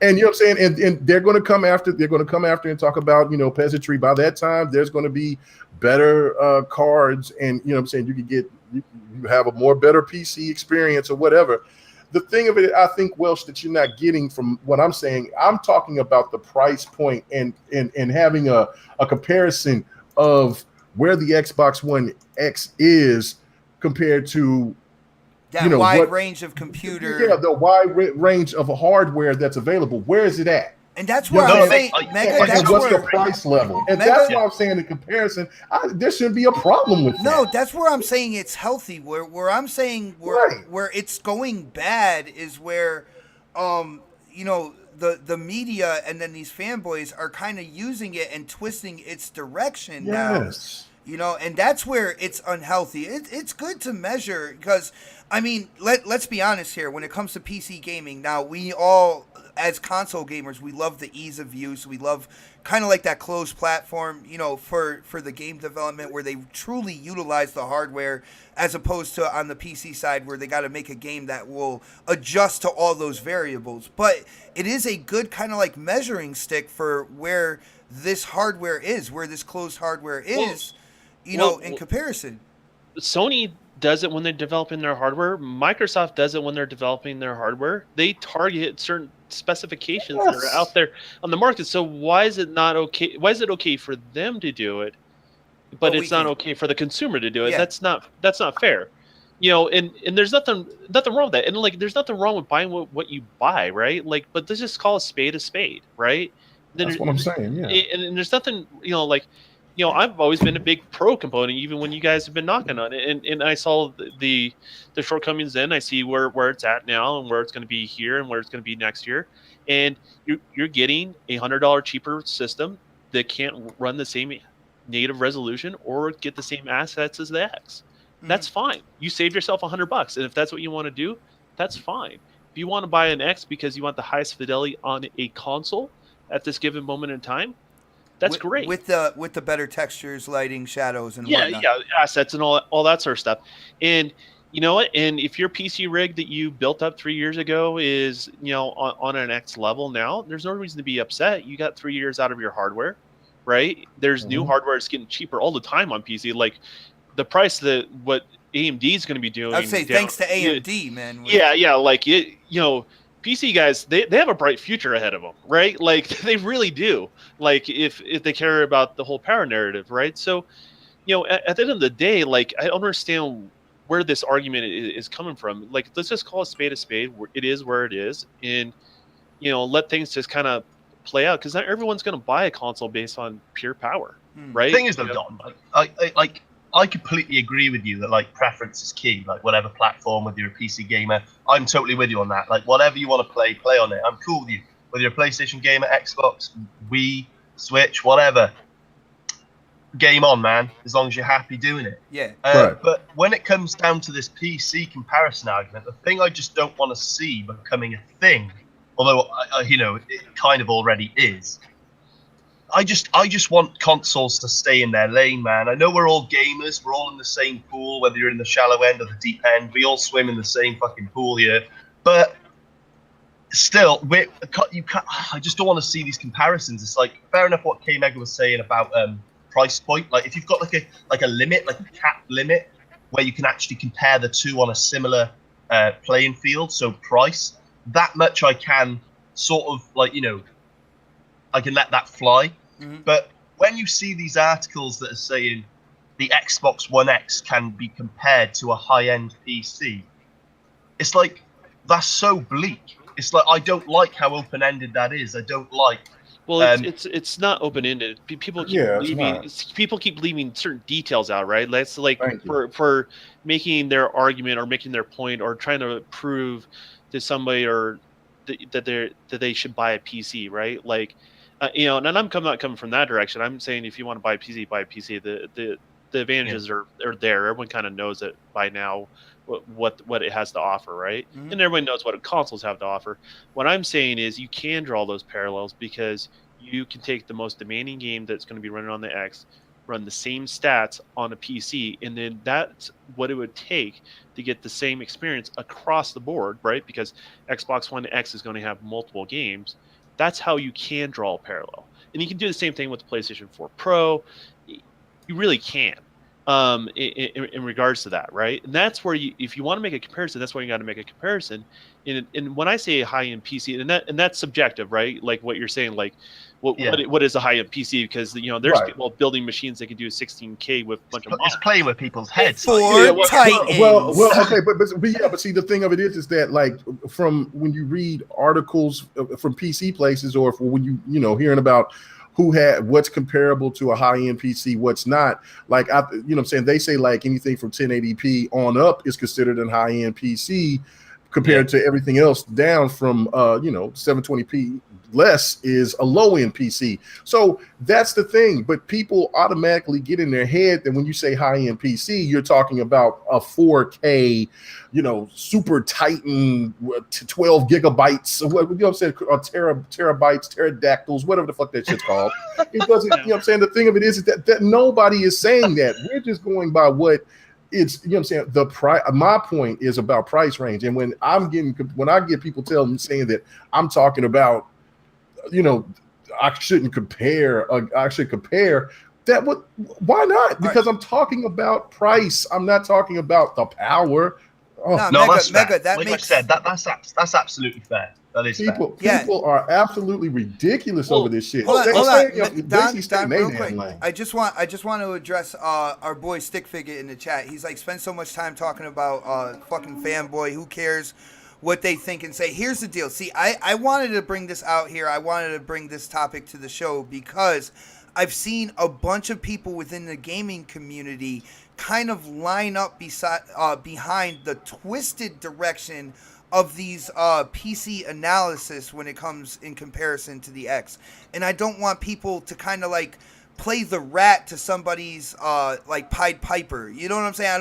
And you know what I'm saying? And they're going to come after and talk about, peasantry. By that time, there's going to be better cards, and you know what I'm saying, you have a more better PC experience or whatever. The thing of it, I think, Welsh, that you're not getting from what I'm saying, I'm talking about the price point and having a comparison of where the Xbox One X is compared to that wide range of computer. Yeah, the wide range of hardware that's available. Where is it at? And that's where I'm saying, Mega, and what's the price level? And that's why I'm saying in comparison, there shouldn't be a problem with that. No, that's where I'm saying it's healthy. Where I'm saying where it's going bad is where, the media and then these fanboys are kind of using it and twisting its direction now. And that's where it's unhealthy. It's good to measure because, I mean, let's be honest here. When it comes to PC gaming, now we all, as console gamers, we love the ease of use. We love kind of like that closed platform, for the game development where they truly utilize the hardware as opposed to on the PC side where they got to make a game that will adjust to all those variables. But it is a good kind of like measuring stick for where this hardware is, where this closed hardware is. In comparison. Sony does it when they're developing their hardware. Microsoft does it when they're developing their hardware. They target certain specifications that are out there on the market. So why is it not okay? Why is it okay for them to do it, but it's not okay for the consumer to do it? Yeah. That's not fair. And there's nothing wrong with that. And like, there's nothing wrong with buying what you buy, right? Like, but let's just call a spade, right? That's what I'm saying. Yeah. And there's nothing, I've always been a big pro component, even when you guys have been knocking on it. And I saw the shortcomings then. I see where it's at now and where it's going to be here and where it's going to be next year. And you're getting $100 cheaper system that can't run the same native resolution or get the same assets as the X. That's fine. You saved yourself $100, and if that's what you want to do, that's fine. If you want to buy an X because you want the highest fidelity on a console at this given moment in time, that's great. With the better textures, lighting, shadows, and whatnot. Assets and all that sort of stuff. And you know what? And if your PC rig that you built up 3 years ago is on an X level now, there's no reason to be upset. You got 3 years out of your hardware, right? There's new hardware that's getting cheaper all the time on PC. Like the price that what AMD is going to be doing. I'd say thanks to AMD, man. Yeah. Like PC guys, they have a bright future ahead of them, right? Like they really do. Like if they care about the whole power narrative, right? So, at the end of the day, like I don't understand where this argument is coming from. Like let's just call a spade a spade. It is where it is, and let things just kind of play out because not everyone's going to buy a console based on pure power, right? The thing is, though, Don, I completely agree with you that like preference is key. Like whatever platform, whether you're a PC gamer, I'm totally with you on that. Like whatever you want to play on it. I'm cool with you. Whether you're a PlayStation gamer, Xbox, Wii, Switch, whatever. Game on, man. As long as you're happy doing it. Yeah. But when it comes down to this PC comparison argument, the thing I just don't want to see becoming a thing, although it kind of already is. I just want consoles to stay in their lane, man. I know we're all gamers. We're all in the same pool, whether you're in the shallow end or the deep end. We all swim in the same fucking pool here. But still, I just don't want to see these comparisons. It's like, fair enough what K-Mega was saying about price point. Like, if you've got like a limit, like a cap limit, where you can actually compare the two on a similar playing field, so price, that much I can sort of, I can let that fly. But when you see these articles that are saying the Xbox One X can be compared to a high-end PC, it's like, that's so bleak. It's like, I don't like how open-ended that is. I don't like. Well, it's not open-ended. People keep leaving certain details out, right? That's like for making their argument or making their point or trying to prove to somebody or that they should buy a PC, right? Like, and I'm not coming from that direction. I'm saying if you want to buy a PC, buy a PC. The advantages are there. Everyone kind of knows it by now what it has to offer, right? Mhm. And everyone knows what consoles have to offer. What I'm saying is you can draw those parallels because you can take the most demanding game that's going to be running on the X, run the same stats on a PC, and then that's what it would take to get the same experience across the board, right? Because Xbox One X is going to have multiple games. That's how you can draw a parallel. And you can do the same thing with the PlayStation 4 Pro. You really can, in regards to that, right? And that's where if you want to make a comparison, that's where you got to make a comparison. And when I say a high-end PC, and that's subjective, right? Like what you're saying, like what is a high-end PC? Because there's people building machines that can do 16K with a bunch of It's playing with people's heads. For Titans. Well, okay, but see, the thing of it is that like from when you read articles from PC places, or when you hearing about what's comparable to a high-end PC, what's not, like I'm saying, they say like anything from 1080p on up is considered a high-end PC compared to everything else down from 720p less is a low-end PC. So that's the thing. But people automatically get in their head that when you say high-end PC, you're talking about a 4K, super Titan 12 gigabytes, I'm saying, or terabytes, pterodactyls, whatever the fuck that shit's called. It doesn't, I'm saying, the thing of it is that nobody is saying that. We're just going by what it's, I'm saying, the price. My point is about price range. And when I get people saying that I'm talking about, I shouldn't compare. I should compare that. Why not? Because I'm talking about price. I'm not talking about the power. No, that's Mega. That like makes... I said, that's absolutely fair. That is people. fair. People are absolutely ridiculous over this shit. Hold on. Don, real quick. I just want to address our boy Stick Figure in the chat. He's like, spend so much time talking about fucking fanboy. Who cares what they think and say? Here's the deal. See, I wanted to bring this out here. I wanted to bring this topic to the show because I've seen a bunch of people within the gaming community kind of line up behind the twisted direction of these PC analysis when it comes in comparison to the X. And I don't want people to kind of like play the rat to somebody's like Pied Piper. You know what I'm saying? I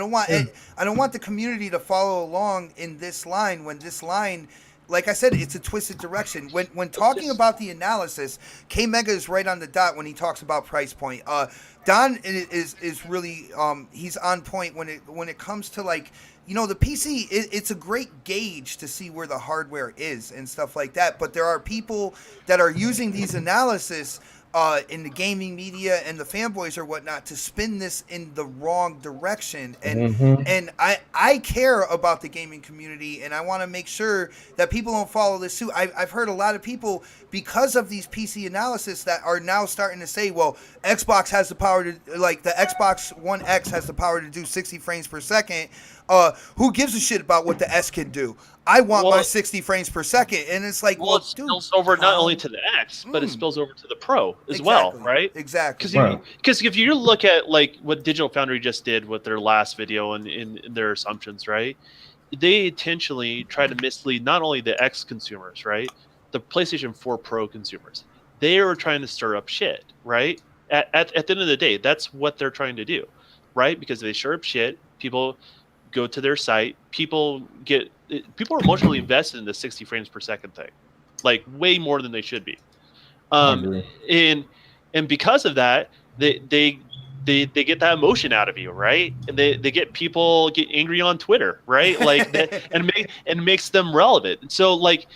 don't want the community to follow along in this line when this line, like I said, it's a twisted direction. When talking about the analysis, K Mega is right on the dot when he talks about price point. Don is really he's on point when it comes to like, the PC, it's a great gauge to see where the hardware is and stuff like that. But there are people that are using these analysis in the gaming media and the fanboys or whatnot to spin this in the wrong direction. And I care about the gaming community, and I want to make sure that people don't follow this suit. I've heard a lot of people, because of these PC analysis, that are now starting to say, well, Xbox has the power to, like, the Xbox One X has the power to do 60 frames per second. Who gives a shit about what the S can do? I want my 60 frames per second. And it's like, it spills over not only to the X, but it spills over to the Pro as well, right? Exactly. Because if you look at like what Digital Foundry just did with their last video and in their assumptions, right? They intentionally try to mislead not only the X consumers, right? The PlayStation 4 Pro consumers. They are trying to stir up shit, right? At the end of the day, that's what they're trying to do, right? Because they stir up shit, people go to their site, people are emotionally invested in the 60 frames per second thing, like way more than they should be. And because of that, they get that emotion out of you, right? And they get people get angry on Twitter, right? Like and it makes them relevant. So like,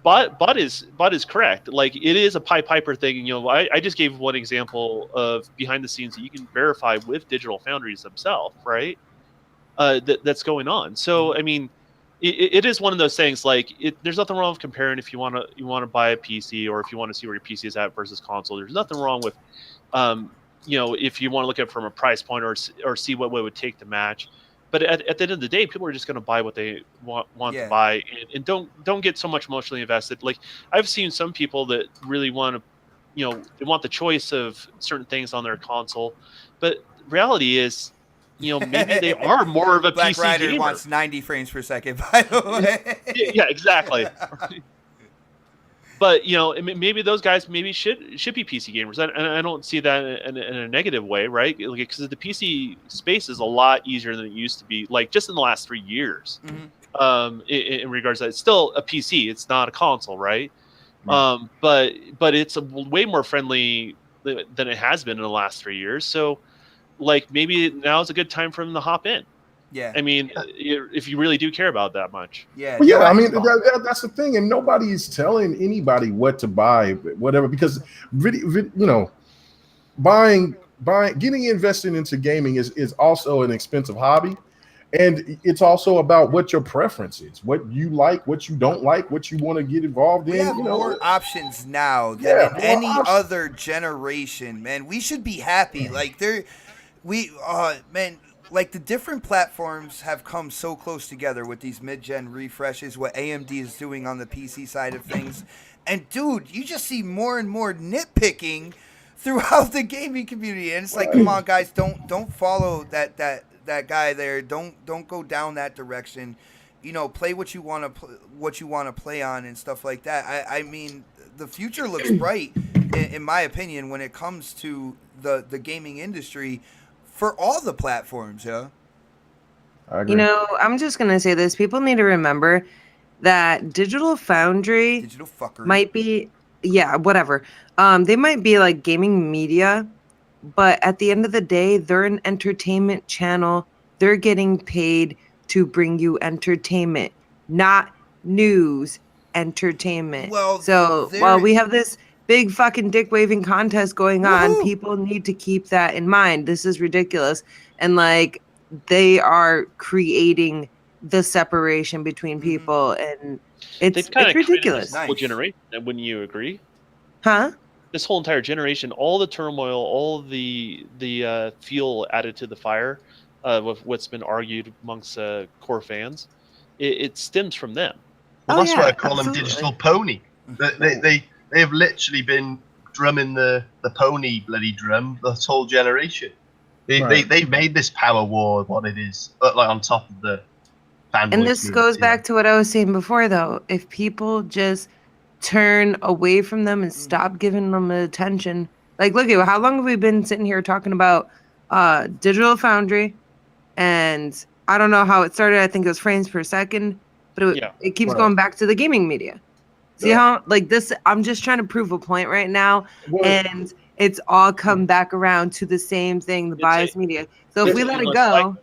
Bot is correct. Like, it is a Pied Piper thing. I just gave one example of behind the scenes that you can verify with Digital Foundries themselves, right? That's going on. So I mean, it is one of those things. Like, there's nothing wrong with comparing if you want to buy a PC, or if you want to see where your PC is at versus console. There's nothing wrong with, if you want to look at it from a price point or see what it would take to match. But at the end of the day, people are just going to buy what they want to buy, and don't get so much emotionally invested. Like, I've seen some people that really want to, they want the choice of certain things on their console, but reality is, maybe they are more of a Black PC Rider gamer. wants 90 frames per second, by the way. Yeah, exactly. But maybe those guys maybe should be PC gamers, and I don't see that in a negative way, right? Because the PC space is a lot easier than it used to be, like just in the last 3 years. In regards to that, it's still a PC, it's not a console, right? But it's a way more friendly than it has been in the last 3 years. So, like maybe now is a good time for them to hop in. Yeah. I mean, if you really do care about that much. Yeah. Well, yeah, I mean that's the thing, and nobody's telling anybody what to buy, whatever, because getting invested into gaming is also an expensive hobby, and it's also about what your preference is, what you like, what you don't like, what you want to get involved in. We have more options now than in any other generation, man. We should be happy. Like like the different platforms have come so close together with these mid-gen refreshes, what AMD is doing on the PC side of things. And dude, you just see more and more nitpicking throughout the gaming community. And it's like, come on guys, don't follow that guy there. Don't go down that direction. Play what you want to play on and stuff like that. I mean, the future looks bright in my opinion when it comes to the gaming industry for all the platforms, yeah. I agree. I'm just going to say this. People need to remember that Digital Foundry might be, whatever. They might be like gaming media, but at the end of the day, they're an entertainment channel. They're getting paid to bring you entertainment, not news, entertainment. Well, so while we have this big fucking dick waving contest going on, people need to keep that in mind. This is ridiculous. And like, they are creating the separation between people, and it's ridiculous. This whole generation, wouldn't you agree? Huh? This whole entire generation, all the turmoil, all the fuel added to the fire with what's been argued amongst core fans, it stems from them. Well, that's why I call them digital pony. They have literally been drumming the pony bloody drum this whole generation. They made this power war what it is, like on top of the fanboy. And this goes back to what I was saying before, though. If people just turn away from them and stop giving them attention, like, look at how long have we been sitting here talking about Digital Foundry, and I don't know how it started. I think it was frames per second, but it keeps going back to the gaming media. See how, like, this, I'm just trying to prove a point right now, and it's all come back around to the same thing, the biased media. So if we let it go,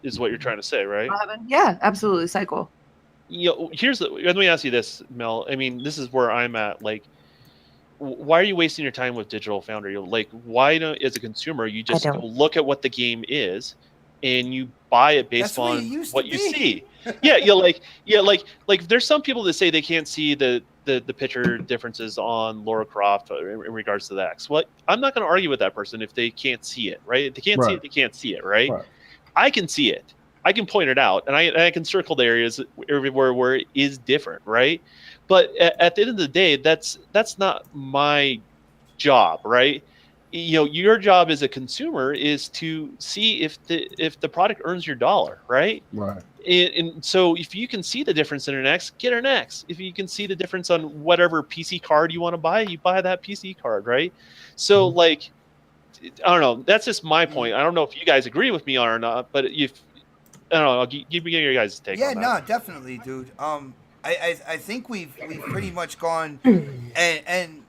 is what you're trying to say, right? Yeah, absolutely, cycle. Let me ask you this, Mel. I mean, this is where I'm at. Like, why are you wasting your time with Digital Foundry? Like, why don't, as a consumer, you just go look at what the game is, and you buy it based on what you see? Like there's some people that say they can't see the picture differences on Lara Croft in regards to the X. Well, I'm not going to argue with that person if they can't see it, right? If they can't see it, they can't see it, right? I can see it. I can point it out, and I can circle the areas everywhere where it is different, right? But at the end of the day, that's not my job, right? Your job as a consumer is to see if the product earns your dollar, right? Right. And so if you can see the difference in an X, get an X. If you can see the difference on whatever PC card you want to buy, you buy that PC card, right? So like, I don't know. That's just my point. I don't know if you guys agree with me on or not, but if I don't know, I'll give you your guys' take. Yeah, on that. no, definitely, dude. I think we've pretty much gone and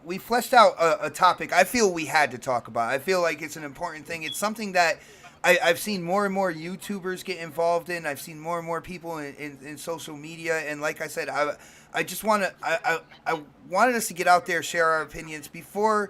we fleshed out a topic I feel we had to talk about. I feel like it's an important thing. It's something that I've seen more and more YouTubers get involved in. I've seen more and more people in social media. And like I said, I just want to, I wanted us to get out there, share our opinions before,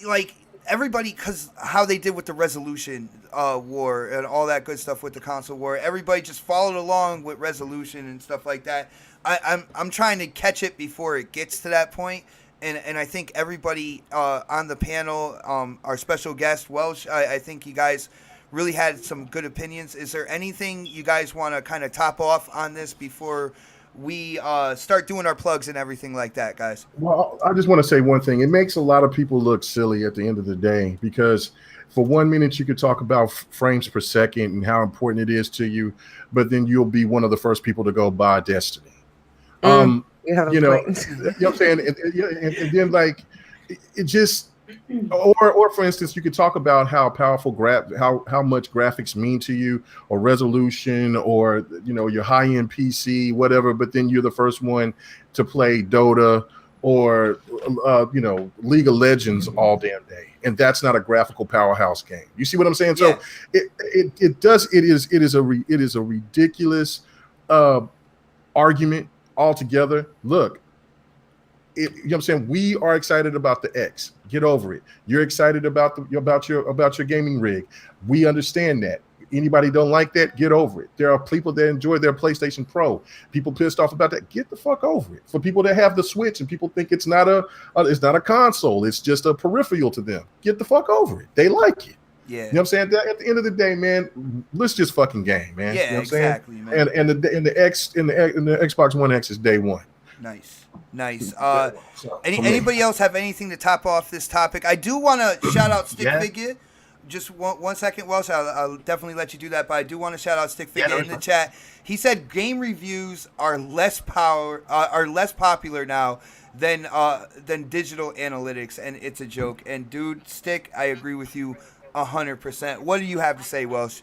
like, everybody, because how they did with the resolution war and all that good stuff with the console war, everybody just followed along with resolution and stuff like that. I'm trying to catch it before it gets to that point. And I think everybody on the panel, our special guest, Welsh, I think you guys really had some good opinions. Is there anything you guys want to kind of top off on this before we start doing our plugs and everything like that, guys. Well, I just want to say one thing. It makes a lot of people look silly at the end of the day because for 1 minute you could talk about frames per second and how important it is to you, but then you'll be one of the first people to go buy Destiny. You have a You know, point. you know what I'm saying? And then like it just or for instance, you could talk about how powerful how much graphics mean to you, or resolution, or your high-end PC, whatever. But then you're the first one to play Dota or League of Legends all damn day, and that's not a graphical powerhouse game. You see what I'm saying? Yeah. So it is a ridiculous argument altogether. Look. You know what I'm saying? We are excited about the X. Get over it. You're excited about your gaming rig. We understand that. Anybody don't like that? Get over it. There are people that enjoy their PlayStation Pro. People pissed off about that. Get the fuck over it. For people that have the Switch and people think it's not a console, it's just a peripheral to them. Get the fuck over it. They like it. Yeah. You know what I'm saying? At the end of the day, man, let's just fucking game, man. Yeah, you know what exactly, I'm saying? man. And the Xbox One X is day one. Nice. So, Anybody else have anything to top off this topic? I do want to shout out Stick Yeah. Figure. Just one second, Welsh. I'll definitely let you do that, but I do want to shout out Stick Figure in the chat. He said game reviews are less popular now than digital analytics, and it's a joke. And dude, Stick, I agree with you 100%. What do you have to say, Welsh?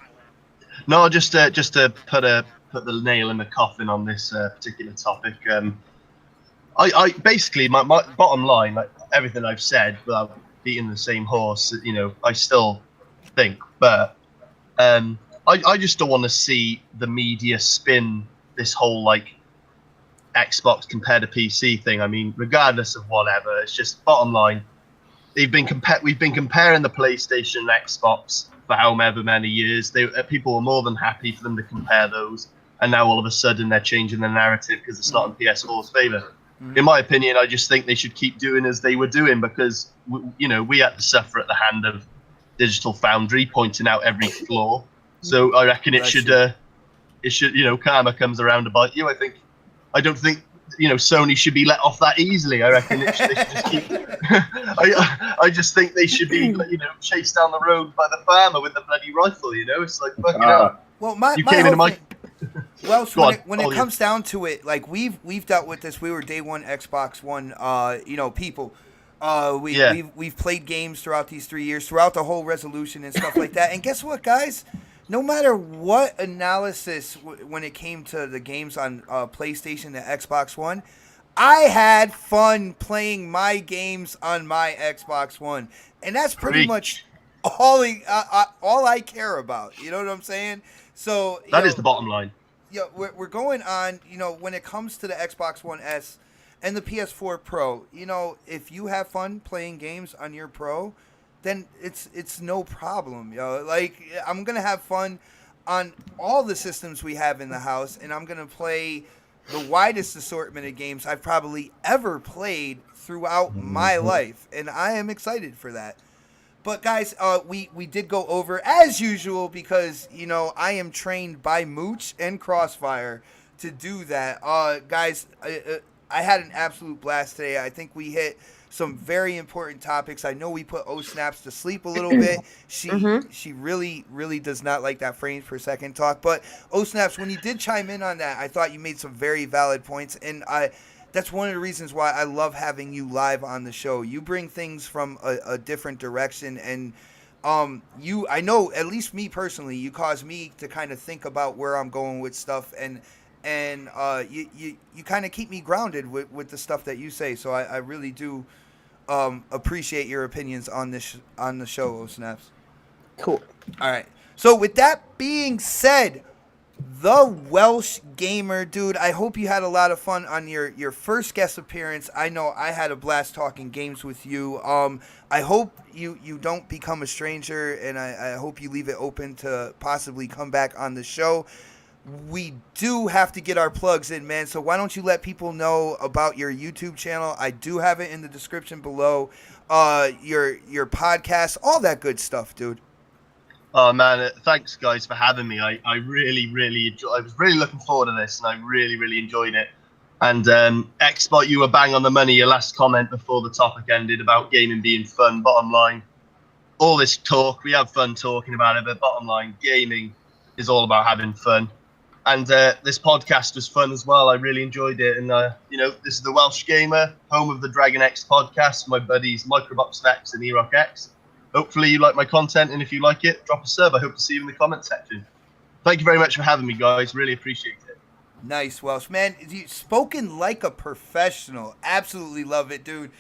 No, just to put the nail in the coffin on this particular topic. I basically my bottom line, like everything I've said, without beating the same horse, I still think, but I just don't want to see the media spin this whole like Xbox compared to PC thing. I mean, regardless of whatever, it's just bottom line. We've been comparing the PlayStation and Xbox for however many years. People were more than happy for them to compare those, and now all of a sudden they're changing the narrative because it's not in PS4's favor. In my opinion, I just think they should keep doing as they were doing because we had to suffer at the hand of Digital Foundry pointing out every flaw. So I reckon it should karma comes around to bite you. I don't think Sony should be let off that easily. I reckon they should just keep. I just think they should be chased down the road by the farmer with the bloody rifle. It's like fucking hell. Well, my came into my. Well, when it comes down to it, like we've dealt with this. We were day one Xbox One, people. We've played games throughout these 3 years, throughout the whole resolution and stuff like that. And guess what, guys? No matter what analysis when it came to the games on PlayStation and Xbox One, I had fun playing my games on my Xbox One, and that's pretty much all I care about. You know what I'm saying? So that is the bottom line. We're going on, when it comes to the Xbox One S and the PS4 Pro, if you have fun playing games on your Pro, then it's no problem, Like, I'm going to have fun on all the systems we have in the house, and I'm going to play the widest assortment of games I've probably ever played throughout my life, and I am excited for that. But guys, we did go over as usual because I am trained by Mooch and Crossfire to do that. Guys, I had an absolute blast today. I think we hit some very important topics. I know we put O-Snaps to sleep a little bit. She really does not like that frames per second talk. But O-Snaps, when you did chime in on that, I thought you made some very valid points, and that's one of the reasons why I love having you live on the show. You bring things from a different direction, and I know, at least me personally, you cause me to kind of think about where I'm going with stuff, and you kind of keep me grounded with the stuff that you say. So I really do appreciate your opinions on the show, O-Snaps. Cool. All right. So with that being said, the Welsh Gamer, dude, I hope you had a lot of fun on your first guest appearance. I know I had a blast talking games with you. I hope you don't become a stranger, and I hope you leave it open to possibly come back on the show. We do have to get our plugs in, man, so why don't you let people know about your YouTube channel? I do have it in the description below. Your podcast, all that good stuff, dude. Oh man, thanks guys for having me. I really I was really looking forward to this, and I really enjoyed it. And Xbot, you were bang on the money. Your last comment before the topic ended about gaming being fun. Bottom line, all this talk, we have fun talking about it, but bottom line, gaming is all about having fun. And this podcast was fun as well. I really enjoyed it. And this is the Welsh Gamer, home of the Dragon X podcast. My buddies Microbox X and Erock X. Hopefully you like my content, and if you like it, drop a sub. I hope to see you in the comment section. Thank you very much for having me, guys. Really appreciate it. Nice, Welsh. Man, you spoken like a professional. Absolutely love it, dude.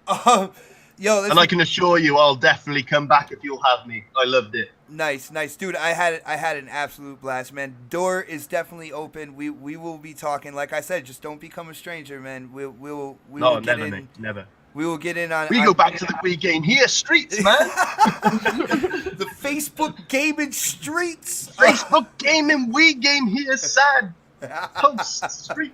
And I can assure you I'll definitely come back if you'll have me. I loved it. Nice. Dude, I had an absolute blast, man. Door is definitely open. We will be talking. Like I said, just don't become a stranger, man. We will never, get in. mate. Never. We will get in on. We go back to the Wii game here, streets, man. The Facebook gaming streets. Facebook gaming Wii game here, sad. Post street.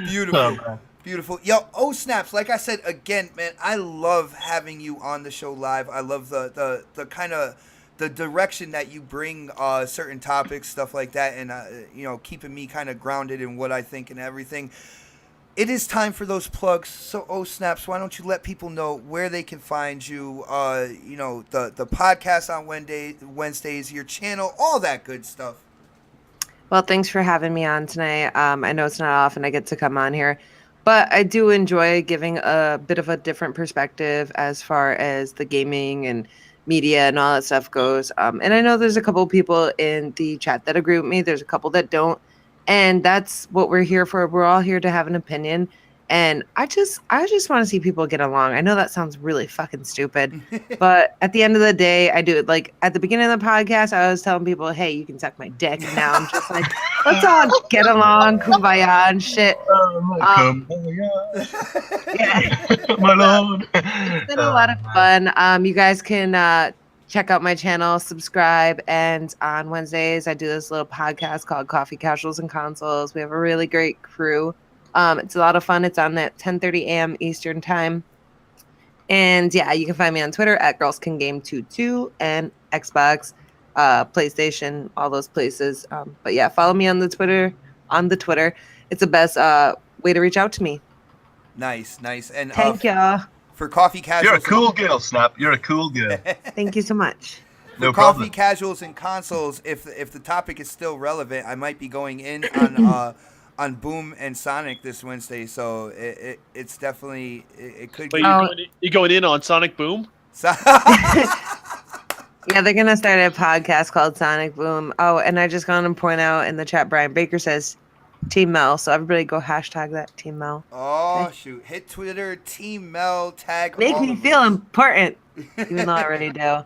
Beautiful. Oh, Beautiful. Yo, snaps. Like I said, again, man, I love having you on the show live. I love the kind of the direction that you bring certain topics, stuff like that, and keeping me kind of grounded in what I think and everything. It is time for those plugs. So, snaps, why don't you let people know where they can find you? The podcast on Wednesdays, your channel, all that good stuff. Well, thanks for having me on tonight. I know it's not often I get to come on here, but I do enjoy giving a bit of a different perspective as far as the gaming and media and all that stuff goes. And I know there's a couple of people in the chat that agree with me. There's a couple that don't. And that's what we're here for. We're all here to have an opinion. And I just want to see people get along. I know that sounds really fucking stupid, but at the end of the day, I do it. Like at the beginning of the podcast, I was telling people, hey, you can suck my dick. And now I'm just like, let's all get along, kumbaya and shit. Yeah. My lord. It's been a lot of fun. You guys can check out my channel, subscribe, and on Wednesdays, I do this little podcast called Coffee Casuals and Consoles. We have a really great crew. It's a lot of fun. It's on at 10:30 a.m. Eastern time. And yeah, you can find me on Twitter at GirlsCanGame22 and Xbox, PlayStation, all those places. But yeah, follow me on the Twitter. It's the best way to reach out to me. Nice. And thank y'all. For Coffee Casuals. You're a cool girl, Snap. You're a cool girl. Thank you so much. No Coffee problem. Casuals and Consoles, if the topic is still relevant, I might be going in on Boom and Sonic this Wednesday, so it's definitely it could. Wait, be... you going in on Sonic Boom? Yeah, they're gonna start a podcast called Sonic Boom. Oh, and I just want to point out in the chat, Brian Baker says Team Mel, so everybody go hashtag that Team Mel. Oh okay. Shoot! Hit Twitter, Team Mel, tag. Make all me feel important, even though I already do.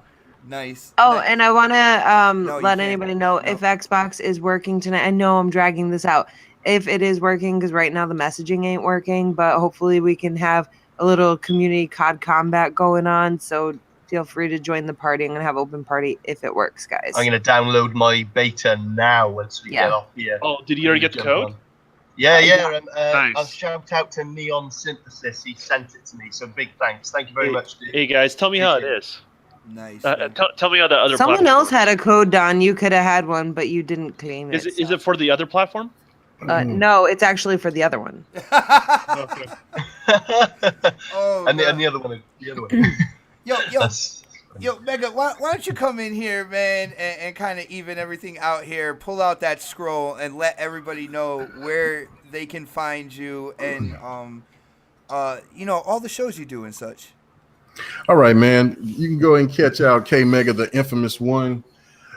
Nice. Oh, nice. and I want to let anybody know if Xbox is working tonight. I know I'm dragging this out. If it is working, because right now the messaging ain't working, but hopefully we can have a little community COD combat going on. So feel free to join the party. I'm going to have open party if it works, guys. I'm going to download my beta now once we get off here. Oh, did you already get the code? Yeah. Nice. I'll shout out to Neon Synthesis. He sent it to me, so big thanks. Thank you very much, dude. Hey, guys, tell me how it is. Nice. Tell me how the other Someone platform else had a code, Don. You could have had one, but you didn't claim it. Is it for the other platform? No, it's actually for the other one. Okay. And the other one. Yo, Mega, why don't you come in here, man, and kind of even everything out here, pull out that scroll, and let everybody know where they can find you and, all the shows you do and such. All right, man. You can go and catch out K Mega, the infamous one,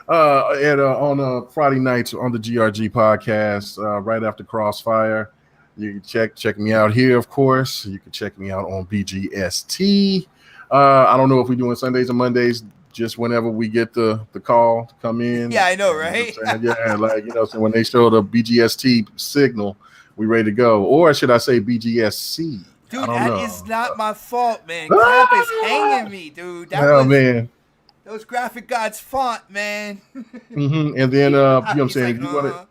on Friday nights on the GRG podcast, right after Crossfire. You can check me out here, of course. You can check me out on BGST. I don't know if we're doing Sundays and Mondays, just whenever we get the call to come in. Yeah, I know, right? So when they show the BGST signal, we ready to go. Or should I say BGSC? Dude, that is not my fault, man. Cap is hanging me, dude. Man. Those graphic gods font, man. And then, you know what I'm saying? If you want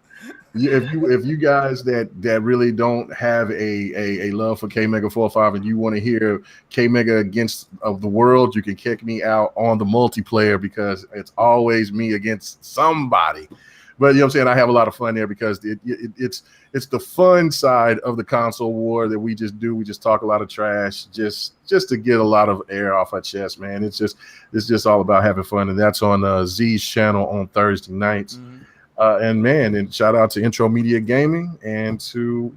if you guys that really don't have a love for K Mega 45 and you want to hear K Mega against of the world, you can kick me out on the multiplayer because it's always me against somebody. But you know what I'm saying? I have a lot of fun there because it's the fun side of the console war that we just do. We just talk a lot of trash just to get a lot of air off our chest, man. It's just all about having fun, and that's on Z's channel on Thursday nights. Mm-hmm. And shout out to Intro Media Gaming and to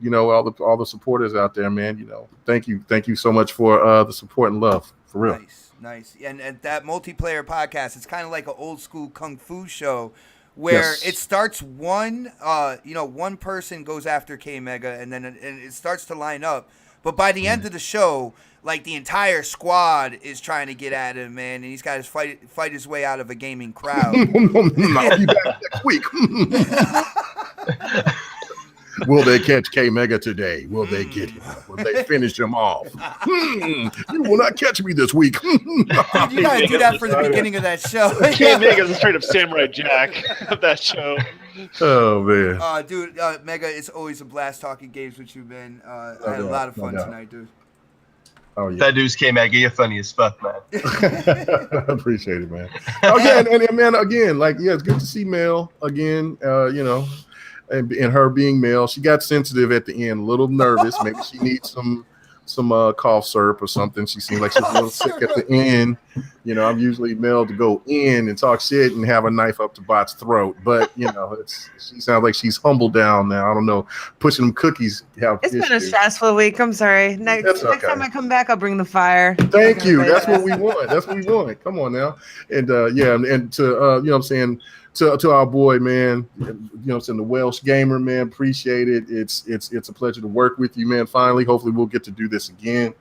all the supporters out there, man. Thank you so much for the support and love, for real. Nice. And that multiplayer podcast, it's kind of like an old school kung fu show where it starts one person goes after K Mega and then it starts to line up. But by the end of the show, like the entire squad is trying to get at him, man, and he's got to fight his way out of a gaming crowd. I'll be back next week. Will they catch K Mega today? Will they get him? Will they finish him off? You will not catch me this week. Dude, you gotta do that for the beginning of that show. K Mega is a straight up Samurai Jack of that show. Oh man, dude, Mega, it's always a blast talking games with you, man. I had a lot of fun tonight, dude. Oh yeah, That dude's K Mega. You're funny as fuck, man. I appreciate it, man. Oh yeah, and man, again, it's good to see Mel again. And her being male, she got sensitive at the end, a little nervous. Maybe she needs some cough syrup or something. She seemed like she was a little sick at the end. I'm usually male to go in and talk shit and have a knife up to Bot's throat. But she sounds like she's humbled down now. I don't know, pushing them cookies. It's been a stressful week. I'm sorry. Next time I come back, I'll bring the fire. Thank you. That's what we want. Come on now. And and to what I'm saying. To our boy, man, saying the WelshGamer, man, appreciate it. It's a pleasure to work with you, man. Finally, hopefully we'll get to do this again.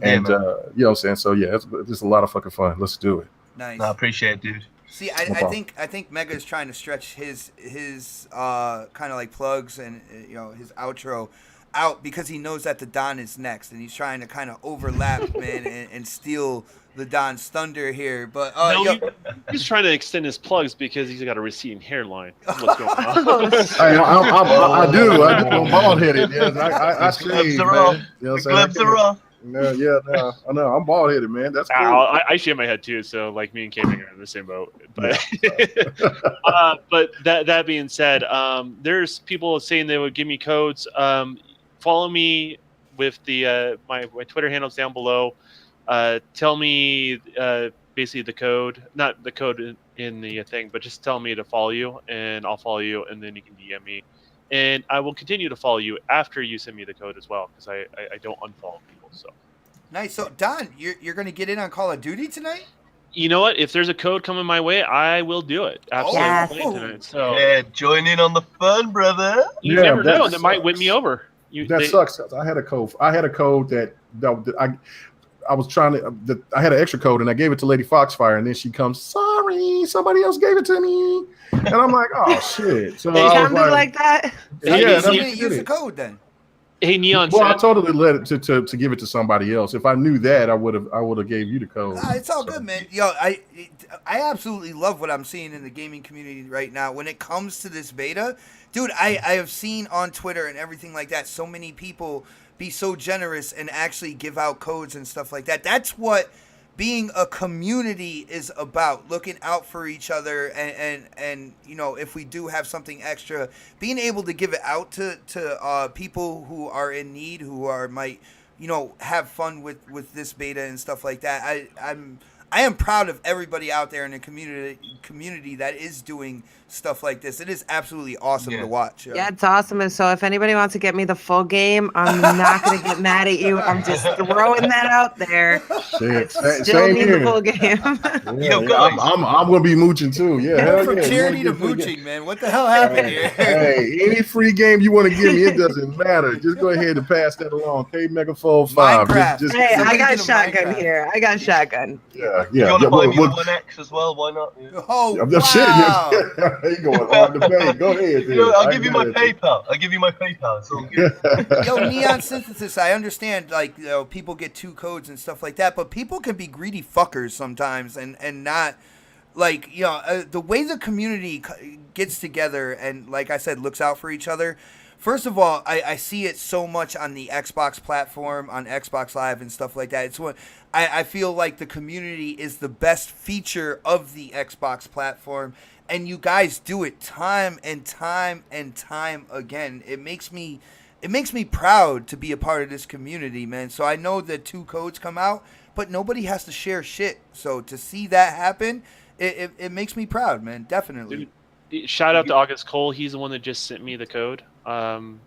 And what I'm saying? So yeah, it's a lot of fucking fun. Let's do it. Nice. No, I appreciate it, dude. See, I think Mega is trying to stretch his kind of like plugs and his outro out because he knows that the Don is next, and he's trying to kind of overlap, man, and steal the Don's thunder here. But he's trying to extend his plugs because he's got a receding hairline. What's going on? I do. I'm bald headed. Yes, I shave, man. The gloves are off. No, I know. I'm bald headed, man. That's cool. I shave my head too, so like me and K are in the same boat. But but that being said, there's people saying they would give me codes. Follow me with the my Twitter handles down below. Tell me basically the code, not the code in the thing, but just tell me to follow you, and I'll follow you, and then you can DM me, and I will continue to follow you after you send me the code as well, because I don't unfollow people. So nice. So Don, you're going to get in on Call of Duty tonight? You know what? If there's a code coming my way, I will do it. Absolutely. Oh, tonight. So yeah, join in on the fun, brother. You never know. That might win me over. Sucks. I had a code that I was trying to. I had an extra code and I gave it to Lady Foxfire, and then she comes, sorry, somebody else gave it to me, and I'm like, oh shit. So it sounded like that. Yeah, you didn't use the code then. Hey, Neon. Well, I totally let it to give it to somebody else. If I knew that, I would have gave you the code. It's all good, man. Yo, I absolutely love what I'm seeing in the gaming community right now. When it comes to this beta, dude, I have seen on Twitter and everything like that, so many people be so generous and actually give out codes and stuff like that. That's what being a community is about, looking out for each other, and if we do have something extra, being able to give it out to people who are in need, who might have fun with this beta and stuff like that. I am proud of everybody out there in the community that is doing stuff like this. It is absolutely awesome to watch. Yeah, it's awesome. And so if anybody wants to get me the full game, I'm not going to get mad at you. I'm just throwing that out there. Shit. Still need the full game. I'm going to be mooching too. Yeah, from charity to mooching, man. What the hell happened here? Hey, any free game you want to give me, it doesn't matter. Just go ahead and pass that along. K Mega 45. Hey, I got shotgun here. I got shotgun. Yeah. You want to buy me the 1X as well? Why not? Yeah. Oh, wow. Shit. You going on the pay. Go ahead. I'll give you my PayPal. It's all good. Yo, Neon Synthesis, I understand, people get 2 codes and stuff like that, but people can be greedy fuckers sometimes and not, like, the way the community gets together and, like I said, looks out for each other. First of all, I see it so much on the Xbox platform, on Xbox Live and stuff like that. It's what I feel like the community is the best feature of the Xbox platform, and you guys do it time and time and time again. It makes me proud to be a part of this community, man. So I know that 2 codes come out, but nobody has to share shit. So to see that happen, it makes me proud, man. Definitely. Dude, shout out to August Cole. He's the one that just sent me the code.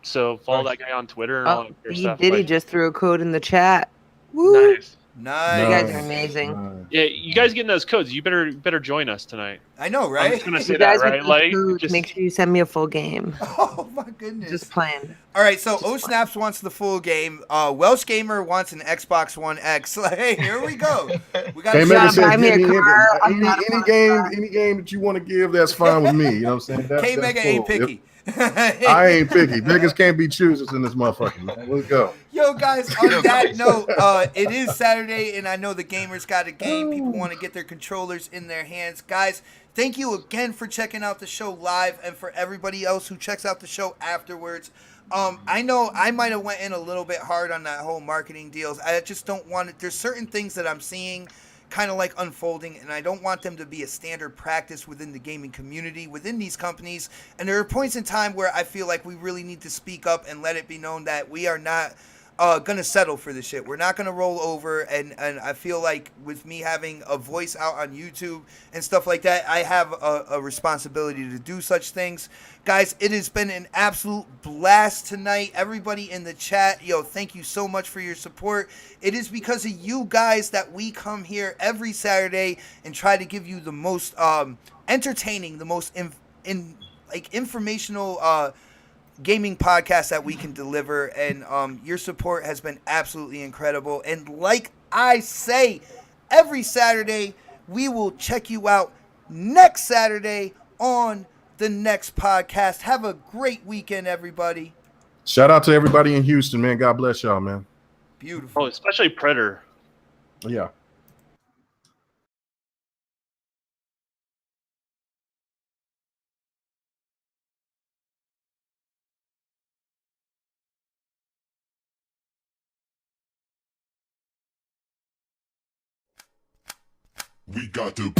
So follow that guy on Twitter and all that Oh, stuff. Diddy just threw a code in the chat. Woo! Nice. Nice. You guys are amazing. Yeah, you guys getting those codes. You better join us tonight. I know, I'm right? just gonna say You that, guys with right? those Like, codes, just make sure you send me a full game. Oh my goodness. Just playing. All right, so O Snaps wants the full game. WelshGamer wants an Xbox One X. Like, hey, here we go. We got Hey, a Megan shot. says, buy me give a me car. I'm any, not any opposed game, to any game that you want to give, that's fine with me. You know what I'm saying? K That's Mega cool. ain't picky. I ain't picky. Beggars can't be choosers in this motherfucker, man. Let's go. Yo, guys, on that note, it is Saturday, and I know the gamers got a game. People want to get their controllers in their hands. Guys, thank you again for checking out the show live, and for everybody else who checks out the show afterwards. I know I might have went in a little bit hard on that whole marketing deals. I just don't want it. There's certain things that I'm seeing kind of like unfolding, and I don't want them to be a standard practice within the gaming community, within these companies. And there are points in time where I feel like we really need to speak up and let it be known that we are not gonna settle for this shit. We're not gonna roll over, and I feel like with me having a voice out on YouTube and stuff like that, I have a responsibility to do such things. Guys, it has been an absolute blast tonight. Everybody in the chat, yo, thank you so much for your support. It is because of you guys that we come here every Saturday and try to give you the most entertaining, the most informational gaming podcast that we can deliver, and your support has been absolutely incredible. And like I say every Saturday, we will check you out next Saturday on the next podcast. Have a great weekend, everybody. Shout out to everybody in Houston, man. God bless y'all, man. Beautiful. oh, especially Predator. Yeah. We got to